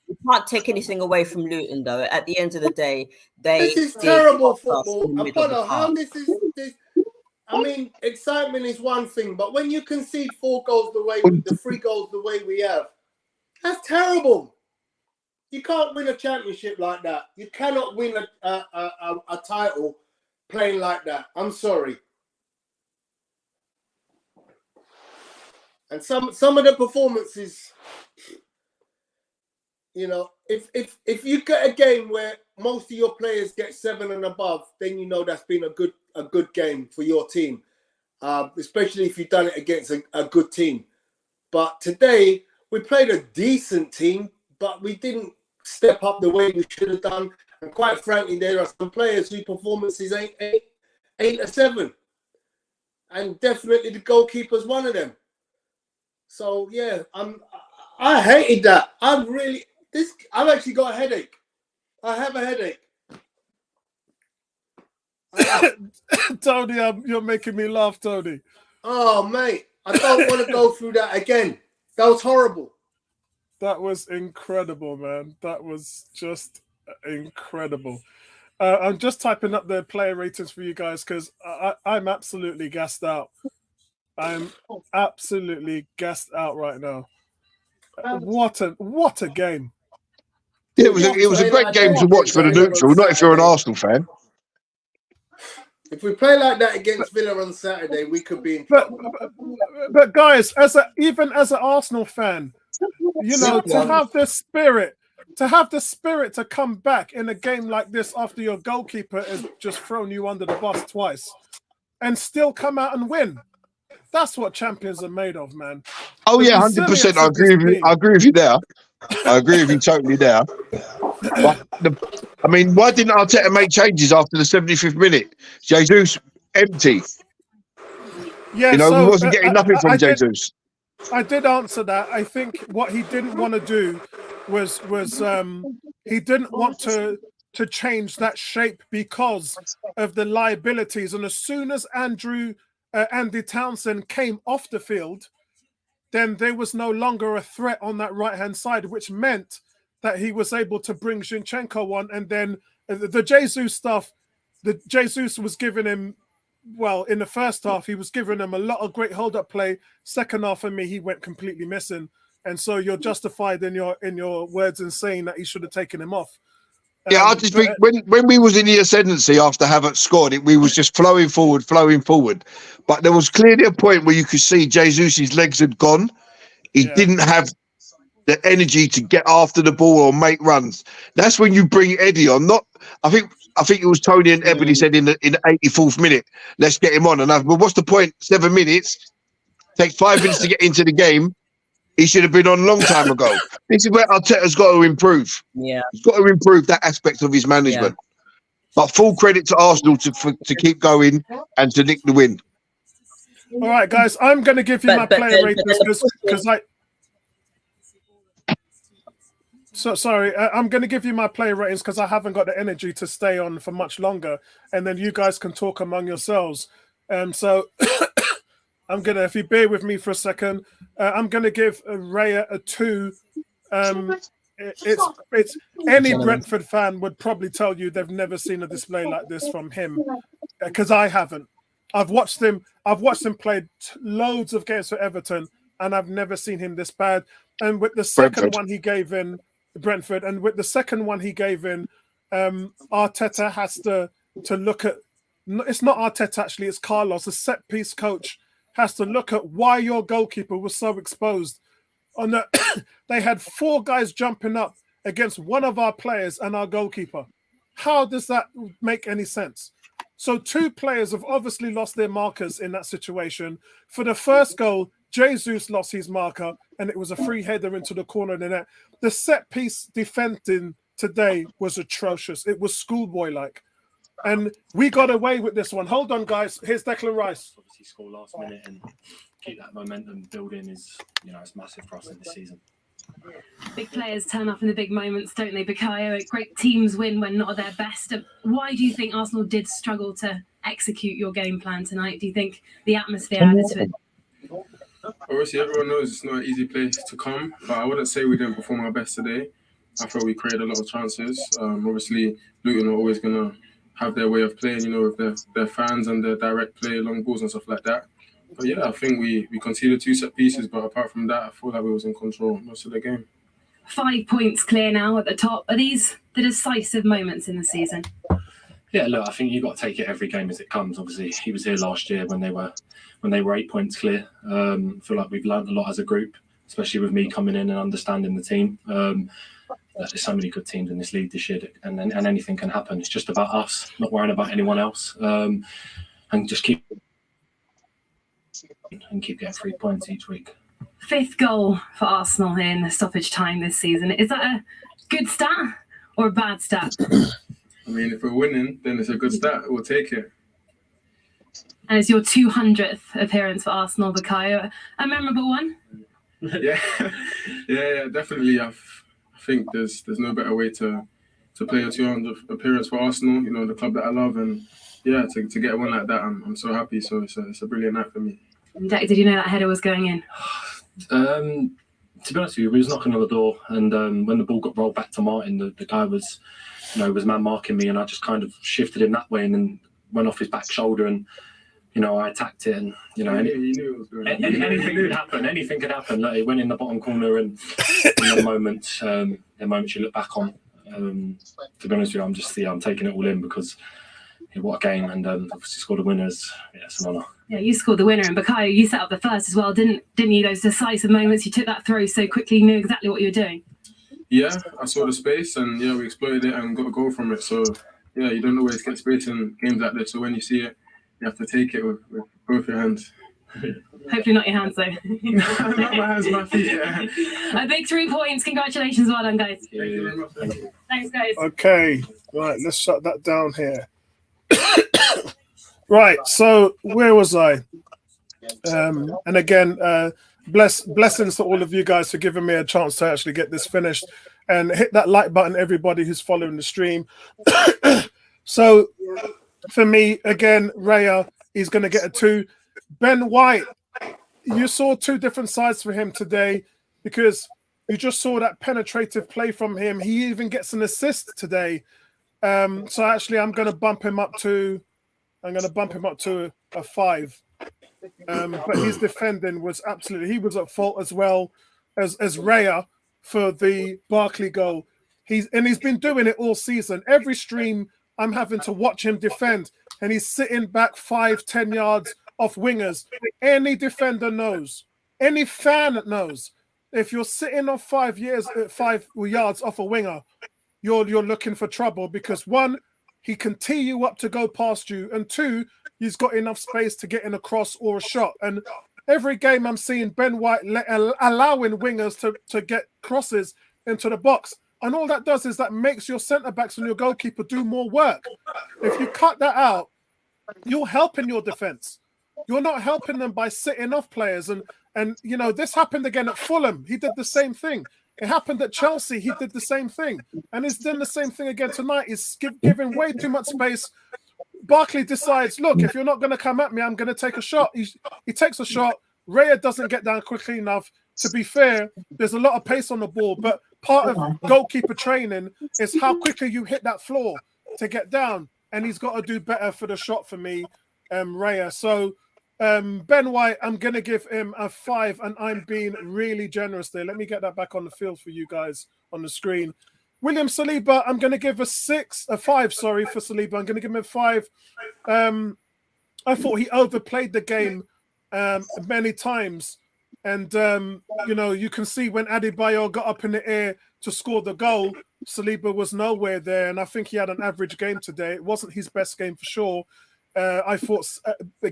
You can't take anything away from Luton, though. At the end of the day, this is terrible football. I don't know how this is. I mean, excitement is one thing, but when you concede 4 goals the 3 goals the way we have, that's terrible. You can't win a championship like that. You cannot win a title playing like that. I'm sorry. And some of the performances, you know, if you get a game where most of your players get 7 and above, then you know that's been a good game for your team, especially if you've done it against a good team. But today we played a decent team, but we didn't step up the way we should have done. And quite frankly, there are some players whose performances ain't a 7, and definitely the goalkeeper's one of them. So yeah, I hated that. I've actually got a headache. I have a headache. Tony, you're making me laugh, Tony. Oh, mate, I don't want to go through that again. That was horrible. That was incredible, man. That was just incredible. I'm just typing up the player ratings for you guys because I'm absolutely gassed out. I'm absolutely gassed out right now. What a game. Yeah, it was a great game to watch for the neutral, not if you're an Arsenal fan. If we play like that against Villa on Saturday, we could be in trouble. But guys, even as an Arsenal fan, you know, to have the spirit to come back in a game like this after your goalkeeper has just thrown you under the bus twice and still come out and win. That's what champions are made of, man. Oh yeah, 100%. I agree with you. I agree with you there. I agree with you totally there. But I mean, why didn't Arteta make changes after the 75th minute? Jesus empty. Yeah, you know, so, we wasn't getting nothing from Jesus. I did answer that. I think what he didn't want to do was he didn't want to change that shape because of the liabilities. And as soon as Andy Townsend came off the field, then there was no longer a threat on that right-hand side, which meant that he was able to bring Zinchenko on. And then the Jesus stuff, the Jesus was giving him, well, in the first half, he was giving him a lot of great hold-up play. Second half, for me, he went completely missing. And so you're justified in your words in saying that he should have taken him off. Yeah, I just think when we was in the ascendancy after Havertz scored it, we was just flowing forward. But there was clearly a point where you could see Jesus' legs had gone. He didn't have the energy to get after the ball or make runs. That's when you bring Eddie on. I think it was Tony and Ebony said in the 84th minute, let's get him on. And but what's the point? 7 minutes, takes 5 minutes to get into the game. He should have been on a long time ago. This is where Arteta's got to improve. Yeah, he's got to improve that aspect of his management. Yeah. But full credit to Arsenal to keep going and to nick the win. All right, guys, I'm going to give you my player ratings because I'm going to give you my player ratings because I haven't got the energy to stay on for much longer, and then you guys can talk among yourselves. So I'm gonna, if you bear with me for a second, I'm gonna give Raya a 2. It's any Brentford fan would probably tell you they've never seen a display like this from him, because I haven't. I've watched him play loads of games for Everton, and I've never seen him this bad. And with the second one he gave in Brentford, and with the second one he gave in, Arteta has to look at. It's not Arteta actually; it's Carlos, the set piece coach. has to look at why your goalkeeper was so exposed. On the, they had 4 guys jumping up against one of our players and our goalkeeper. How does that make any sense? So 2 players have obviously lost their markers in that situation. For the first goal, Jesus lost his marker, and it was a free header into the corner of the net. The set piece defending today was atrocious. It was schoolboy-like. And we got away with this one. Hold on, guys. Here's Declan Rice. Obviously score last minute and keep that momentum building is, it's massive for us in this season. Big players turn up in the big moments, don't they, Bukayo? Great teams win when not at their best. Why do you think Arsenal did struggle to execute your game plan tonight? Do you think the atmosphere added to it? Obviously, everyone knows it's not an easy place to come, but I wouldn't say we didn't perform our best today. I thought we created a lot of chances. Obviously, Luton are always going to have their way of playing, with their fans and their direct play, long balls and stuff like that. But yeah, I think we conceded 2 set pieces, but apart from that, I feel like we was in control most of the game. 5 points clear now at the top. Are these the decisive moments in the season? Yeah, look, I think you've got to take it every game as it comes. Obviously, he was here last year when they were 8 points clear. I feel like we've learned a lot as a group, especially with me coming in and understanding the team. There's so many good teams in this league this year, and anything can happen. It's just about us, not worrying about anyone else, and just keep getting 3 points each week. 5th goal for Arsenal in the stoppage time this season. Is that a good stat or a bad stat? I mean, if we're winning, then it's a good stat. We'll take it. And it's your 200th appearance for Arsenal, Bukayo. A memorable one? Yeah, definitely. I think there's no better way to play a 200th appearance for Arsenal. The club that I love, and yeah, to get one like that, I'm so happy. So it's a brilliant night for me. Did you know that header was going in? To be honest with you, we was knocking on the door, and when the ball got rolled back to Martin, the guy was man marking me, and I just kind of shifted him that way, and then went off his back shoulder, and I attacked it, and he knew it was going on. Anything could happen. Anything could happen. Like, it went in the bottom corner, and in the moment you look back on. To be honest with you, I'm taking it all in because what a game, and obviously scored the winners. Yeah, it's an honour. Yeah, you scored the winner, and Bukayo, you set up the first as well, didn't you? Those decisive moments, you took that throw so quickly, you knew exactly what you were doing. Yeah, I saw the space, and yeah, we exploited it and got a goal from it. So yeah, you don't always get space in games like this. So when you see it, you have to take it with both your hands. Hopefully not your hands, though. Not my hands, my feet. Yeah. A big 3 points. Congratulations, well done, guys. Thank you very much. Thanks, guys. Okay, right, let's shut that down here. Right, so where was I? And again, blessings to all of you guys for giving me a chance to actually get this finished. And hit that like button, everybody who's following the stream. So for me, again, Raya is going to get a 2. Ben White, you saw 2 different sides for him today, because you just saw that penetrative play from him. He even gets an assist today. So actually, I'm going to bump him up to a 5. But his defending was absolutely, he was at fault as well as Raya for the Barkley goal. He's been doing it all season. Every stream, I'm having to watch him defend, and he's sitting back 5-10 yards off wingers. Any defender knows, any fan knows, if you're sitting off 5 yards off a winger, you're looking for trouble, because 1, he can tee you up to go past you, and 2, he's got enough space to get in a cross or a shot. And every game I'm seeing Ben White allowing wingers to get crosses into the box. And all that does is that makes your centre-backs and your goalkeeper do more work. If you cut that out, you're helping your defence. You're not helping them by sitting off players. And this happened again at Fulham. He did the same thing. It happened at Chelsea. He did the same thing. And he's done the same thing again tonight. He's giving way too much space. Barkley decides, look, if you're not going to come at me, I'm going to take a shot. He takes a shot. Raya doesn't get down quickly enough. To be fair, there's a lot of pace on the ball, but part of goalkeeper training is how quickly you hit that floor to get down. And he's got to do better for the shot for me, Raya. So Ben White, I'm going to give him a 5, and I'm being really generous there. Let me get that back on the field for you guys on the screen. William Saliba, I'm going to give a 5, sorry, for Saliba. I'm going to give him a 5. I thought he overplayed the game many times. And, you can see when Adebayo got up in the air to score the goal, Saliba was nowhere there. And I think he had an average game today. It wasn't his best game for sure. I thought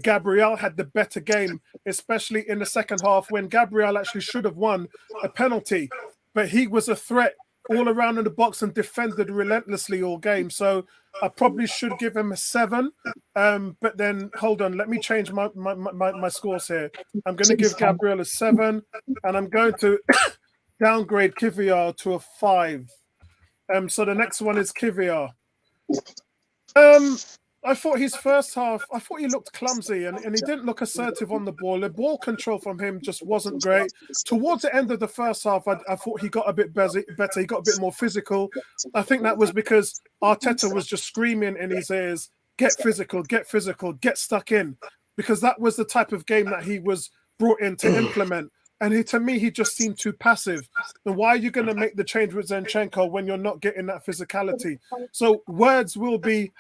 Gabriel had the better game, especially in the second half when Gabriel actually should have won a penalty. But he was a threat all around in the box and defended relentlessly all game. So I probably should give him a 7. But then, hold on, let me change my scores here. I'm going to give Gabriel a 7, and I'm going to downgrade Kivior to a 5. So the next one is Kivior. I thought his first half, I thought he looked clumsy and he didn't look assertive on the ball. The ball control from him just wasn't great. Towards the end of the first half, I thought he got a bit better. He got a bit more physical. I think that was because Arteta was just screaming in his ears, get physical, get stuck in. Because that was the type of game that he was brought in to implement. And to me, he just seemed too passive. And why are you going to make the change with Zinchenko when you're not getting that physicality? So words will be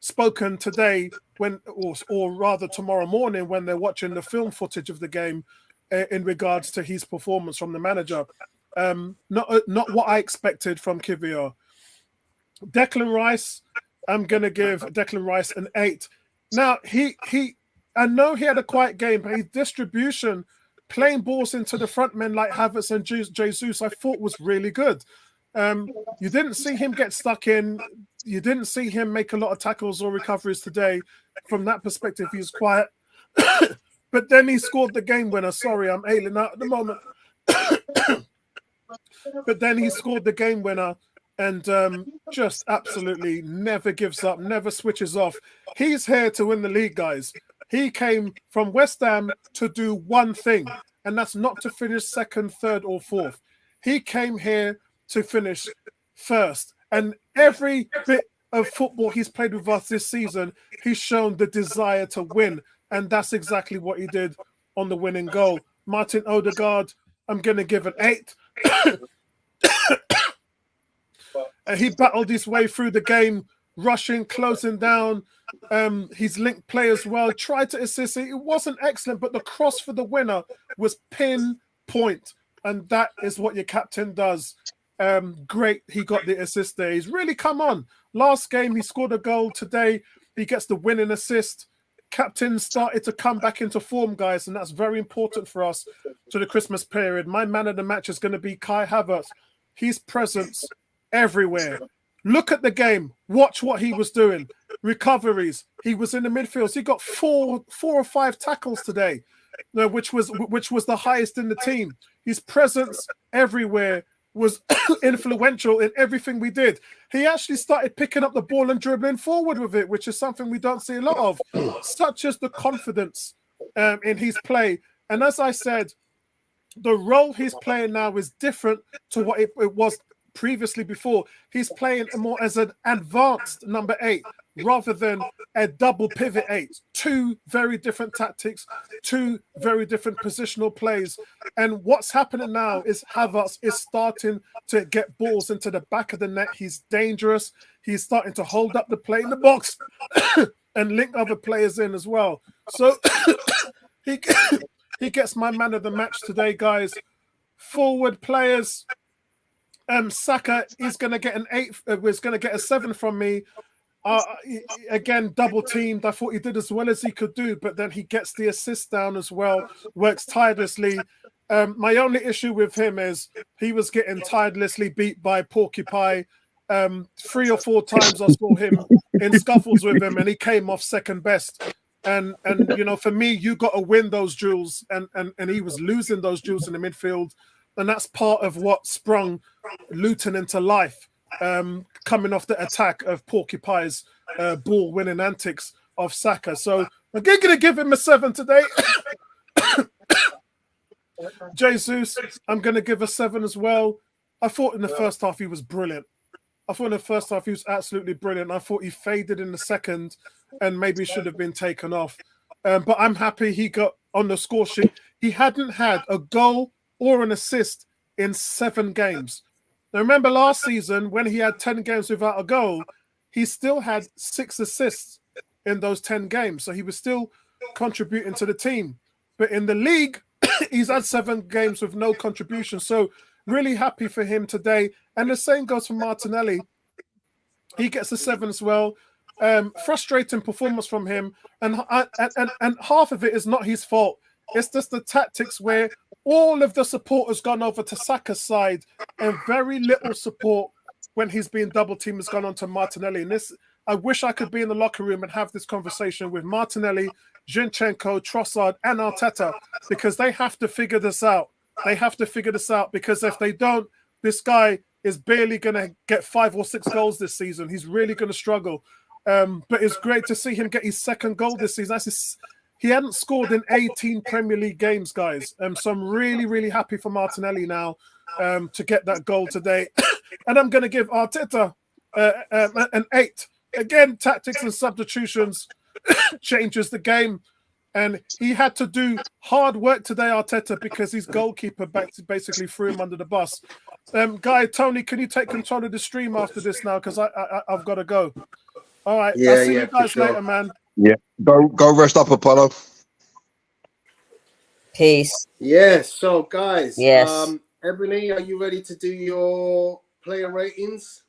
spoken today or rather tomorrow morning when they're watching the film footage of the game in regards to his performance from the manager. Not what I expected from Kivior. Declan Rice, I'm going to give Declan Rice an 8. Now, I know he had a quiet game, but his distribution, playing balls into the front men like Havertz and Jesus, I thought was really good. You didn't see him get stuck in. You didn't see him make a lot of tackles or recoveries today. From that perspective, he was quiet. But then he scored the game winner. Sorry, I'm ailing out at the moment. But then he scored the game winner and just absolutely never gives up, never switches off. He's here to win the league, guys. He came from West Ham to do one thing, and that's not to finish second, third, or fourth. He came here to finish first. And every bit of football he's played with us this season, he's shown the desire to win. And that's exactly what he did on the winning goal. Martin Odegaard, I'm going to give an 8. He battled his way through the game, rushing, closing down. He's linked play as well. Tried to assist. It wasn't excellent, but the cross for the winner was pinpoint. And that is what your captain does. Great, he got the assist there. He's really come on. Last game, he scored a goal. Today, he gets the winning assist. Captain started to come back into form, guys, and that's very important for us to the Christmas period. My man of the match is going to be Kai Havertz. His presence everywhere. Look at the game. Watch what he was doing. Recoveries. He was in the midfield. He got four or five tackles today, which was the highest in the team. His presence everywhere was influential in everything we did. He actually started picking up the ball and dribbling forward with it, which is something we don't see a lot of, such as the confidence in his play. And as I said, the role he's playing now is different to what it was previously before. He's playing more as an advanced number 8 rather than a double pivot 8. Two very different tactics, two very different positional plays. And what's happening now is Havertz is starting to get balls into the back of the net. He's dangerous. He's starting to hold up the play in the box and link other players in as well. So he gets my man of the match today, guys. Forward players. Saka is going to get an 8. Was going to get a 7 from me. Again, double teamed. I thought he did as well as he could do, but then he gets the assist down as well. Works tirelessly. My only issue with him is he was getting tirelessly beat by Porcupine. 3 or 4 times I saw him in scuffles with him, and he came off second best. And you know, for me, you got to win those duels, and he was losing those duels in the midfield. And that's part of what sprung Luton into life, coming off the attack of Porcupine's ball-winning antics of Saka. So I'm going to give him a 7 today. Jesus, I'm going to give a 7 as well. I thought in the first half he was brilliant. I thought in the first half he was absolutely brilliant. I thought he faded in the second and maybe should have been taken off. But I'm happy he got on the score sheet. He hadn't had a goal or an assist in 7 games. Now, remember last season when he had 10 games without a goal, he still had 6 assists in those 10 games. So he was still contributing to the team. But in the league, he's had 7 games with no contribution. So really happy for him today. And the same goes for Martinelli. He gets a 7 as well. Frustrating performance from him. And half of it is not his fault. It's just the tactics where all of the support has gone over to Saka's side and very little support when he's being double teamed has gone on to Martinelli. And this, I wish I could be in the locker room and have this conversation with Martinelli, Zinchenko, Trossard, and Arteta, because they have to figure this out. They have to figure this out, because if they don't, this guy is barely going to get 5 or 6 goals this season. He's really going to struggle. But it's great to see him get his 2nd goal this season. He hadn't scored in 18 Premier League games, guys. So I'm really, really happy for Martinelli now to get that goal today. And I'm going to give Arteta an 8. Again, tactics and substitutions changes the game. And he had to do hard work today, Arteta, because his goalkeeper basically threw him under the bus. Tony, can you take control of the stream after this now? Because I've got to go. All right. Yeah, I'll see you guys later, man. Yeah. Go rest up, Apollo. Peace. Yeah, so guys, Yes. Ebony, are you ready to do your player ratings?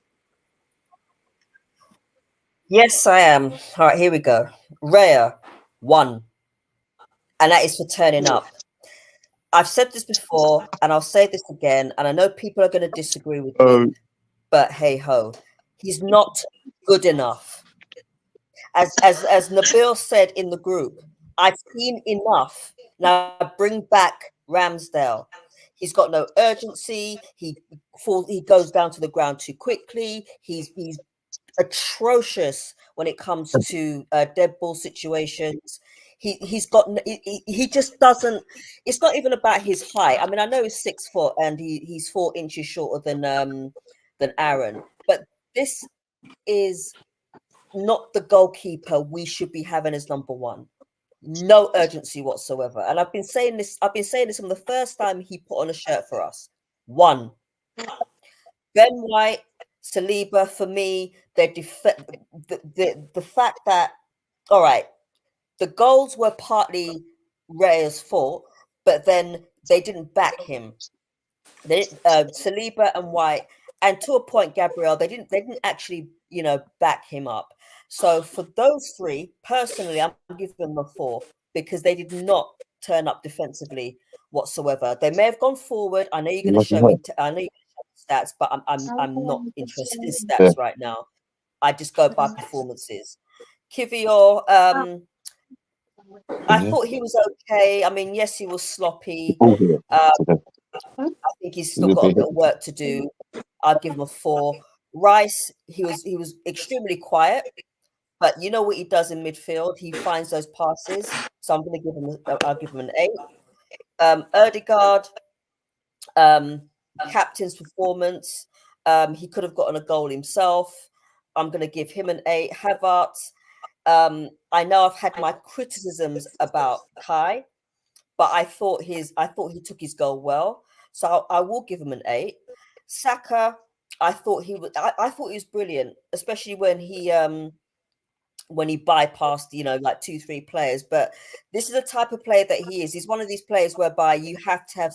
Yes, I am. All right, here we go. Raya, 1. And that is for turning up. I've said this before, and I'll say this again, and I know people are going to disagree with me, but hey ho, he's not good enough. As Nabil said in the group, I've seen enough. Now bring back Ramsdale. He's got no urgency. He goes down to the ground too quickly. He's atrocious when it comes to dead ball situations. He just doesn't. It's not even about his height. I mean, I know he's 6 foot and he's 4 inches shorter than Aaron, but this is not the goalkeeper we should be having as number 1. No urgency whatsoever. And I've been saying this from the first time he put on a shirt for us. 1. Ben White, Saliba, for me, the fact that, all right, the goals were partly Raya's fault, but then they didn't back him. Saliba and White, and to a point, Gabriel, they didn't actually, back him up. So for those 3, personally, I'm giving them a 4 because they did not turn up defensively whatsoever. They may have gone forward. I know you're going to show me. I know you're going to show me stats, but I'm not interested in stats right now. I just go by performances. Kivior, I thought he was okay. I mean, yes, he was sloppy. I think he's still got a bit of work to do. I'll give him a 4. Rice, he was extremely quiet, but you know what he does in midfield? He finds those passes. So I'm going to I'll give him an 8. Erdegaard, captain's performance. He could have gotten a goal himself. I'm going to give him an 8. Havertz. I know I've had my criticisms about Kai, but I thought he took his goal well, so I will give him an 8. Saka, I thought he was brilliant, especially when he bypassed like 2-3 players. But this is the type of player that he is. He's one of these players whereby you have to have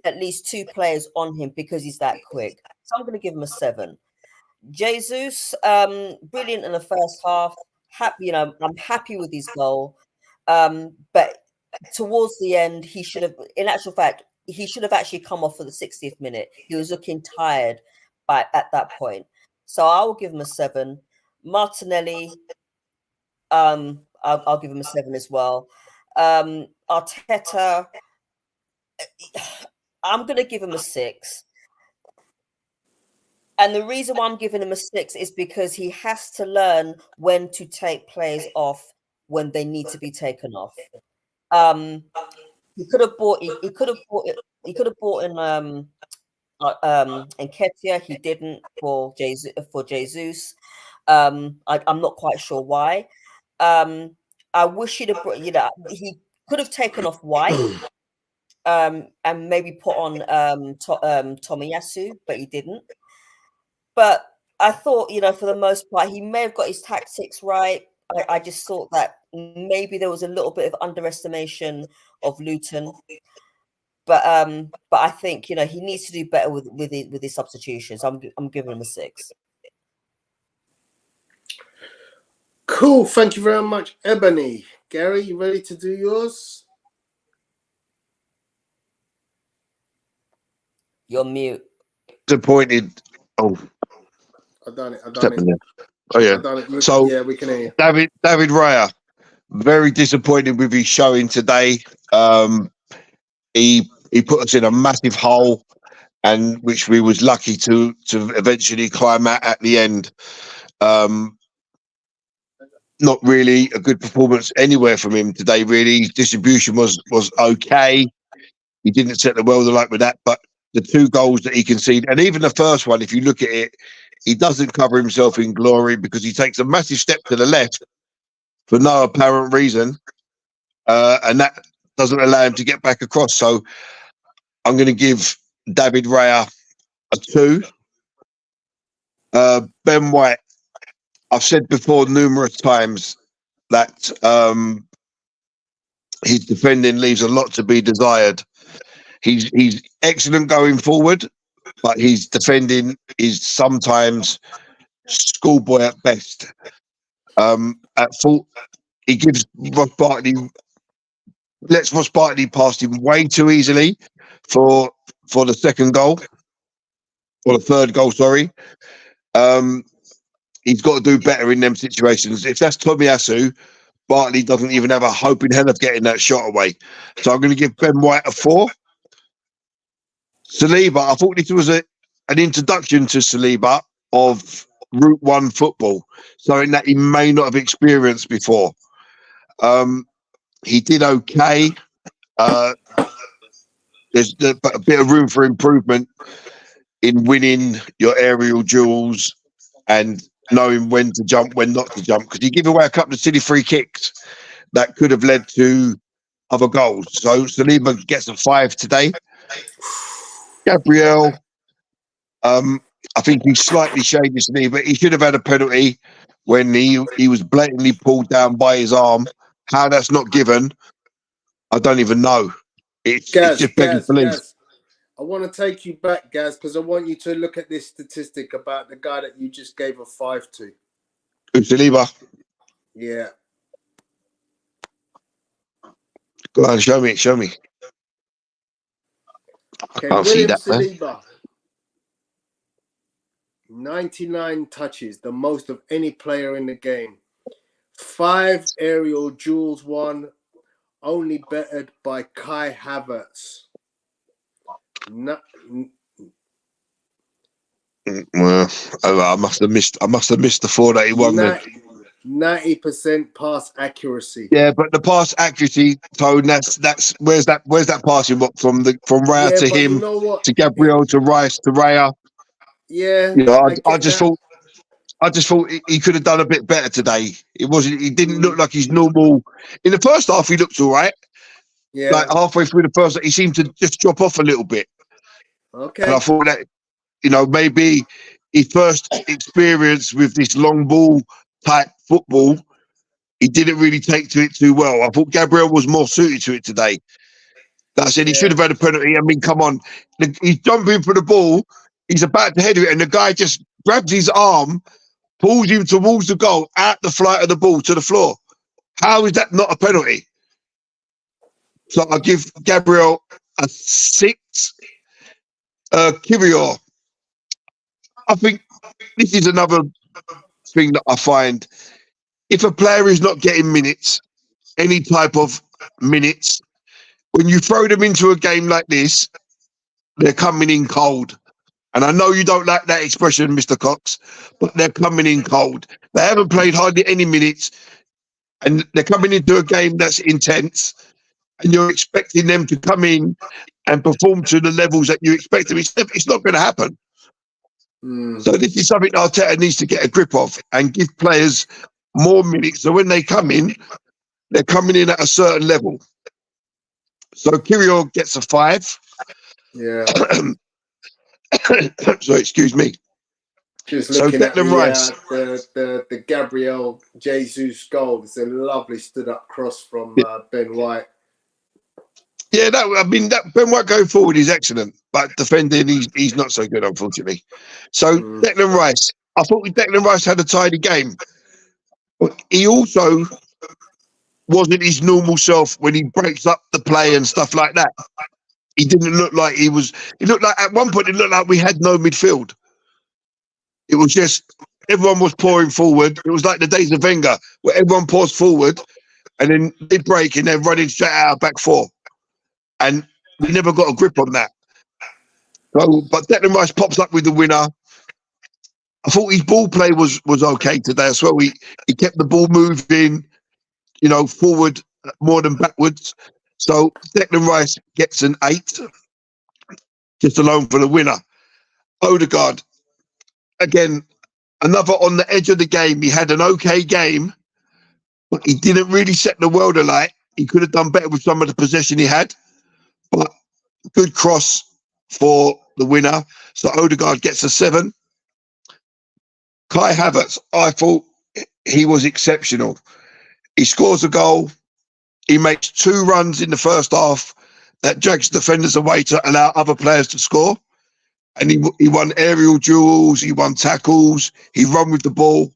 at least 2 players on him because he's that quick. So I'm going to give him a 7. Jesus, brilliant in the first half. Happy, I'm happy with his goal. But towards the end, he should have, in actual fact, he should have actually come off for the 60th minute. He was looking tired at that point. So I will give him a 7. Martinelli, I'll give him a 7 as well. Arteta, I'm going to give him a 6. And the reason why I'm giving him a 6 is because he has to learn when to take players off when they need to be taken off. He could have bought in Nketiah. He didn't for Jesus. I'm not quite sure why. I wish he'd have brought, he could have taken off White and maybe put on Tomiyasu, but he didn't. But I thought, for the most part, he may have got his tactics right. I just thought that maybe there was a little bit of underestimation of Luton. But I think he needs to do better with his substitutions. I'm giving him a 6. Cool. Thank you very much, Ebony. Gary, you ready to do yours? You're mute. Disappointed. Oh, I done it. Oh yeah. So yeah, we can hear you. David Raya, very disappointed with his showing today. He put us in a massive hole, and which we was lucky to eventually climb out at the end. Not really a good performance anywhere from him today. Really, his distribution was okay. He didn't set the world alight with that, but the 2 goals that he conceded, and even the first one, if you look at it, he doesn't cover himself in glory because he takes a massive step to the left for no apparent reason, and that doesn't allow him to get back across. So I'm going to give David Raya a 2. Ben White, I've said before numerous times that his defending leaves a lot to be desired. He's excellent going forward, but his defending is sometimes schoolboy at best. At fault, he gives Ross Barkley, lets Ross Barkley past him way too easily for the second goal, or the third goal, sorry. He's got to do better in them situations. If that's Tomiyasu, Bartley doesn't even have a hope in hell of getting that shot away. So I'm going to give Ben White a 4. Saliba, I thought this was an introduction to Saliba of Route 1 football, something that he may not have experienced before. He did okay. There's a bit of room for improvement in winning your aerial duels and knowing when to jump, when not to jump, because he gave away a couple of silly free kicks that could have led to other goals. So Saliba gets a 5 today. Gabriel, I think he's slightly shaded Saliba. He should have had a penalty when he was blatantly pulled down by his arm. How that's not given, I don't even know. It's just begging police. I want to take you back, Gaz, because I want you to look at this statistic about the guy that you just gave a 5 to. Saliba. Yeah. Go on, show me. Okay, I can't see that, Saliba, man. 99 touches, the most of any player in the game. 5 aerial duels won, only bettered by Kai Havertz. Well, I must have missed the 4 that he won. 90% pass accuracy. Yeah, but the pass accuracy, Tone, that's where's that passing from Raya to him, to Gabriel, to Rice, to Raya. Yeah, I just thought he could have done a bit better today. He didn't look like his normal. In the first half, he looked all right. Yeah, like halfway through the first, he seemed to just drop off a little bit. Okay. And I thought that, maybe his first experience with this long ball type football, he didn't really take to it too well. I thought Gabriel was more suited to it today. That said, he should have had a penalty. I mean, come on. He's jumping for the ball. He's about to head it, and the guy just grabs his arm, pulls him towards the goal, out the flight of the ball to the floor. How is that not a penalty? So I'll give Gabriel a 6. Kirior, I think this is another thing that I find. If a player is not getting minutes, any type of minutes, when you throw them into a game like this, they're coming in cold. And I know you don't like that expression, Mr. Cox, but they're coming in cold. They haven't played hardly any minutes, and they're coming into a game that's intense, and you're expecting them to come in and perform to the levels that you expect them. It's not going to happen. So this is something that Arteta needs to get a grip of and give players more minutes. So when they come in, they're coming in at a certain level. So Kirill gets a 5. Yeah. So excuse me. Just So looking at Declan Rice. the Gabriel Jesus goal. It's a lovely stood up cross from Ben White. Yeah, that Ben White going forward is excellent, but defending he's not so good, unfortunately. So Declan Rice, I thought Declan Rice had a tidy game, but he also wasn't his normal self when he breaks up the play and stuff like that. He didn't look like he was. It looked like at one point it looked like we had no midfield. It was just everyone was pouring forward. It was like the days of Wenger, where everyone pours forward, and then they break and they're running straight out of back four, and we never got a grip on that. So, but Declan Rice pops up with the winner. I thought his ball play was okay today as well. He kept the ball moving, forward more than backwards. So Declan Rice gets an 8, just alone for the winner. Odegaard, again, another on the edge of the game. He had an okay game, but he didn't really set the world alight. He could have done better with some of the possession he had, but good cross for the winner. So Odegaard gets a 7. Kai Havertz, I thought he was exceptional. He scores a goal. He makes 2 runs in the first half that drags defenders away to allow other players to score. And he won aerial duels. He won tackles. He ran with the ball.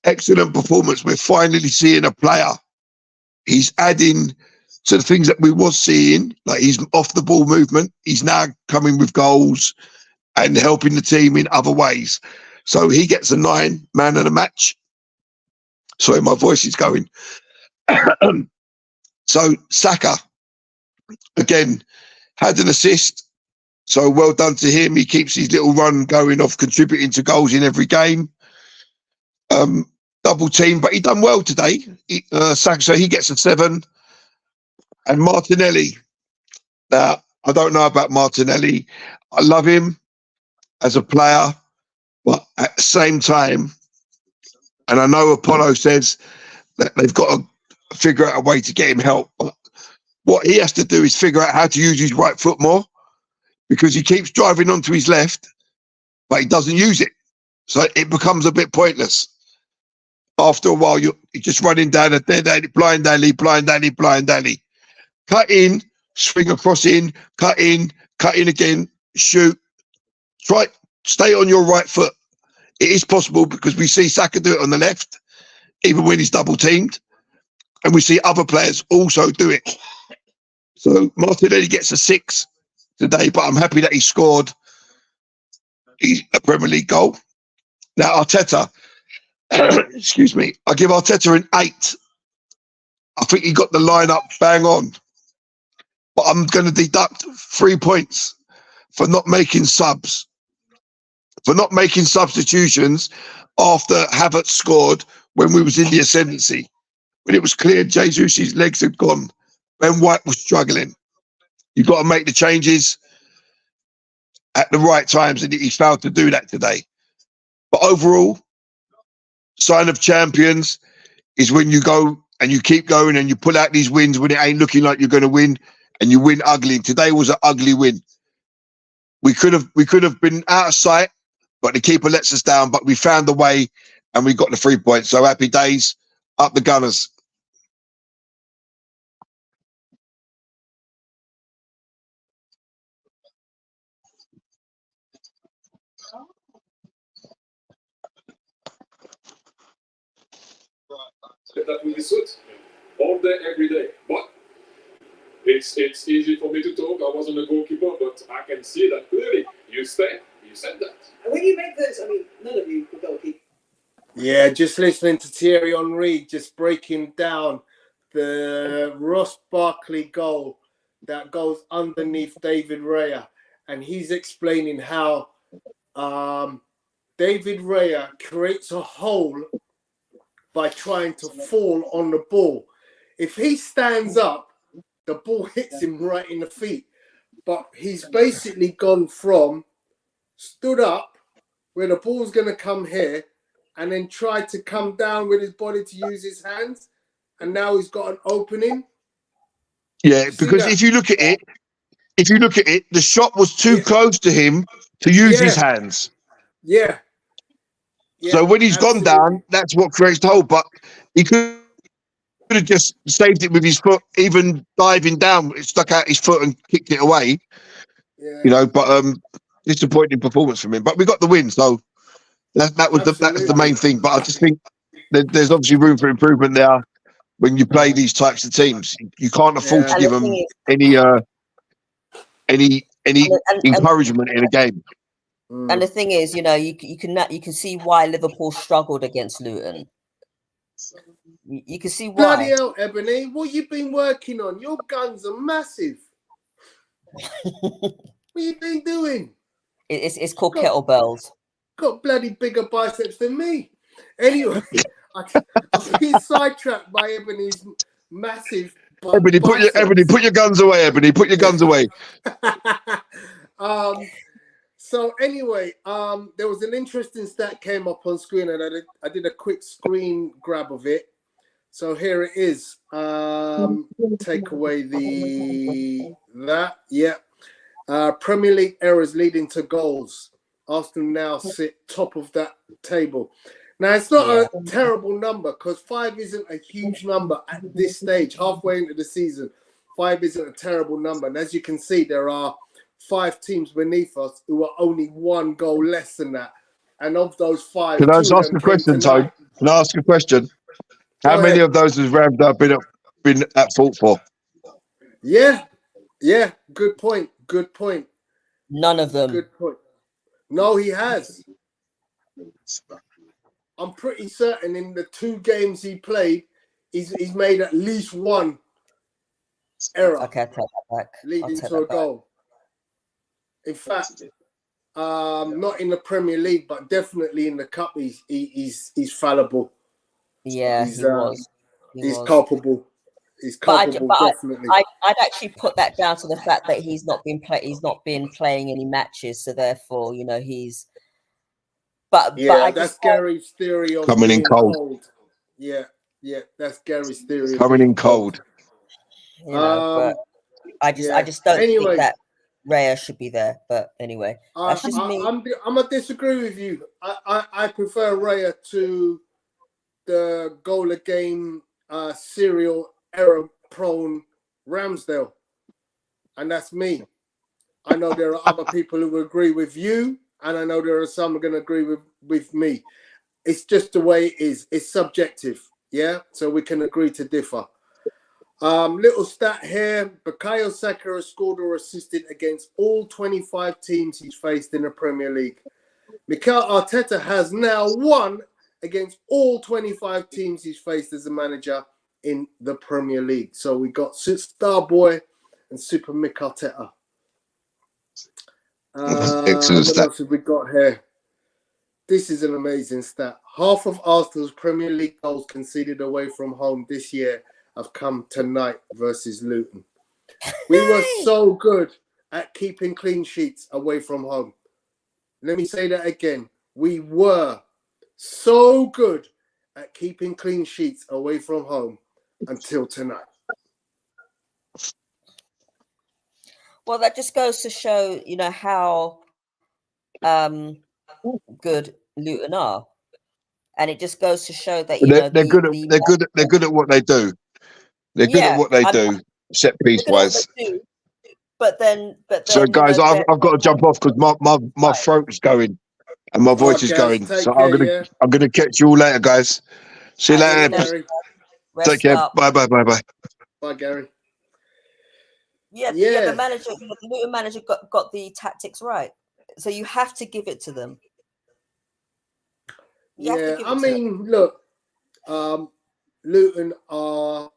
Excellent performance. We're finally seeing a player. He's adding to the things that we was seeing, like his off the ball movement. He's now coming with goals and helping the team in other ways. So he gets a 9, man of the match. Sorry, my voice is going. So Saka, again, had an assist. So well done to him. He keeps his little run going of contributing to goals in every game. Double team, but he done well today. Saka, so he gets a 7. And Martinelli. Now, I don't know about Martinelli. I love him as a player, but at the same time, and I know Apollo says that they've got to figure out a way to get him help. But what he has to do is figure out how to use his right foot more, because he keeps driving onto his left, but he doesn't use it. So it becomes a bit pointless. After a while, you're just running down a dead alley, blind alley. Cut in, swing across in, cut in again, shoot. Try, stay on your right foot. It is possible because we see Saka do it on the left, even when he's double teamed. And we see other players also do it. So Martinelli gets a 6 today, but I'm happy that he scored a Premier League goal. Now, Arteta, excuse me, I give Arteta an 8. I think he got the lineup bang on. But I'm going to deduct 3 points for not making subs, for not making substitutions after Havertz scored when we was in the ascendancy. When it was clear Jesus' legs had gone, Ben White was struggling. You've got to make the changes at the right times, and he failed to do that today. But overall, sign of champions is when you go and you keep going and you pull out these wins when it ain't looking like you're going to win, and you win ugly. Today was an ugly win. We could have been out of sight, but the keeper lets us down. But we found a way, and we got the 3 points. So happy days, up the Gunners. That will be suit all day, every day. But it's easy for me to talk. I wasn't a goalkeeper, but I can see that clearly. You said that. And when you make those, I mean, none of you could goalkeep. Yeah, just listening to Thierry Henry just breaking down the Ross Barkley goal that goes underneath David Raya, and he's explaining how David Raya creates a hole by trying to fall on the ball. If he stands up, the ball hits him right in the feet. But he's basically gone from stood up where the ball's going to come here and then tried to come down with his body to use his hands. And now he's got an opening. Yeah, because if you look at it, the shot was too close to him to use his hands. Yeah. Yeah, So when he's absolutely. gone down, that's what creates the hole. But he could have just saved it with his foot, even diving down, it stuck out his foot and kicked it away. Yeah. You know, but disappointing performance from him. But we got the win, so that was the main thing. But I just think there's obviously room for improvement there when you play these types of teams. You can't afford to And give the them thing is, any and encouragement in a game. the thing is, you know, you can see why Liverpool struggled against Luton. You can see Bloody why. hell, Ebony, what you been working on? Your guns are massive. What you been doing? It's called kettlebells. Got bloody bigger biceps than me. Anyway, I've been sidetracked by Ebony's massive Ebony, put your guns away, Ebony. Put your guns away. So anyway, there was an interesting stat came up on screen, and I did a quick screen grab of it. So here it is. Take away that. Yeah. Premier League errors leading to goals. Arsenal now sit top of that table. Now, it's not a terrible number because 5 isn't a huge number at this stage, halfway into the season. 5 isn't a terrible number. And as you can see, there are 5 teams beneath us who are only 1 goal less than that. And of those 5, Can I 2 just of ask them a came question, tonight. Tone? Can I ask a question? How Go many ahead. of those has Ramsdale been at fault for? Yeah. Good point. None of them. Good point. No, he has. I'm pretty certain in the 2 games he played, he's made at least 1 error. Okay, I'll take that back. Leading to a goal. In fact, not in the Premier League, but definitely in the cup, he's fallible. Yeah, he was. He's culpable. He's culpable, definitely. I'd actually put that down to the fact that he's not been playing any matches, so therefore, you know, he's. But that's Gary's theory of coming in cold. Yeah, that's Gary's theory. Coming in cold. You know, but I just don't think that Raya should be there. But anyway, that's just me. I'm gonna disagree with you. I prefer Raya to the goal a game serial error prone Ramsdale, and that's me. I know there are other people who agree with you, and I know there are some who are going to agree with me. It's just the way it is. It's subjective, yeah? So we can agree to differ. Little stat here. Bukayo Saka has scored or assisted against all 25 teams he's faced in the Premier League. Mikel Arteta has now won against all 25 teams he's faced as a manager in the Premier League. So we got Star Boy and Super Mikel Arteta. Excellent what stat. else have we got here? This is an amazing stat. Half of Arsenal's Premier League goals conceded away from home this year have come tonight versus Luton. We were so good at keeping clean sheets away from home. Let me say that again. We were so good at keeping clean sheets away from home until tonight. Well, that just goes to show, you know, how good Luton are, and it just goes to show that They're good at what they do. They're good at what they do, set piece wise. But then, so guys, you know, I've got to jump off because my throat is going and my voice is going. So I'm gonna catch you all later, guys. See you later. Take care. Bye. Bye, Gary. Yeah. The manager, the Luton manager, got the tactics right. So you have to give it to them. Look, Luton are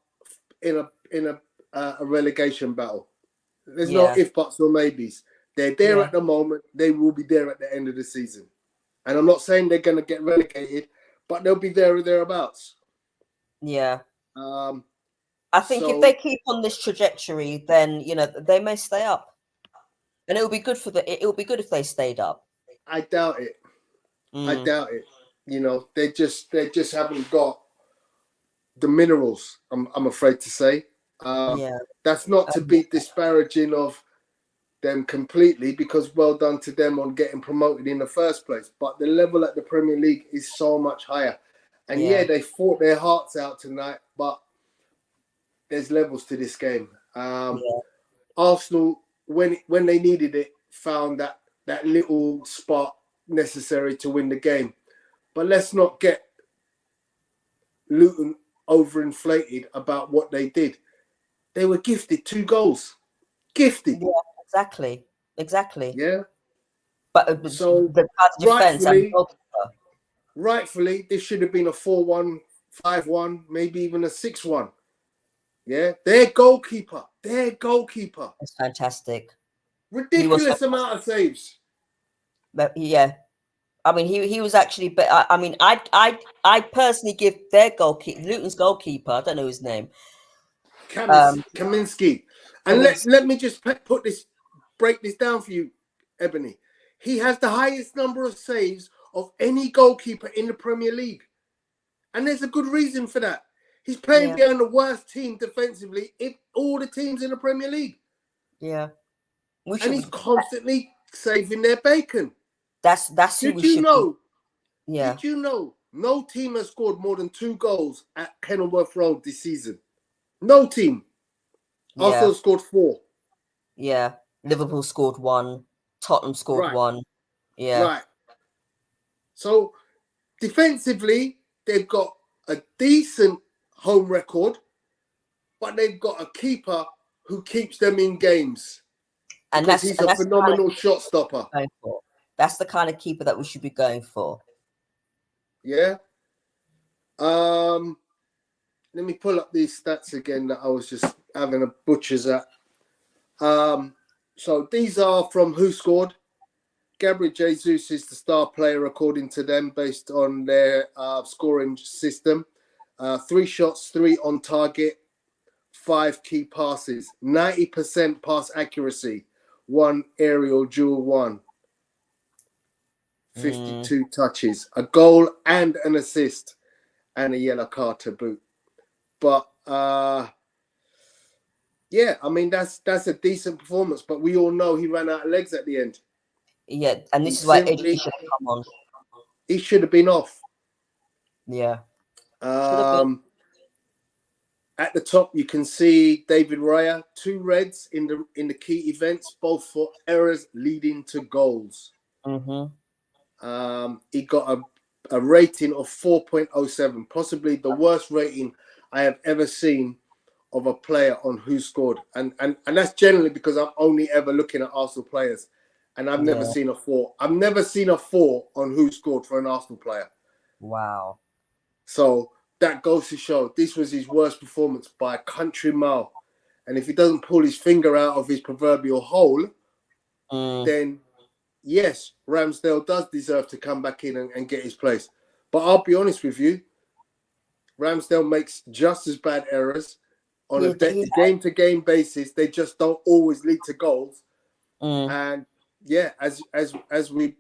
in a relegation battle. There's no if, buts, or maybes. They're there at the moment. They will be there at the end of the season. And I'm not saying they're going to get relegated, but they'll be there or thereabouts. Yeah. I think if they keep on this trajectory, then, you know, they may stay up, and it will be good if they stayed up. I doubt it. I doubt it. You know, they just haven't got the minerals. I'm afraid to say. That's not to be disparaging of them completely, because well done to them on getting promoted in the first place. But the level at the Premier League is so much higher. And yeah, they fought their hearts out tonight, but there's levels to this game. Arsenal, when they needed it, found that little spot necessary to win the game. But let's not get Luton overinflated about what they did. They were gifted 2 goals. Gifted. Yeah, exactly. Yeah. But so the defense and rightfully, this should have been a 4-1, 5-1, maybe even a 6-1. Yeah, their goalkeeper. It's fantastic. Ridiculous amount of saves. But yeah, I mean, he was actually. But I mean, I personally give their goalkeeper, Luton's goalkeeper. I don't know his name. Kaminsky. And let me just break this down for you, Ebony. He has the highest number of saves of any goalkeeper in the Premier League, and there's a good reason for that. He's playing behind the worst team defensively in all the teams in the Premier League. Yeah. And he's constantly saving their bacon. That's who we should know? Be. Yeah. Did you know no team has scored more than 2 goals at Kenilworth Road this season? No team. Arsenal scored 4. Yeah. Liverpool scored 1. Tottenham scored 1. Yeah. Right. So defensively, they've got a decent home record, but they've got a keeper who keeps them in games. And he's a phenomenal shot stopper. That's the kind of keeper that we should be going for. Yeah. Let me pull up these stats again that I was just having a butcher's at. So these are from Who Scored. Gabriel Jesus is the star player according to them, based on their scoring system. 3 shots, 3 on target, 5 key passes, 90% pass accuracy, 1 aerial duel won, 52 touches, a goal and an assist, and a yellow card to boot. But yeah, I mean that's a decent performance. But we all know he ran out of legs at the end. Yeah, and this is why Eddie should have come on. He should have been off. Yeah. At the top, you can see David Raya, 2 reds in the key events, both for errors leading to goals. He got a rating of 4.07, possibly the worst rating I have ever seen of a player on Who Scored, and that's generally because I'm only ever looking at Arsenal players, and I've never seen a 4. I've never seen a 4 on Who Scored for an Arsenal player. Wow. So that goes to show this was his worst performance by a country mile. And if he doesn't pull his finger out of his proverbial hole, then yes, Ramsdale does deserve to come back in and get his place. But I'll be honest with you, Ramsdale makes just as bad errors on a game-to-game basis. They just don't always lead to goals. And yeah, as we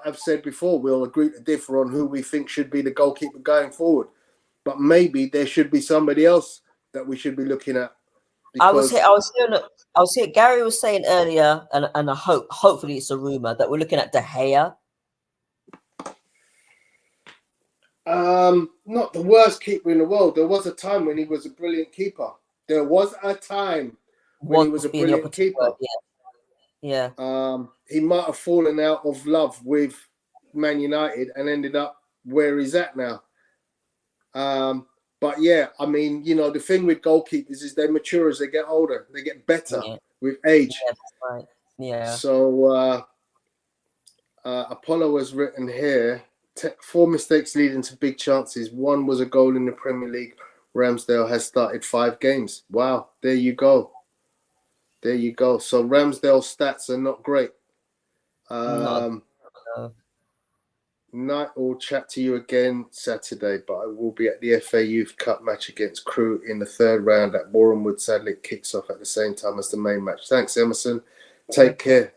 have said before, we'll agree to differ on who we think should be the goalkeeper going forward. But maybe there should be somebody else that we should be looking at. I was here. Gary was saying earlier, and I hopefully it's a rumor that we're looking at De Gea. Not the worst keeper in the world. There was a time when he was a brilliant keeper. There was a time when he was a brilliant keeper. Yeah. He might have fallen out of love with Man United and ended up where he's at now. But yeah, I mean, the thing with goalkeepers is they mature as they get older. They get better with age. Yeah, that's right. Yeah. So Apollo has written here, 4 mistakes leading to big chances. 1 was a goal in the Premier League. Ramsdale has started 5 games. Wow, there you go. There you go. So Ramsdale's stats are not great. Night, we'll chat to you again Saturday, but I will be at the FA Youth Cup match against Crewe in the 3rd round at Bournemouth. Sadly, it kicks off at the same time as the main match. Thanks, Emerson. Take care.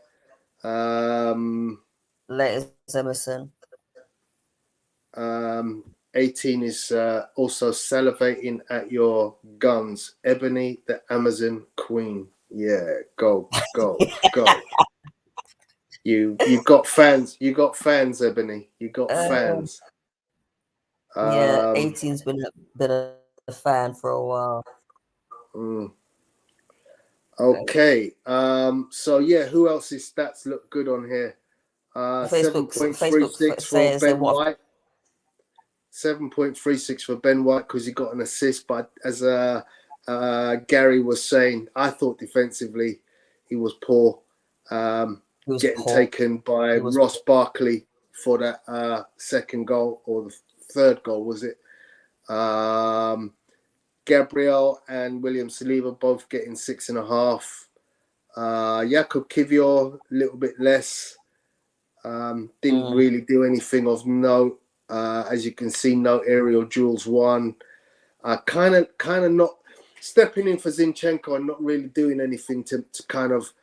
Later, Emerson. 18 is also salivating at your guns. Ebony, the Amazon Queen. Yeah, go. You got fans. You got fans, Ebony. You got fans. Yeah, 18's been a fan for a while. Okay. So yeah, who else's stats look good on here? 7.36 for Ben White. 7.36 for Ben White because he got an assist. But as Gary was saying, I thought defensively he was poor. Getting taken by Ross Barkley for that second goal, or the third goal, was it? Gabriel and William Saliba both getting 6.5. Jakob Kivior a little bit less. Didn't really do anything of note. As you can see, no aerial duels won. Kind of not stepping in for Zinchenko and not really doing anything to kind of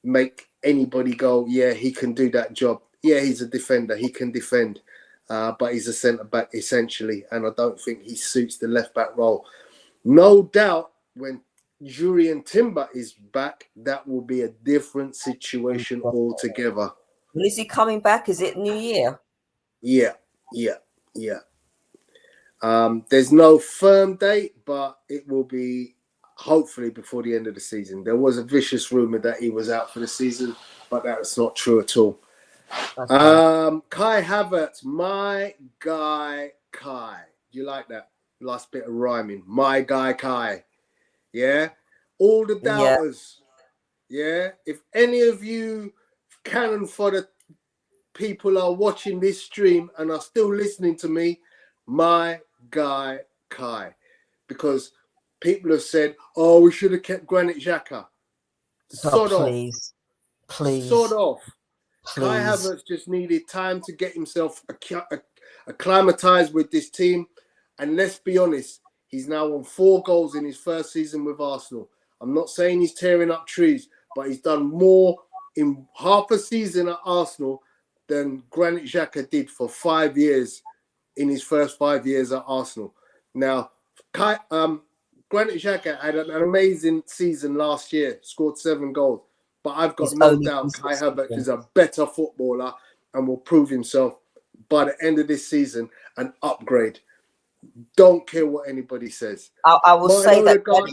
make anybody go, yeah, he can do that job. Yeah, he's a defender. He can defend. But he's a centre-back, essentially. And I don't think he suits the left-back role. No doubt, when Jurriën Timber is back, that will be a different situation altogether. When is he coming back? Is it New Year? Yeah. There's no firm date, but it will be hopefully before the end of the season. There was a vicious rumour that he was out for the season, but that's not true at all. Okay. Kai Havertz, my guy Kai. Do you like that last bit of rhyming? My guy Kai. Yeah? All the doubters. Yeah? If any of you cannon fodder people are watching this stream and are still listening to me, my guy Kai. Because people have said, oh, we should have kept Granit Xhaka. Sod off. Please. Sod off. Please. Kai Havertz just needed time to get himself acclimatized with this team. And let's be honest, he's now on 4 goals in his first season with Arsenal. I'm not saying he's tearing up trees, but he's done more in half a season at Arsenal than Granit Xhaka did for 5 years in his first 5 years at Arsenal. Now, Granit Xhaka had an amazing season last year, scored 7 goals. But I've got no doubt Kai Havertz is a better footballer and will prove himself by the end of this season an upgrade. Don't care what anybody says. I will say that Granit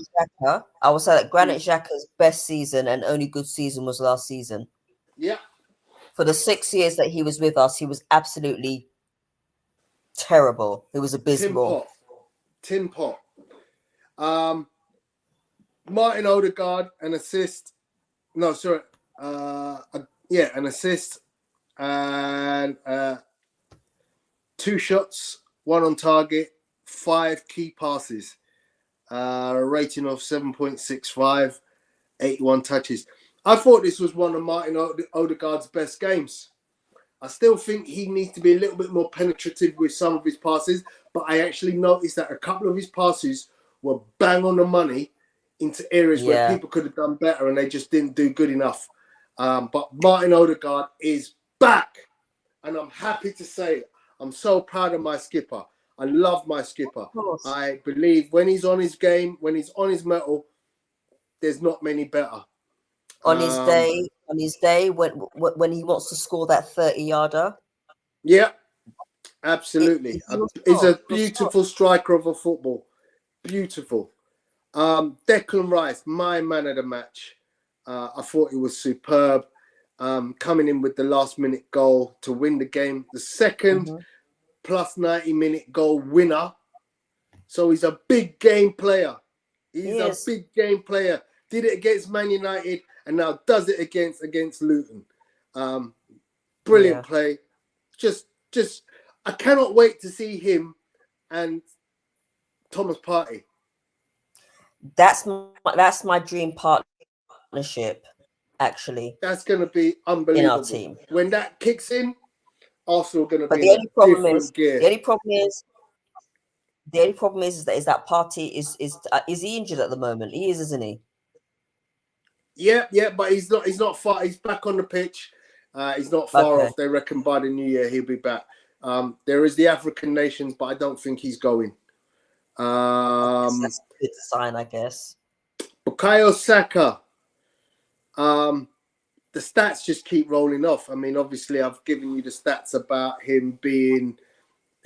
Xhaka's best season and only good season was last season. Yeah. For the 6 years that he was with us, he was absolutely terrible. It was abysmal. Tin pot. Martin Odegaard, an assist. No, sorry. An assist and 2 shots, 1 on target, 5 key passes. A rating of 7.65, 81 touches. I thought this was one of Martin Odegaard's best games. I still think he needs to be a little bit more penetrative with some of his passes, but I actually noticed that a couple of his passes were bang on the money into areas where people could have done better and they just didn't do good enough. But Martin Odegaard is back. And I'm happy to say it. I'm so proud of my skipper. I love my skipper. I believe when he's on his game, when he's on his mettle, there's not many better. On his day, when he wants to score that 30-yarder. Yeah, absolutely. He's a beautiful striker of a football. Beautiful. Declan Rice, my man of the match. I thought he was superb. Coming in with the last-minute goal to win the game. The second plus 90-minute goal winner. So he's a big game player. He's a big game player. Did it against Man United and now does it against Luton. Brilliant play. Just I cannot wait to see him and Thomas Partey. That's my dream partnership, actually. That's going to be unbelievable. In our team. When that kicks in, Arsenal are going to be in a different gear. The only problem is that Partey is he injured at the moment? He is, isn't he? Yeah, but he's not far. He's back on the pitch. He's not far off. They reckon by the new year he'll be back. There is the African nations, but I don't think he's going. That's a good sign, I guess. Bukayo Saka, The stats just keep rolling off. I mean, obviously, I've given you the stats about him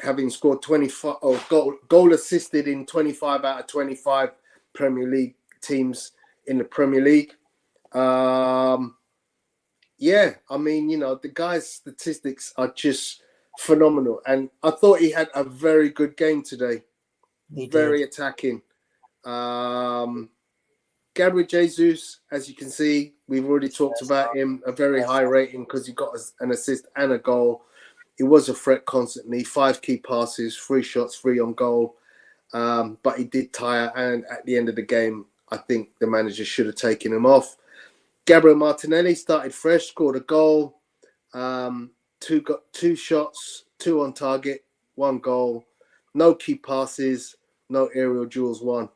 having scored 25 or goal assisted in 25 out of 25 Premier League teams in the Premier League. Yeah, I mean, the guy's statistics are just phenomenal. And I thought he had a very good game today. Very attacking. Gabriel Jesus, as you can see, we've already talked about him, a very high rating because he got an assist and a goal. He was a threat constantly, 5 key passes, 3 shots, 3 on goal. But he did tire, and at the end of the game, I think the manager should have taken him off. Gabriel Martinelli started fresh, scored a goal, 2 shots, 2 on target, 1 goal, no key passes, no aerial duels won.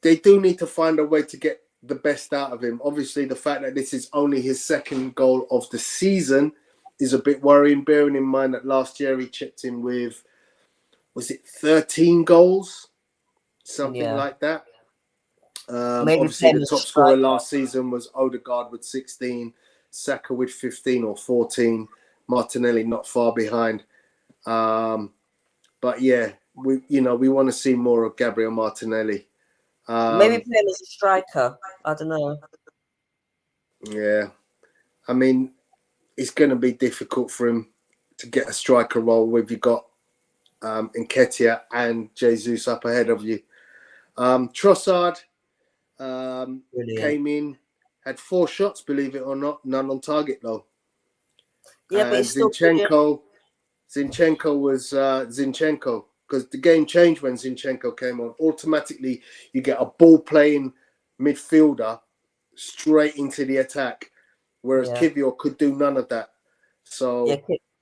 They do need to find a way to get the best out of him. Obviously, the fact that this is only his 2nd goal of the season is a bit worrying, bearing in mind that last year he chipped in with, was it 13 goals? Something like that. Obviously, the top scorer last season was Odegaard with 16, Saka with 15 or 14, Martinelli not far behind. But yeah, we want to see more of Gabriel Martinelli. Maybe play him as a striker. I don't know. Yeah, I mean, it's going to be difficult for him to get a striker role where you've got Nketiah and Jesus up ahead of you. Trossard came in, had 4 shots, believe it or not, none on target though. Yeah, but Zinchenko was Zinchenko, because the game changed when Zinchenko came on. Automatically, you get a ball-playing midfielder straight into the attack, whereas Kivior could do none of that. So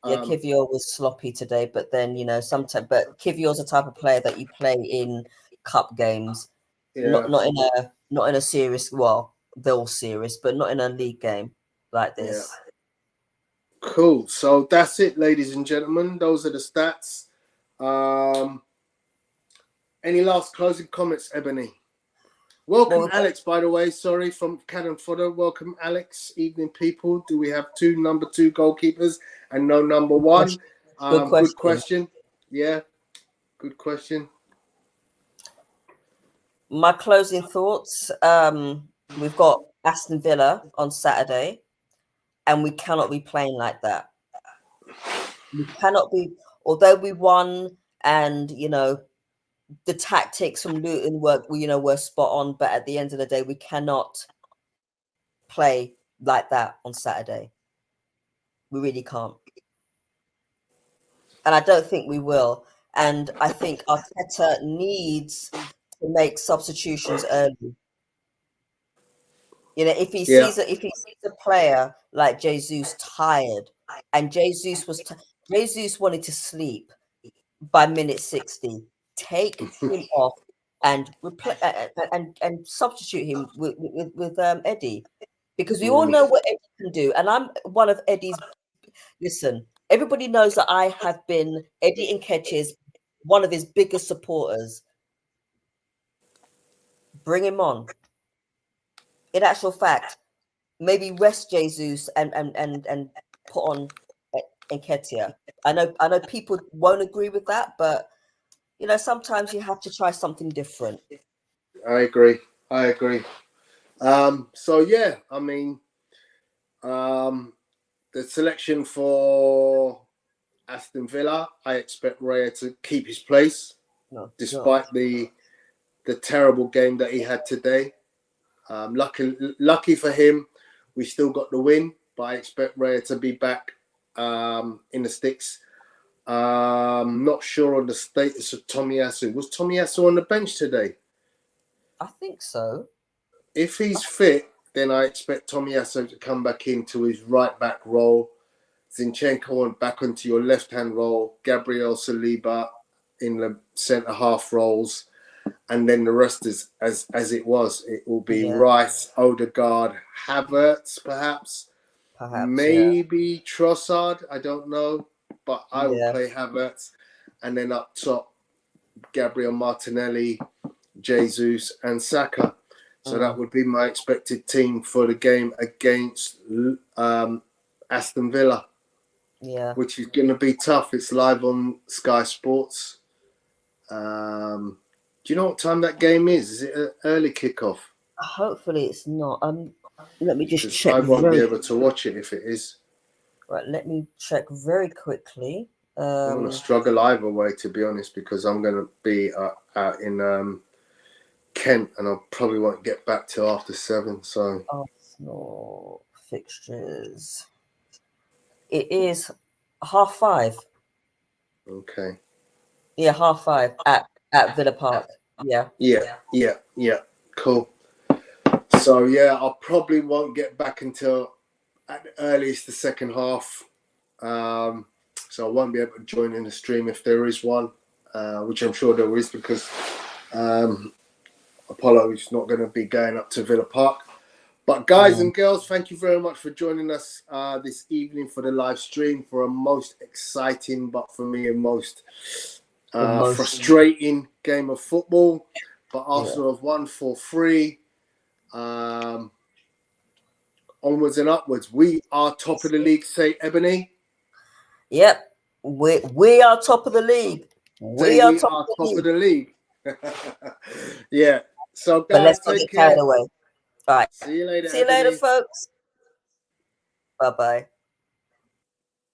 Kivior was sloppy today, but then sometimes. But Kivior's the type of player that you play in cup games, not in a serious. Well, they're all serious, but not in a league game like this. Yeah. Cool. So that's it, ladies and gentlemen. Those are the stats. Any last closing comments, Ebony? Welcome, Alex, by the way. Sorry, from Cannon Fodder. Welcome, Alex. Evening, people. Do we have 2 number 2 goalkeepers and no number 1? Good question. Yeah, good question. My closing thoughts. We've got Aston Villa on Saturday, and we cannot be playing like that. We cannot be, although we won, and the tactics from Luton were spot on, but at the end of the day, we cannot play like that on Saturday. We really can't. And I don't think we will. And I think Arteta needs to make substitutions early. If he sees a player like Jesus tired, and Jesus wanted to sleep by minute 60, take him off and substitute him with Eddie, because we all know what Eddie can do. And I'm one of Eddie's. Listen, everybody knows that I have been Eddie Nketiah's one of his biggest supporters. Bring him on. In actual fact, maybe rest Jesus and put on Nketiah. I know people won't agree with that, but sometimes you have to try something different. I agree. So yeah, I mean, the selection for Aston Villa, I expect Raya to keep his place, despite the terrible game that he had today. Lucky for him, we still got the win, but I expect Raya to be back in the sticks. Not sure on the status of Tomiyasu. Was Tomiyasu on the bench today? I think so. If he's fit, then I expect Tomiyasu to come back into his right back role. Zinchenko back onto your left hand role. Gabriel Saliba in the centre half roles, and then the rest is as it was. It will be Rice, Odegaard, Havertz, perhaps maybe Trossard. I don't know, but I would play Havertz, and then up top, Gabriel Martinelli, Jesus, and Saka. So that would be my expected team for the game against Aston Villa. Yeah. Which is going to be tough. It's live on Sky Sports. Do you know what time that game is? Is it an early kickoff? Hopefully it's not. Let me just check. I won't be able to watch it if it is. Right, let me check very quickly. I'm going to struggle either way, to be honest, because I'm going to be out in Kent, and I probably won't get back till after 7. So Arsenal fixtures. It is 5:30. Okay. Yeah, 5:30 at Villa Park. Yeah. Yeah. Cool. So yeah, I probably won't get back until at the earliest the second half. So I won't be able to join in the stream if there is one, which I'm sure there is, because Apollo is not going to be going up to Villa Park. But guys and girls, thank you very much for joining us this evening for the live stream for a most exciting, but for me a most frustrating game of football. But Arsenal have won 4-3. Onwards and upwards. We are top of the league, say Ebony. Yep. We are top of the league. We are top of the league. Yeah. So guys, but let's not take get carried care. away. All right. See you later. See you later, folks. Bye-bye.